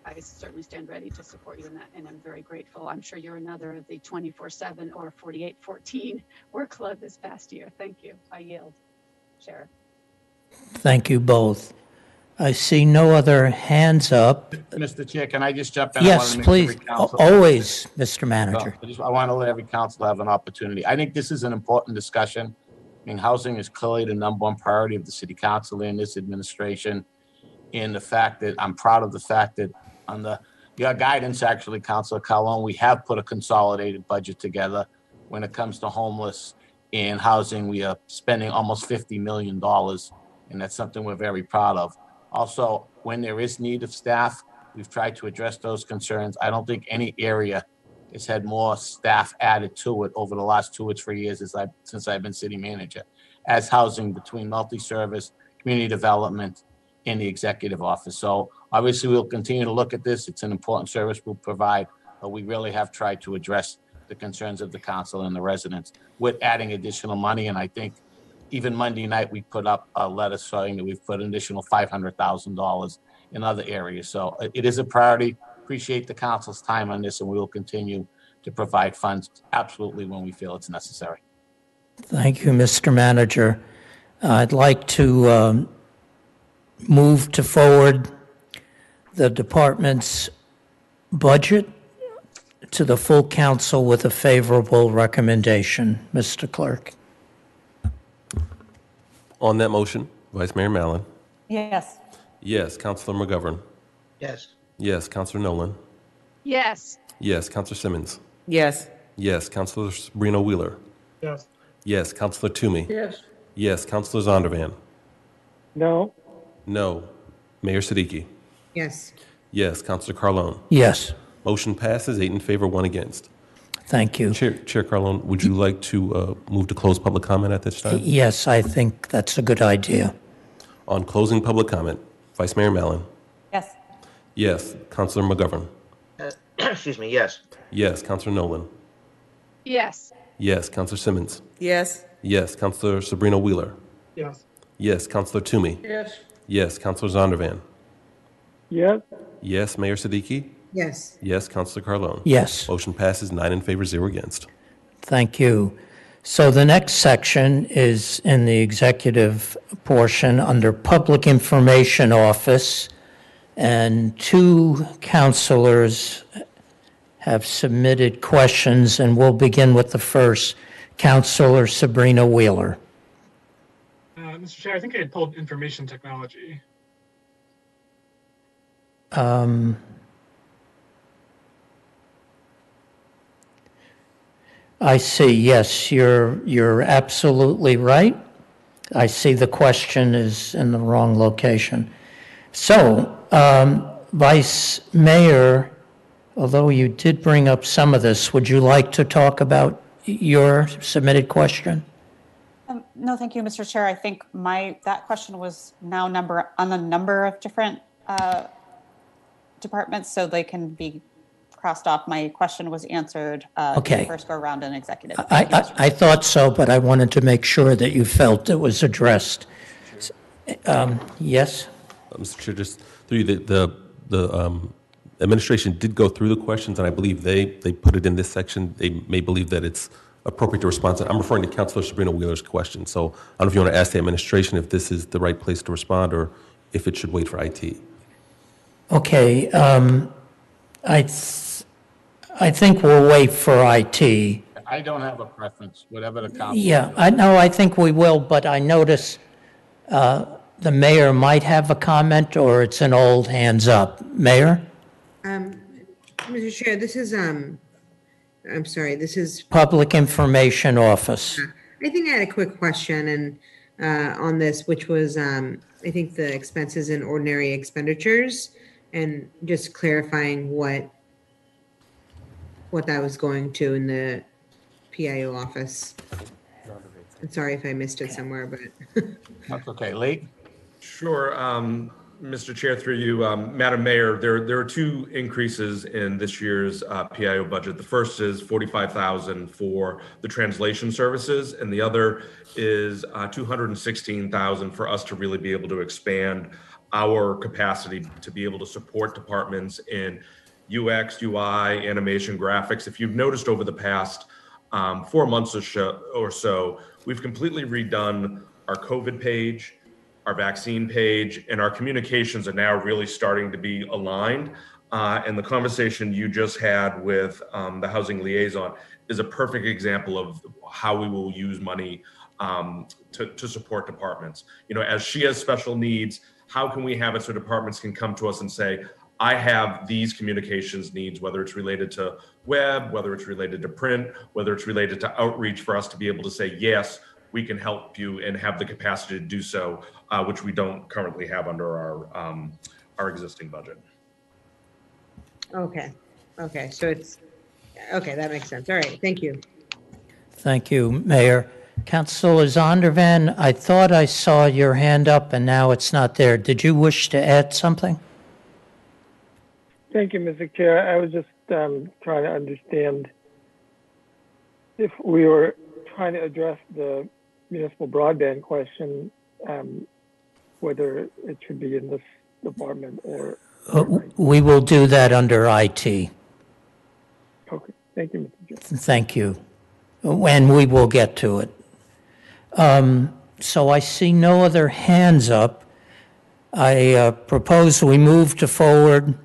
I certainly stand ready to support you in that, and I'm very grateful. I'm sure you're another of the 24/7 or 48/14 workload this past year. Thank you. I yield. Sheriff. Thank you both. I see no other hands up. Mr. Chair, can I just jump in? Yes, please. Always, Mr. Manager. I want to let every council have an opportunity. I think this is an important discussion. I mean, housing is clearly the #1 priority of the city council and this administration. And the fact that I'm proud of the fact that on your guidance, actually, Councilor Carlone, we have put a consolidated budget together. When it comes to homeless and housing, we are spending almost $50 million, and that's something we're very proud of. Also, when there is need of staff, we've tried to address those concerns. I don't think any area has had more staff added to it over the last 2 or 3 years since I've been city manager, as housing between multi-service, community development, and the executive office. So obviously we'll continue to look at this. It's an important service we'll provide, but we really have tried to address the concerns of the council and the residents with adding additional money. And I think even Monday night, we put up a letter saying that we've put an additional $500,000 in other areas. So it is a priority. Appreciate the council's time on this, and we will continue to provide funds absolutely when we feel it's necessary. Thank you, Mr. Manager. I'd like to move to forward the department's budget to the full council with a favorable recommendation. Mr. Clerk. On that motion, Vice Mayor Mallon. Yes. Yes. Councilor McGovern. Yes. Yes. Councilor Nolan. Yes. Yes. Councilor Simmons. Yes. Yes. Councilor Sabrina Wheeler. Yes. Yes. Councilor Toomey. Yes. Yes. Councilor Zondervan. No. No. Mayor Siddiqui. Yes. Yes. Councilor Carlone. Yes. Motion passes 8 in favor, 1 against. Thank you. Chair Carlone, would you like to move to close public comment at this time? Yes, I think that's a good idea. On closing public comment, Vice Mayor Mallon. Yes. Yes. Councilor McGovern. Excuse me, yes. Yes. Councilor Nolan. Yes. Yes. Councilor Simmons. Yes. Yes. Councilor Sabrina Wheeler. Yes. Yes. Councilor Toomey. Yes. Yes. Councilor Zondervan. Yes. Yes. Mayor Siddiqui. Yes. Yes. Councilor Carlone. Yes. Motion passes 9 in favor, 0 against. Thank you. So the next section is in the executive portion under Public Information Office, and 2 councilors have submitted questions, and we'll begin with the first, Councilor Sabrina Wheeler. Mr. Chair, I think I had pulled information technology. I see. Yes, you're absolutely right. I see the question is in the wrong location. So, Vice Mayor, although you did bring up some of this, would you like to talk about your submitted question? No, thank you, Mr. Chair. I think that question was now on a number of different departments, so they can be crossed off. My question was answered Okay. the first go around in executive. I thought so, but I wanted to make sure that you felt it was addressed. Yes? Mr. Chair, just through you, the administration did go through the questions, and I believe they put it in this section. They may believe that it's appropriate to respond to. I'm referring to Councilor Sabrina Wheeler's question. So I don't know if you want to ask the administration if this is the right place to respond or if it should wait for IT. Okay. I think we'll wait for IT. I don't have a preference, whatever the council. Yeah, I think we will, but I notice the mayor might have a comment, or it's an old hands up. Mayor? Mr. Chair, this is, I'm sorry, this is. Public Information Office. I think I had a quick question and on this, which was, I think the expenses and ordinary expenditures, and just clarifying what that was going to in the PIO office. I'm sorry if I missed it somewhere, but. That's okay. Lee? Sure. Mr. Chair, through you, Madam Mayor, there are two increases in this year's PIO budget. The first is $45,000 for the translation services, and the other is $216,000 for us to really be able to expand our capacity to be able to support departments in UX, UI, animation, graphics. If you've noticed over the past 4 months or so, we've completely redone our COVID page, our vaccine page, and our communications are now really starting to be aligned. And the conversation you just had with the housing liaison is a perfect example of how we will use money to support departments. You know, as she has special needs, how can we have it so departments can come to us and say, I have these communications needs, whether it's related to web, whether it's related to print, whether it's related to outreach, for us to be able to say, yes, we can help you and have the capacity to do so, which we don't currently have under our existing budget. Okay. So it's, okay, that makes sense. All right, thank you. Thank you, Mayor. Councilor Zondervan, I thought I saw your hand up and now it's not there. Did you wish to add something? Thank you, Mr. Chair. I was just trying to understand if we were trying to address the municipal broadband question, whether it should be in this department or. We will do that under IT. Okay, thank you, Mr. Chair. Thank you. And we will get to it. So I see no other hands up. I propose we move to forward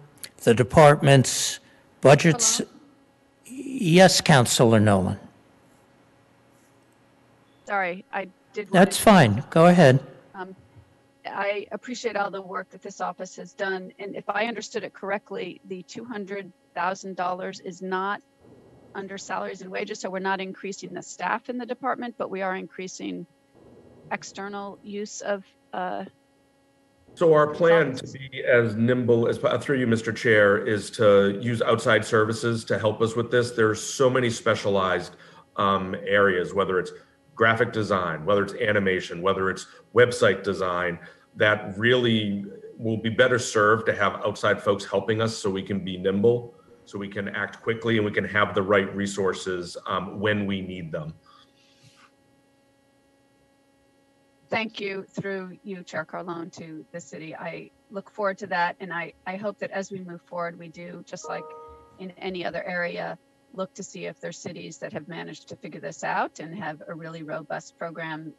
the department's budgets. Hello? Yes, Councilor Nolan. Sorry, I did. That's fine. Go ahead. I appreciate all the work that this office has done. And if I understood it correctly, the $200,000 is not under salaries and wages. So we're not increasing the staff in the department, but we are increasing external use of. So our plan to be as nimble as, through you, Mr. Chair, is to use outside services to help us with this. There's so many specialized areas, whether it's graphic design, whether it's animation, whether it's website design, that really will be better served to have outside folks helping us so we can be nimble, so we can act quickly and we can have the right resources when we need them. Thank you, through you, Chair Carlone, to the city. I look forward to that. And I hope that as we move forward, we do, just like in any other area, look to see if there's cities that have managed to figure this out and have a really robust program,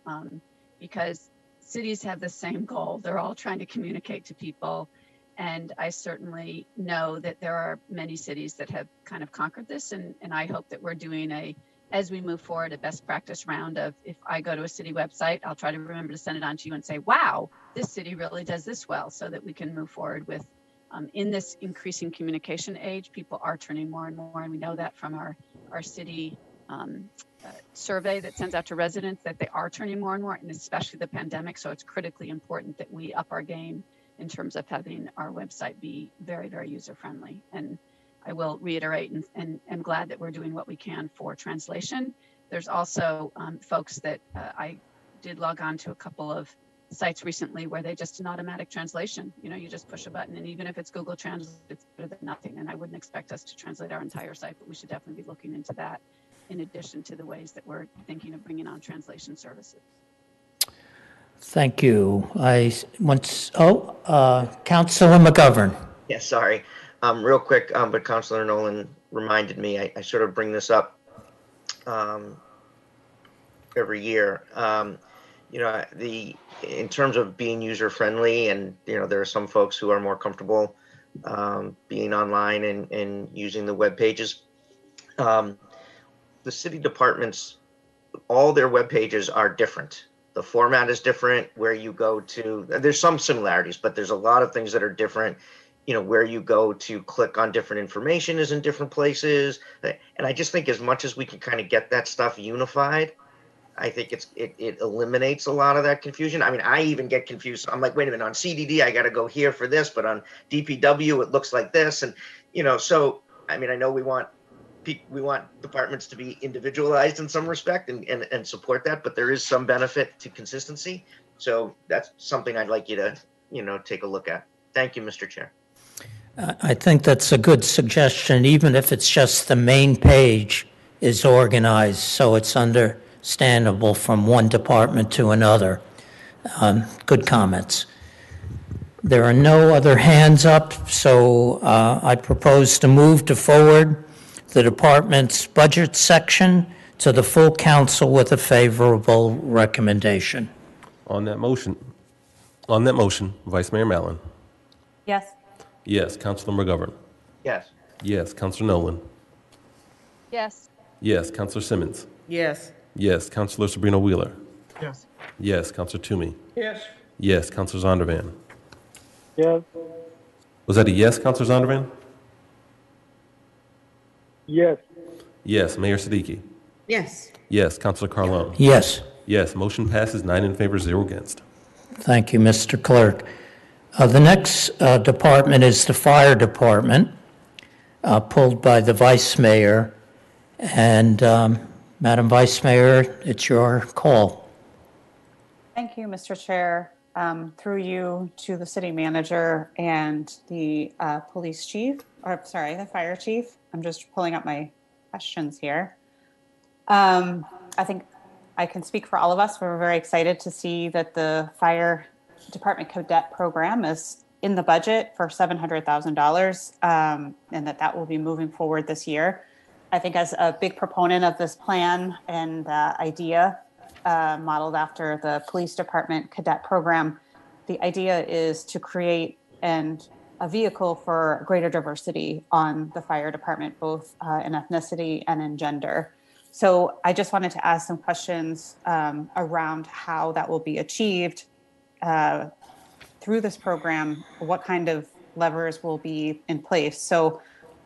because cities have the same goal. They're all trying to communicate to people. And I certainly know that there are many cities that have kind of conquered this. And I hope that we're doing as we move forward, a best practice round of, if I go to a city website, I'll try to remember to send it on to you and say, wow, this city really does this well, so that we can move forward with, in this increasing communication age, people are turning more and more, and we know that from our city survey that sends out to residents that they are turning more and more, and especially the pandemic. So it's critically important that we up our game in terms of having our website be very, very user friendly. And I will reiterate and am glad that we're doing what we can for translation. There's also folks that I did log on to a couple of sites recently where they just an automatic translation. You know, you just push a button, and even if it's Google Translate, it's better than nothing. And I wouldn't expect us to translate our entire site, but we should definitely be looking into that in addition to the ways that we're thinking of bringing on translation services. Thank you. Councilor McGovern. Yeah, sorry. Real quick, but Councilor Nolan reminded me, I sort of bring this up every year. You know, in terms of being user friendly, and you know, there are some folks who are more comfortable being online and using the web pages. The city departments, all their web pages are different. The format is different. Where you go to, there's some similarities, but there's a lot of things that are different. You know, where you go to click on different information is in different places. And I just think as much as we can kind of get that stuff unified, I think it eliminates a lot of that confusion. I mean, I even get confused. I'm like, wait a minute, on CDD, I got to go here for this, but on DPW, it looks like this. And, you know, so, I mean, I know we want departments to be individualized in some respect and support that, but there is some benefit to consistency. So that's something I'd like you to, you know, take a look at. Thank you, Mr. Chair. I think that's a good suggestion, even if it's just the main page is organized so it's understandable from one department to another. Good comments. There are no other hands up, so I propose to move to forward the department's budget section to the full council with a favorable recommendation. On that motion, Vice Mayor Mallon. Yes. Yes. Councilor McGovern. Yes. Yes. Councilor Nolan. Yes. Yes. Councilor Simmons. Yes. Yes. Councilor Sabrina Wheeler. Yes. Yes. Councilor Toomey. Yes. Yes. Councilor Zondervan. Yes. Was that a yes, Councilor Zondervan? Yes. Yes. Mayor Siddiqui. Yes. Yes. Councilor Carlone. Yes. Yes. Motion passes 9 in favor, 0 against. Thank you, Mr. Clerk. The next department is the fire department, pulled by the Vice Mayor. And Madam Vice Mayor, it's your call. Thank you, Mr. Chair. Through you to the city manager and the police chief, or sorry, the fire chief. I'm just pulling up my questions here. I think I can speak for all of us. We're very excited to see that the fire department cadet program is in the budget for $700,000 and that will be moving forward this year. I think as a big proponent of this plan and idea modeled after the police department cadet program, the idea is to create a vehicle for greater diversity on the fire department, both in ethnicity and in gender. So I just wanted to ask some questions around how that will be achieved through this program. What kind of levers will be in place? So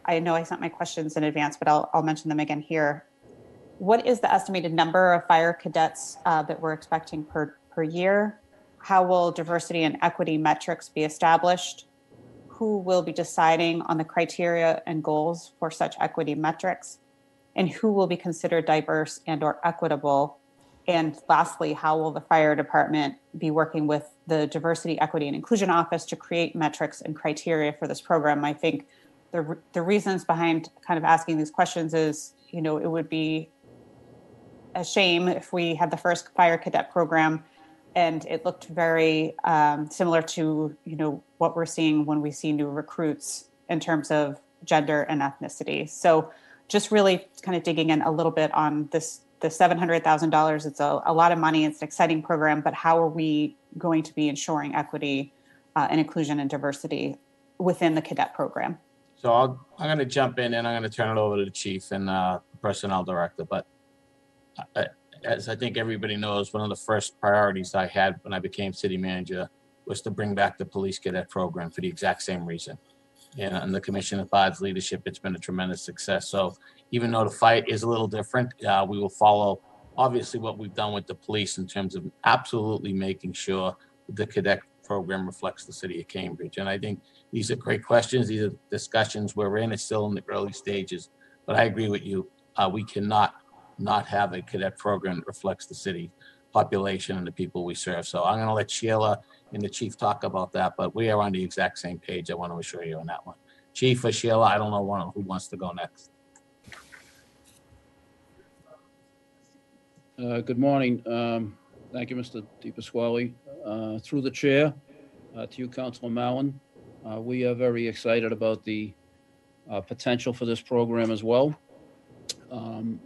I know I sent my questions in advance, but I'll mention them again here. What is the estimated number of fire cadets that we're expecting per year? How will diversity and equity metrics be established? Who will be deciding on the criteria and goals for such equity metrics? And who will be considered diverse and or equitable? And lastly, how will the fire department be working with the Diversity, Equity, and Inclusion Office to create metrics and criteria for this program? I think the reasons behind kind of asking these questions is, you know, it would be a shame if we had the first fire cadet program and it looked very similar to, you know, what we're seeing when we see new recruits in terms of gender and ethnicity. So just really kind of digging in a little bit on this, the $700,000. It's a lot of money. It's an exciting program, but how are we going to be ensuring equity and inclusion and diversity within the cadet program? So I'm going to jump in and I'm going to turn it over to the chief and personnel director. But as I think everybody knows, one of the first priorities I had when I became city manager was to bring back the police cadet program for the exact same reason. And under Commissioner Todd's leadership, it's been a tremendous success. So even though the fight is a little different, we will follow obviously what we've done with the police in terms of absolutely making sure the cadet program reflects the city of Cambridge. And I think these are great questions. These are discussions we're in. It's still in the early stages, but I agree with you. We cannot not have a cadet program that reflects the city population and the people we serve. So I'm going to let Sheila and the chief talk about that, but we are on the exact same page. I want to assure you on that one. Chief or Sheila, I don't know who wants to go next. Good morning. Thank you, Mr. DePasquale. Through the chair, to you, Councilor Mallon. We are very excited about the potential for this program as well.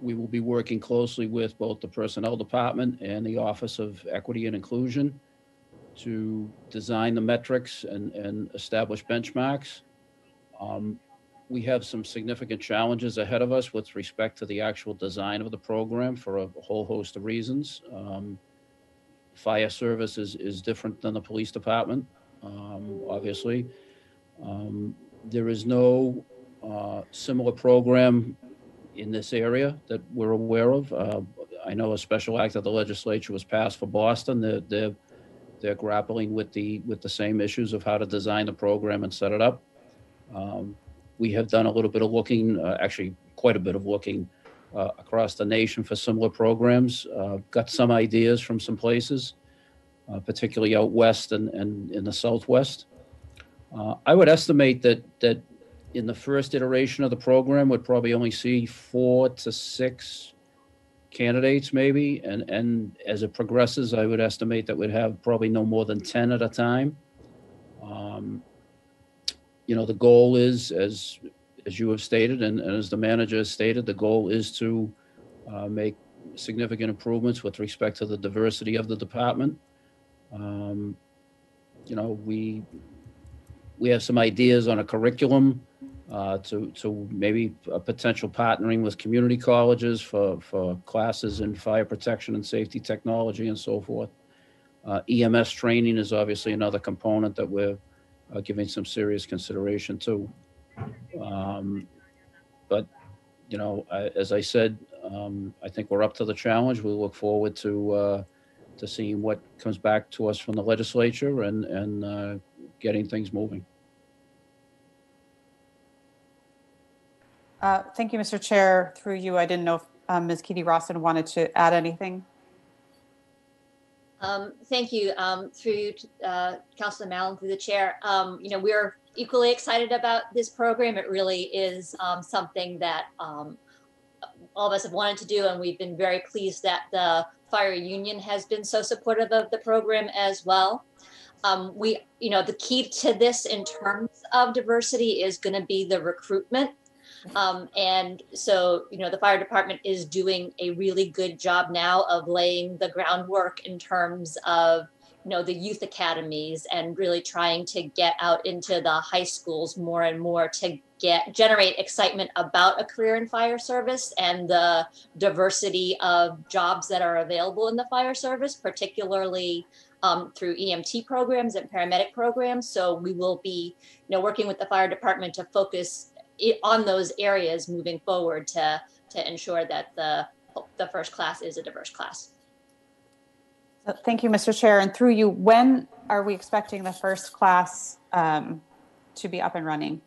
We will be working closely with both the Personnel Department and the Office of Equity and Inclusion to design the metrics and establish benchmarks. We have some significant challenges ahead of us with respect to the actual design of the program for a whole host of reasons. Fire service is different than the police department, obviously. There is no similar program in this area that we're aware of. I know a special act of the legislature was passed for Boston. They're grappling with the same issues of how to design the program and set it up. We have done a little bit of looking, actually quite a bit of looking across the nation for similar programs. Got some ideas from some places, particularly out west and in the Southwest. I would estimate that in the first iteration of the program would probably only see 4 to 6 candidates maybe. And as it progresses, I would estimate that we'd have probably no more than 10 at a time. The goal is, as you have stated, and as the manager has stated, the goal is to make significant improvements with respect to the diversity of the department. We have some ideas on a curriculum to maybe a potential partnering with community colleges for classes in fire protection and safety technology and so forth. EMS training is obviously another component that we're giving some serious consideration to. But, as I said, I think we're up to the challenge. We look forward to seeing what comes back to us from the legislature and getting things moving. Thank you, Mr. Chair. Through you, I didn't know if Ms. Katie Rawson wanted to add anything. Thank you. Through you, Councilor Mallon, through the chair. We're equally excited about this program. It really is something that all of us have wanted to do, and we've been very pleased that the fire union has been so supportive of the program as well. The key to this in terms of diversity is going to be the recruitment. And so, the fire department is doing a really good job now of laying the groundwork in terms of, the youth academies and really trying to get out into the high schools more and more to generate excitement about a career in fire service and the diversity of jobs that are available in the fire service, particularly through EMT programs and paramedic programs. So we will be, working with the fire department to focus on those areas moving forward to ensure that the first class is a diverse class. So thank you, Mr. Chair. And through you, when are we expecting the first class to be up and running?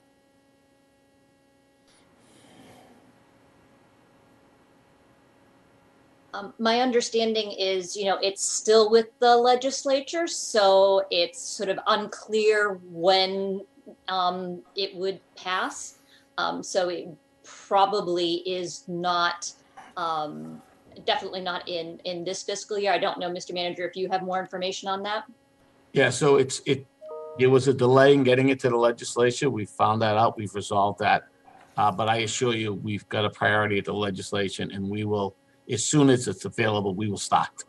My understanding is, it's still with the legislature, so it's sort of unclear when it would pass. So it probably is not, definitely not in this fiscal year. I don't know, Mr. Manager, if you have more information on that. Yeah, so it was a delay in getting it to the legislature. We found that out. We've resolved that. But I assure you, we've got a priority at the legislation, and we will, as soon as it's available, we will start.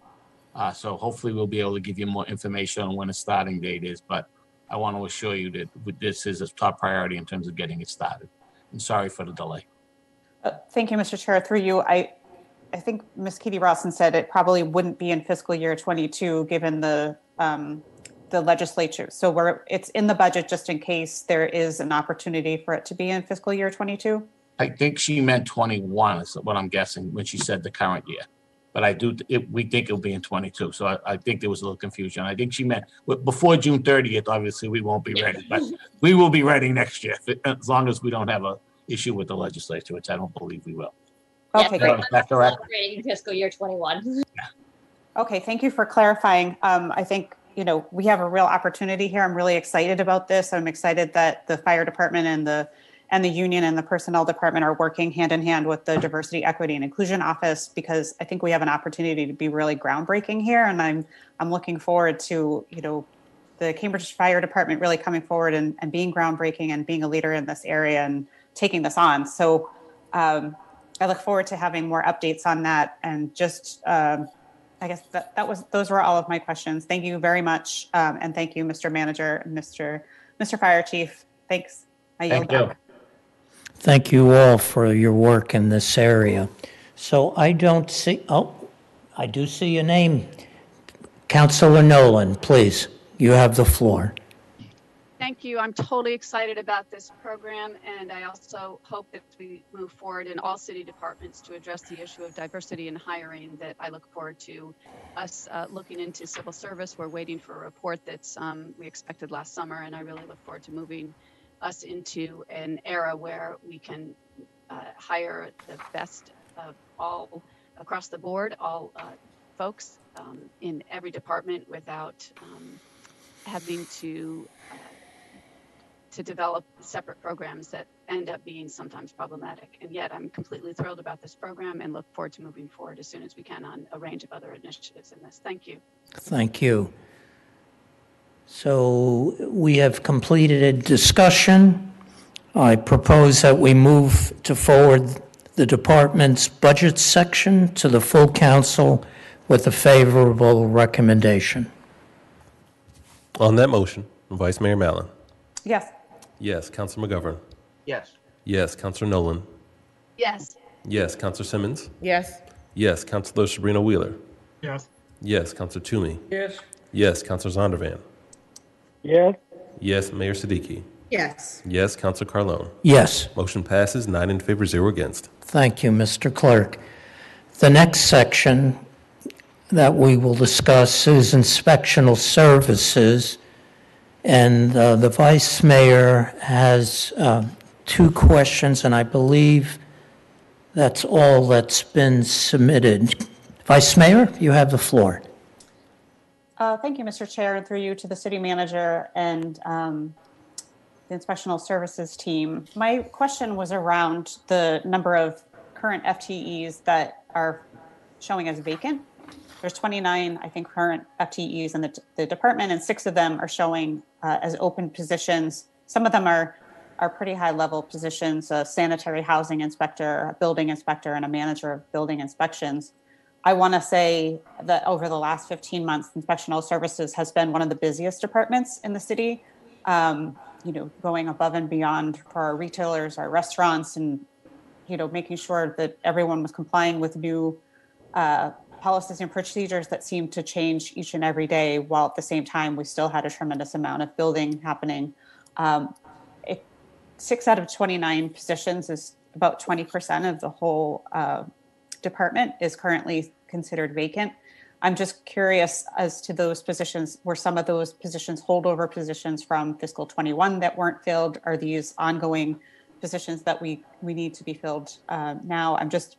So hopefully we'll be able to give you more information on when the starting date is. But I want to assure you that this is a top priority in terms of getting it started. And sorry for the delay. Thank you, Mr. Chair. Through you, I think Ms. Katie Rawson said it probably wouldn't be in fiscal year 22 given the legislature. So it's in the budget just in case there is an opportunity for it to be in fiscal year 22. I think she meant 21 is what I'm guessing when she said the current year. But we think it'll be in 22. So I think there was a little confusion. I think she meant before June 30th, obviously we won't be ready, but we will be ready next year as long as we don't have a issue with the legislature, which I don't believe we will. Okay, great. Is that correct? Fiscal year 21. Okay, thank you for clarifying. I think, we have a real opportunity here. I'm really excited about this. I'm excited that the fire department and the union and the personnel department are working hand in hand with the Diversity, Equity, and Inclusion Office, because I think we have an opportunity to be really groundbreaking here. And I'm looking forward to, the Cambridge Fire Department really coming forward and being groundbreaking and being a leader in this area and taking this on. So I look forward to having more updates on that. And just, I guess those were all of my questions. Thank you very much. And thank you, Mr. Manager and Mr. Fire Chief. Thanks. I yield back. Thank you all for your work in this area. So I don't see, I do see your name. Councilor Nolan, please, you have the floor. Thank you. I'm totally excited about this program, and I also hope that we move forward in all city departments to address the issue of diversity in hiring. That I look forward to us looking into civil service. We're waiting for a report that's we expected last summer, and I really look forward to moving us into an era where we can hire the best of all across the board, all folks in every department without having to develop separate programs that end up being sometimes problematic. And yet I'm completely thrilled about this program and look forward to moving forward as soon as we can on a range of other initiatives in this. Thank you. Thank you. So we have completed a discussion. I propose that we move to forward the department's budget section to the full council with a favorable recommendation. On that motion, Vice Mayor Mallon. Yes. Yes. Councilor McGovern. Yes. Yes. Councilor Nolan. Yes. Yes. Councilor Simmons. Yes. Yes. Councilor Sabrina Wheeler. Yes. Yes. Councilor Toomey. Yes. Yes. Councilor Zondervan. Yes. Yes. Mayor Siddiqui. Yes. Yes. Councilor Carlone. Yes. Motion passes 9 in favor, 0 against. Thank you, Mr. Clerk. The next section that we will discuss is inspectional services. And the Vice Mayor has 2 questions, and I believe that's all that's been submitted. Vice Mayor, you have the floor. Thank you, Mr. Chair, and through you to the city manager and the inspectional services team. My question was around the number of current FTEs that are showing as vacant. There's 29, I think, current FTEs in the department, and 6 of them are showing as open positions. Some of them are pretty high-level positions: a sanitary housing inspector, a building inspector, and a manager of building inspections. I want to say that over the last 15 months, inspectional services has been one of the busiest departments in the city. Going above and beyond for our retailers, our restaurants, and making sure that everyone was complying with new policies and procedures that seemed to change each and every day, while at the same time we still had a tremendous amount of building happening. 6 out of 29 positions is about 20% of the whole department is currently considered vacant. I'm just curious as to those positions. Were some of those positions holdover positions from fiscal 21 that weren't filled? Are these ongoing positions that we need to be filled now?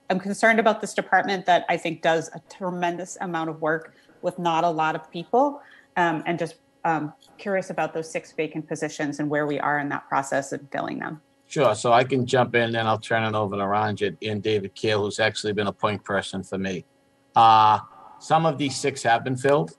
I'm concerned about this department that I think does a tremendous amount of work with not a lot of people, and just curious about those 6 vacant positions and where we are in that process of filling them. Sure. So I can jump in, then I'll turn it over to Ranjit and David Keel, who's actually been a point person for me. Some of these 6 have been filled.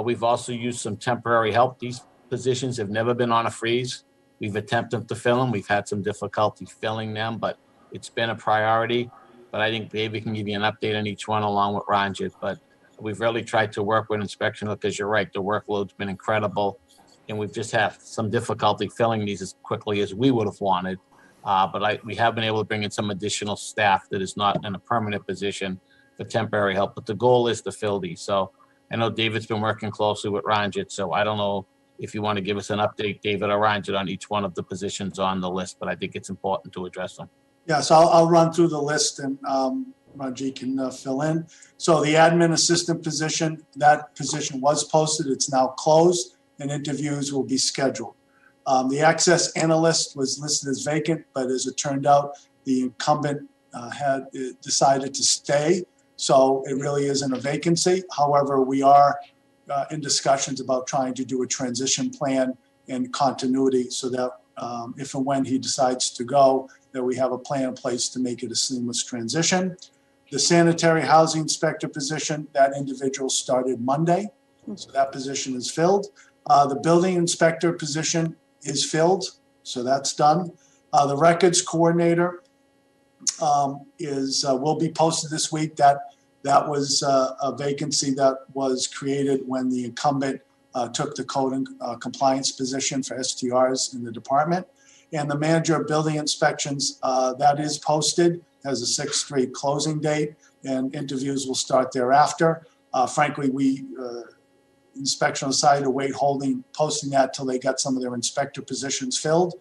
We've also used some temporary help. These positions have never been on a freeze. We've attempted to fill them. We've had some difficulty filling them, but it's been a priority. But I think David can give you an update on each one along with Ranjit. But we've really tried to work with inspection because you're right, the workload's been incredible. And we've just had some difficulty filling these as quickly as we would have wanted. But we have been able to bring in some additional staff that is not in a permanent position for temporary help. But the goal is to fill these. So I know David's been working closely with Ranjit. So I don't know if you want to give us an update, David or Ranjit, on each one of the positions on the list, but I think it's important to address them. Yeah, so I'll run through the list and Ranjit can fill in. So the admin assistant position, that position was posted. It's now closed and interviews will be scheduled. The access analyst was listed as vacant, but as it turned out, the incumbent had decided to stay. So it really isn't a vacancy. However, we are in discussions about trying to do a transition plan and continuity so that if and when he decides to go, that we have a plan in place to make it a seamless transition. The sanitary housing inspector position, that individual started Monday, so that position is filled. The building inspector position is filled, so that's done. The records coordinator will be posted this week. That was a vacancy that was created when the incumbent took the code and compliance position for STRs in the department. And the manager of building inspections, that is posted, has a 6/3 closing date, and interviews will start thereafter. Frankly, we inspection decided to wait posting that till they got some of their inspector positions filled.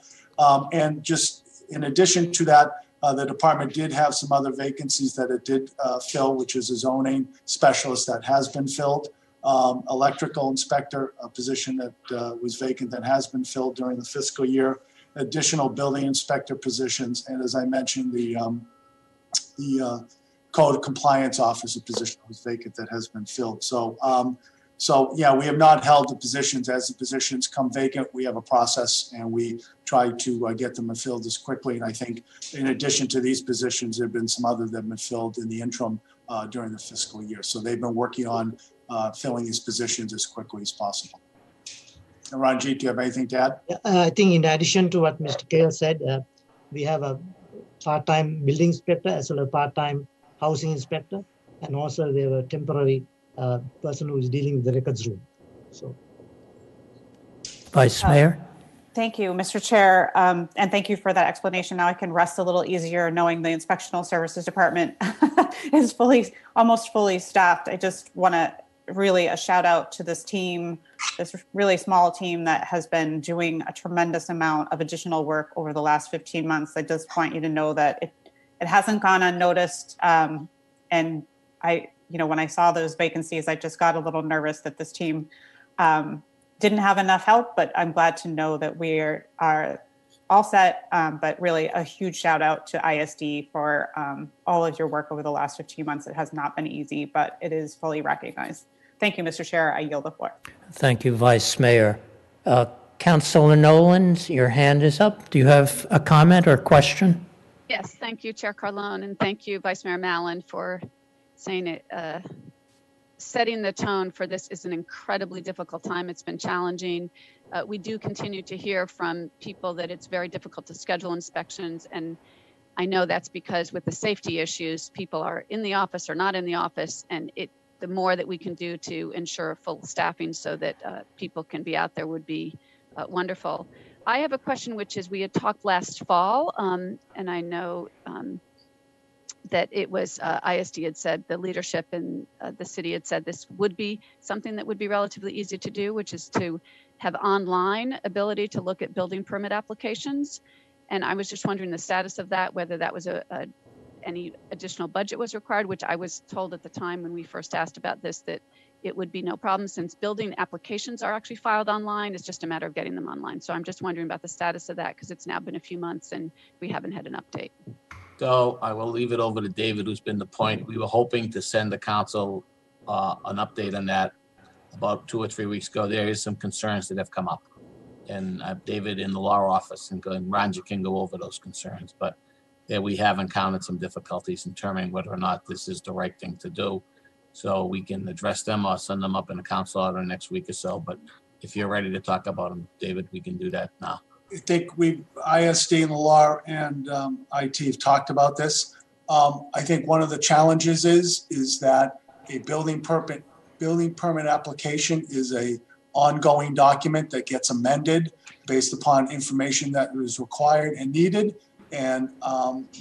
And just in addition to that, the department did have some other vacancies that it did fill, which is a zoning specialist that has been filled. Electrical inspector, a position that was vacant that has been filled during the fiscal year. Additional building inspector positions, and as I mentioned, the code compliance officer position was vacant that has been filled. So yeah, we have not held the positions. As the positions come vacant, we have a process and we try to get them filled as quickly. And I think in addition to these positions, there have been some others that have been filled in the interim during the fiscal year. So they've been working on filling these positions as quickly as possible. And Ranjit, do you have anything to add? I think in addition to what Mr. Kale said, we have a part-time building inspector as well as a part-time housing inspector. And also we have a temporary person who is dealing with the records room. So, Vice Mayor? Thank you, Mr. Chair, and thank you for that explanation. Now I can rest a little easier knowing the Inspectional Services Department is almost fully staffed. I just want to really a shout out to this team, this really small team that has been doing a tremendous amount of additional work over the last 15 months. I just want you to know that it hasn't gone unnoticed. And when I saw those vacancies, I just got a little nervous that this team didn't have enough help, but I'm glad to know that we are all set. But really a huge shout out to ISD for all of your work over the last 15 months. It has not been easy, but it is fully recognized. Thank you, Mr. Chair. I yield the floor. Thank you, Vice Mayor. Councilor Nolan, your hand is up. Do you have a comment or question? Yes, thank you, Chair Carlone, and thank you, Vice Mayor Mallon, for saying it. Setting the tone for this is an incredibly difficult time. It's been challenging. We do continue to hear from people that it's very difficult to schedule inspections, and I know that's because with the safety issues, people are in the office or not in the office, and the more that we can do to ensure full staffing so that people can be out there would be wonderful. I have a question, which is we had talked last fall, and I know that it was ISD had said, the leadership in the city had said this would be something that would be relatively easy to do, which is to have online ability to look at building permit applications. And I was just wondering the status of that, whether that was any additional budget was required, which I was told at the time when we first asked about this, that it would be no problem since building applications are actually filed online. It's just a matter of getting them online. So I'm just wondering about the status of that because it's now been a few months and we haven't had an update. So I will leave it over to David, who's been the point. We were hoping to send the council an update on that about 2 or 3 weeks ago. There is some concerns that have come up. And David in the law office and Ranjit can go over those concerns. But there we have encountered some difficulties in determining whether or not this is the right thing to do. So we can address them or send them up in the council order next week or so. But if you're ready to talk about them, David, we can do that now. I think ISD and the law and IT have talked about this. I think one of the challenges is that a building permit application is a ongoing document that gets amended based upon information that is required and needed. And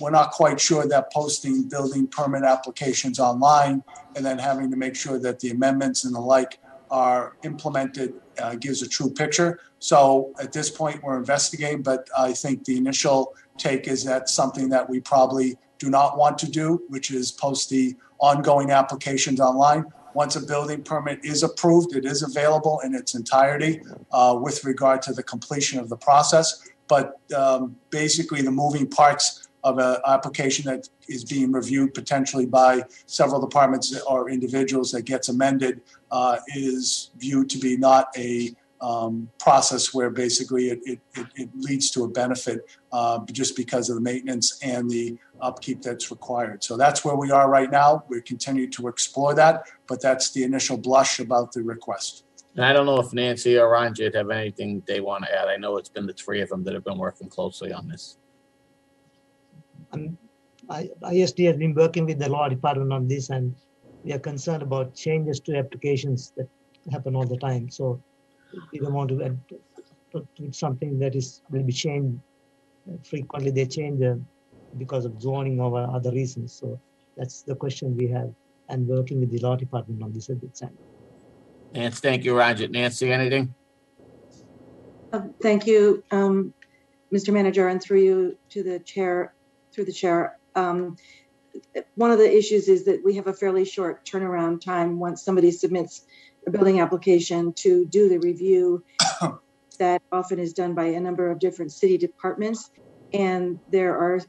we're not quite sure that posting building permit applications online and then having to make sure that the amendments and the like are implemented gives a true picture. So at this point, we're investigating, but I think the initial take is that something that we probably do not want to do, which is post the ongoing applications online. Once a building permit is approved, it is available in its entirety with regard to the completion of the process. But basically the moving parts of an application that is being reviewed potentially by several departments or individuals that gets amended is viewed to be not a process where basically it leads to a benefit just because of the maintenance and the upkeep that's required. So that's where we are right now. We continue to explore that, but that's the initial blush about the request. And I don't know if Nancy or Ranjit have anything they want to add. I know it's been the three of them that have been working closely on this. ISD has been working with the law department on this, and we are concerned about changes to applications that happen all the time. So we don't want to put something that will be changed frequently. They change because of zoning or other reasons. So that's the question we have, and working with the law department on this at this time. Nancy, thank you, Ranjit. Nancy, anything? Thank you, Mr. Manager, and through you to the chair. Through the chair. One of the issues is that we have a fairly short turnaround time once somebody submits a building application to do the review. That often is done by a number of different city departments, and there are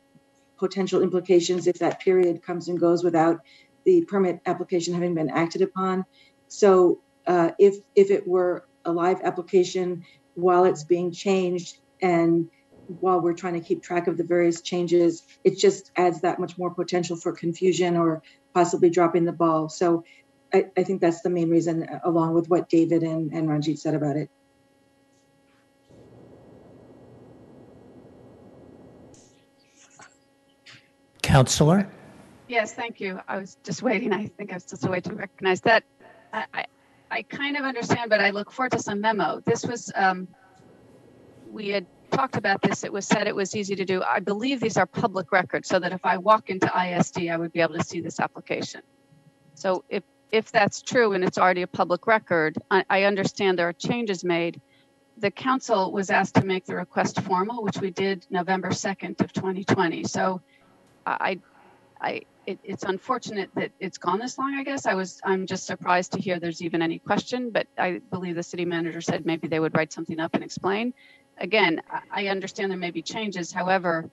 potential implications if that period comes and goes without the permit application having been acted upon. So if it were a live application while it's being changed and while we're trying to keep track of the various changes, it just adds that much more potential for confusion or possibly dropping the ball. So I think that's the main reason, along with what David and Ranjit said about it. Counselor? Yes, thank you. I was just waiting. I think I was just waiting to recognize that. I kind of understand, but I look forward to some memo. This was, we had talked about this. It was said it was easy to do. I believe these are public records so that if I walk into ISD, I would be able to see this application. So if that's true and it's already a public record, I understand there are changes made. The council was asked to make the request formal, which we did November 2nd of 2020. So it's unfortunate that it's gone this long, I guess. I'm just surprised to hear there's even any question, but I believe the city manager said maybe they would write something up and explain. Again, I understand there may be changes. However,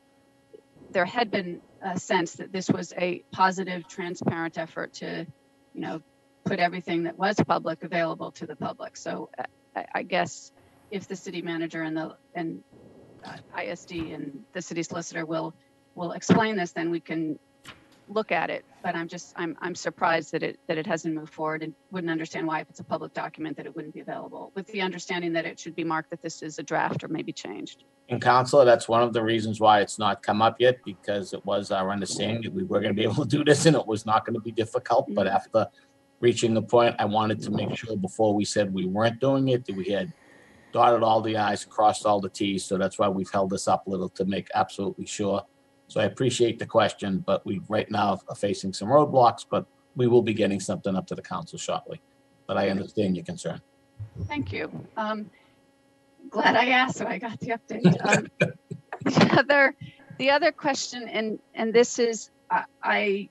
there had been a sense that this was a positive, transparent effort to, put everything that was public available to the public. So I guess if the city manager and ISD and the city solicitor will explain this, then we can look at it. But I'm surprised that it hasn't moved forward, and wouldn't understand why, if it's a public document, that it wouldn't be available, with the understanding that it should be marked that this is a draft or maybe changed. And Councilor, that's one of the reasons why it's not come up yet, because it was our understanding that we were going to be able to do this and it was not going to be difficult. But after reaching the point, I wanted to make sure before we said we weren't doing it, that we had dotted all the I's, crossed all the T's. So that's why we've held this up a little, to make absolutely sure. So I appreciate the question, but we right now are facing some roadblocks, but we will be getting something up to the council shortly. But I understand your concern. Thank you. Glad I asked, so I got the update. The other question, and this is, I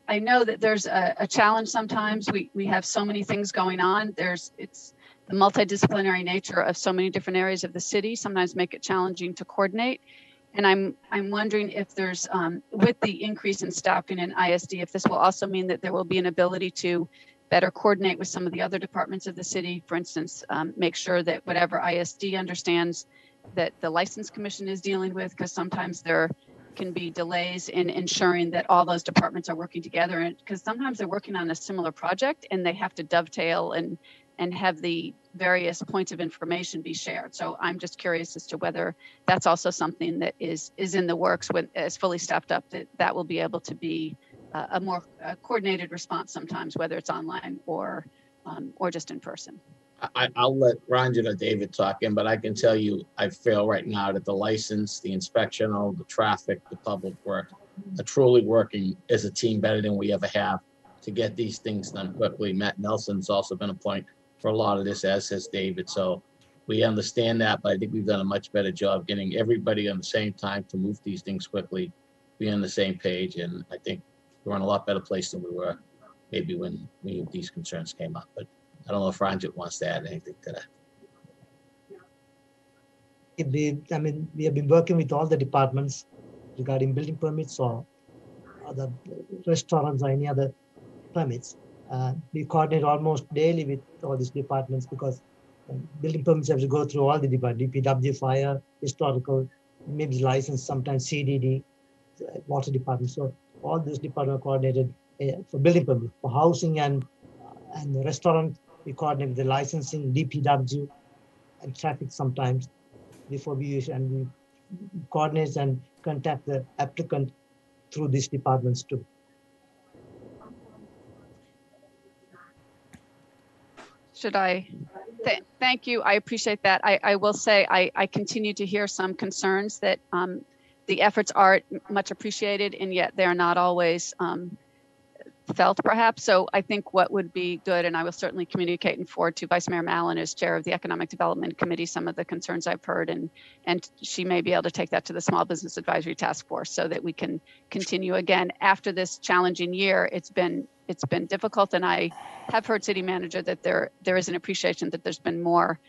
know that there's a challenge sometimes. We have so many things going on. It's the multidisciplinary nature of so many different areas of the city sometimes make it challenging to coordinate. And I'm wondering if there's, with the increase in staffing in ISD, if this will also mean that there will be an ability to better coordinate with some of the other departments of the city. For instance, make sure that whatever ISD understands that the License Commission is dealing with, because sometimes there can be delays in ensuring that all those departments are working together. And because sometimes they're working on a similar project and they have to dovetail and have the various points of information be shared. So I'm just curious as to whether that's also something that is in the works, when it's fully staffed up, that will be able to be a more coordinated response sometimes, whether it's online or just in person. I'll let Ranjit or David talk in, but I can tell you, I feel right now that the license, the inspectional, the traffic, the public work are truly working as a team better than we ever have to get these things done quickly. Matt Nelson's also been a point for a lot of this, as has David. So We understand that, but I think we've done a much better job getting everybody on the same time to move these things quickly, be on the same page, and I think we're in a lot better place than we were maybe when these concerns came up. But I don't know if Ranjit wants to add anything to that. We have been working with all the departments regarding building permits or other restaurants or any other permits. We coordinate almost daily with all these departments because building permits have to go through all the departments, DPW, fire, historical, maybe license, sometimes CDD, water department. So all these departments are coordinated for building permits. For housing and the restaurant, we coordinate with the licensing, DPW, and traffic sometimes before we issue, and we coordinate and contact the applicant through these departments too. Should I? Thank you. I appreciate that. I will say I continue to hear some concerns that the efforts are much appreciated, and yet they're not always felt, perhaps. So I think what would be good, and I will certainly communicate and forward to Vice Mayor Mallon as chair of the Economic Development Committee some of the concerns I've heard, and she may be able to take that to the Small Business Advisory Task Force so that we can continue. Again, after this challenging year, it's been difficult, and I have heard city manager that there is an appreciation that there's been more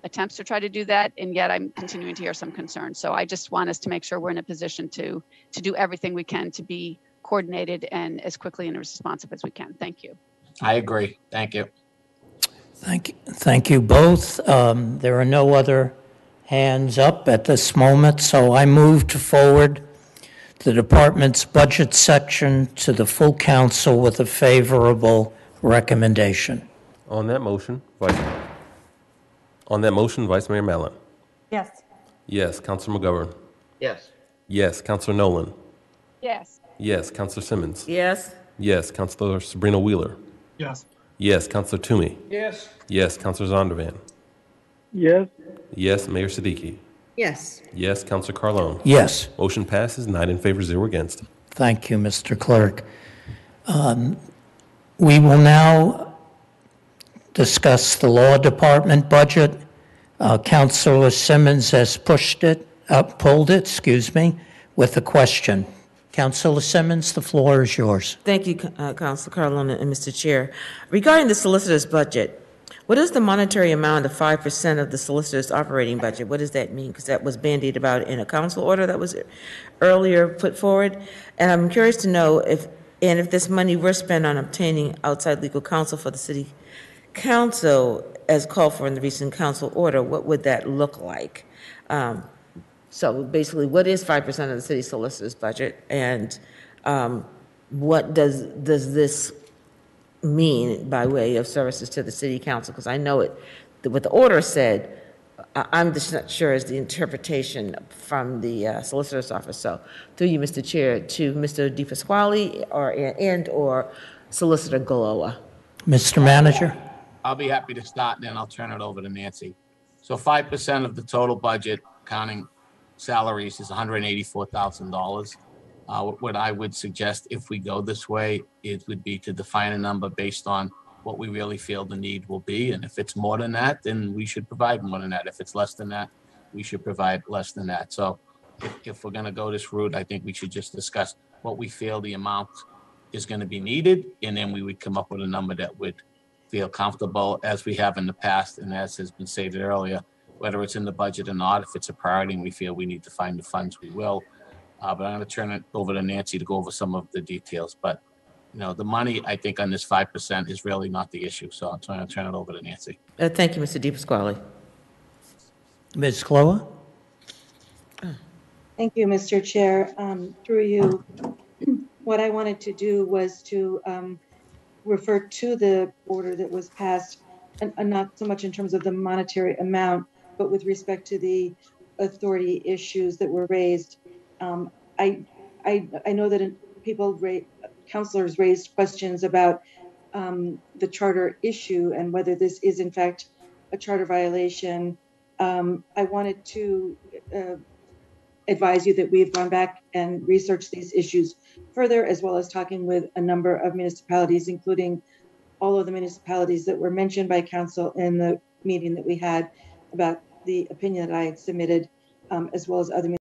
attempts to try to do that, and yet I'm continuing to hear some concerns. So I just want us to make sure we're in a position to do everything we can to be coordinated and as quickly and responsive as we can. Thank you. I agree. Thank you. Thank you both. There are no other hands up at this moment, so I move to forward the department's budget section to the full council with a favorable recommendation. On that motion, Vice Mayor Mallon. Yes. Yes. Councilor McGovern. Yes. Yes. Councilor Nolan. Yes. Yes. Councilor Simmons. Yes. Yes. Councilor Sabrina Wheeler. Yes. Yes. Councilor Toomey. Yes. Yes. Councilor Zondervan. Yes. Yes. Mayor Siddiqui. Yes. Yes. Councilor Carlone. Yes. Motion passes 9 in favor, 0 against. Thank you, Mr. Clerk. We will now discuss the Law Department budget. Councilor Simmons has pulled it, with a question. Councilor Simmons, the floor is yours. Thank you, Councilor Carlone and Mr. Chair. Regarding the solicitor's budget, what is the monetary amount of 5% of the solicitor's operating budget? What does that mean? Because that was bandied about in a council order that was earlier put forward. And I'm curious to know if this money were spent on obtaining outside legal counsel for the city council as called for in the recent council order, what would that look like? So basically, what is 5% of the city solicitor's budget, and what does this mean by way of services to the city council? Because I know what the order said, I'm just not sure is the interpretation from the solicitor's office. So through you, Mr. Chair, to Mr. DePasquale or Solicitor Galoa. Mr. Manager. I'll be happy to start, and then I'll turn it over to Nancy. So 5% of the total budget, counting salaries, is $184,000. What I would suggest if we go this way, it would be to define a number based on what we really feel the need will be. And if it's more than that, then we should provide more than that. If it's less than that, we should provide less than that. So if we're going to go this route, I think we should just discuss what we feel the amount is going to be needed. And then we would come up with a number that would feel comfortable, as we have in the past. And as has been stated earlier, whether it's in the budget or not, if it's a priority and we feel we need to find the funds, we will. But I'm going to turn it over to Nancy to go over some of the details. But, the money, I think, on this 5% is really not the issue. So I'm going to turn it over to Nancy. Thank you, Mr. DePasquale. Ms. Galoa? Thank you, Mr. Chair. Through you, what I wanted to do was to refer to the order that was passed, and not so much in terms of the monetary amount, but with respect to the authority issues that were raised. I know that councilors raised questions about the charter issue and whether this is in fact a charter violation. I wanted to advise you that we have gone back and researched these issues further, as well as talking with a number of municipalities, including all of the municipalities that were mentioned by council in the meeting that we had. about the opinion that I had submitted, as well as other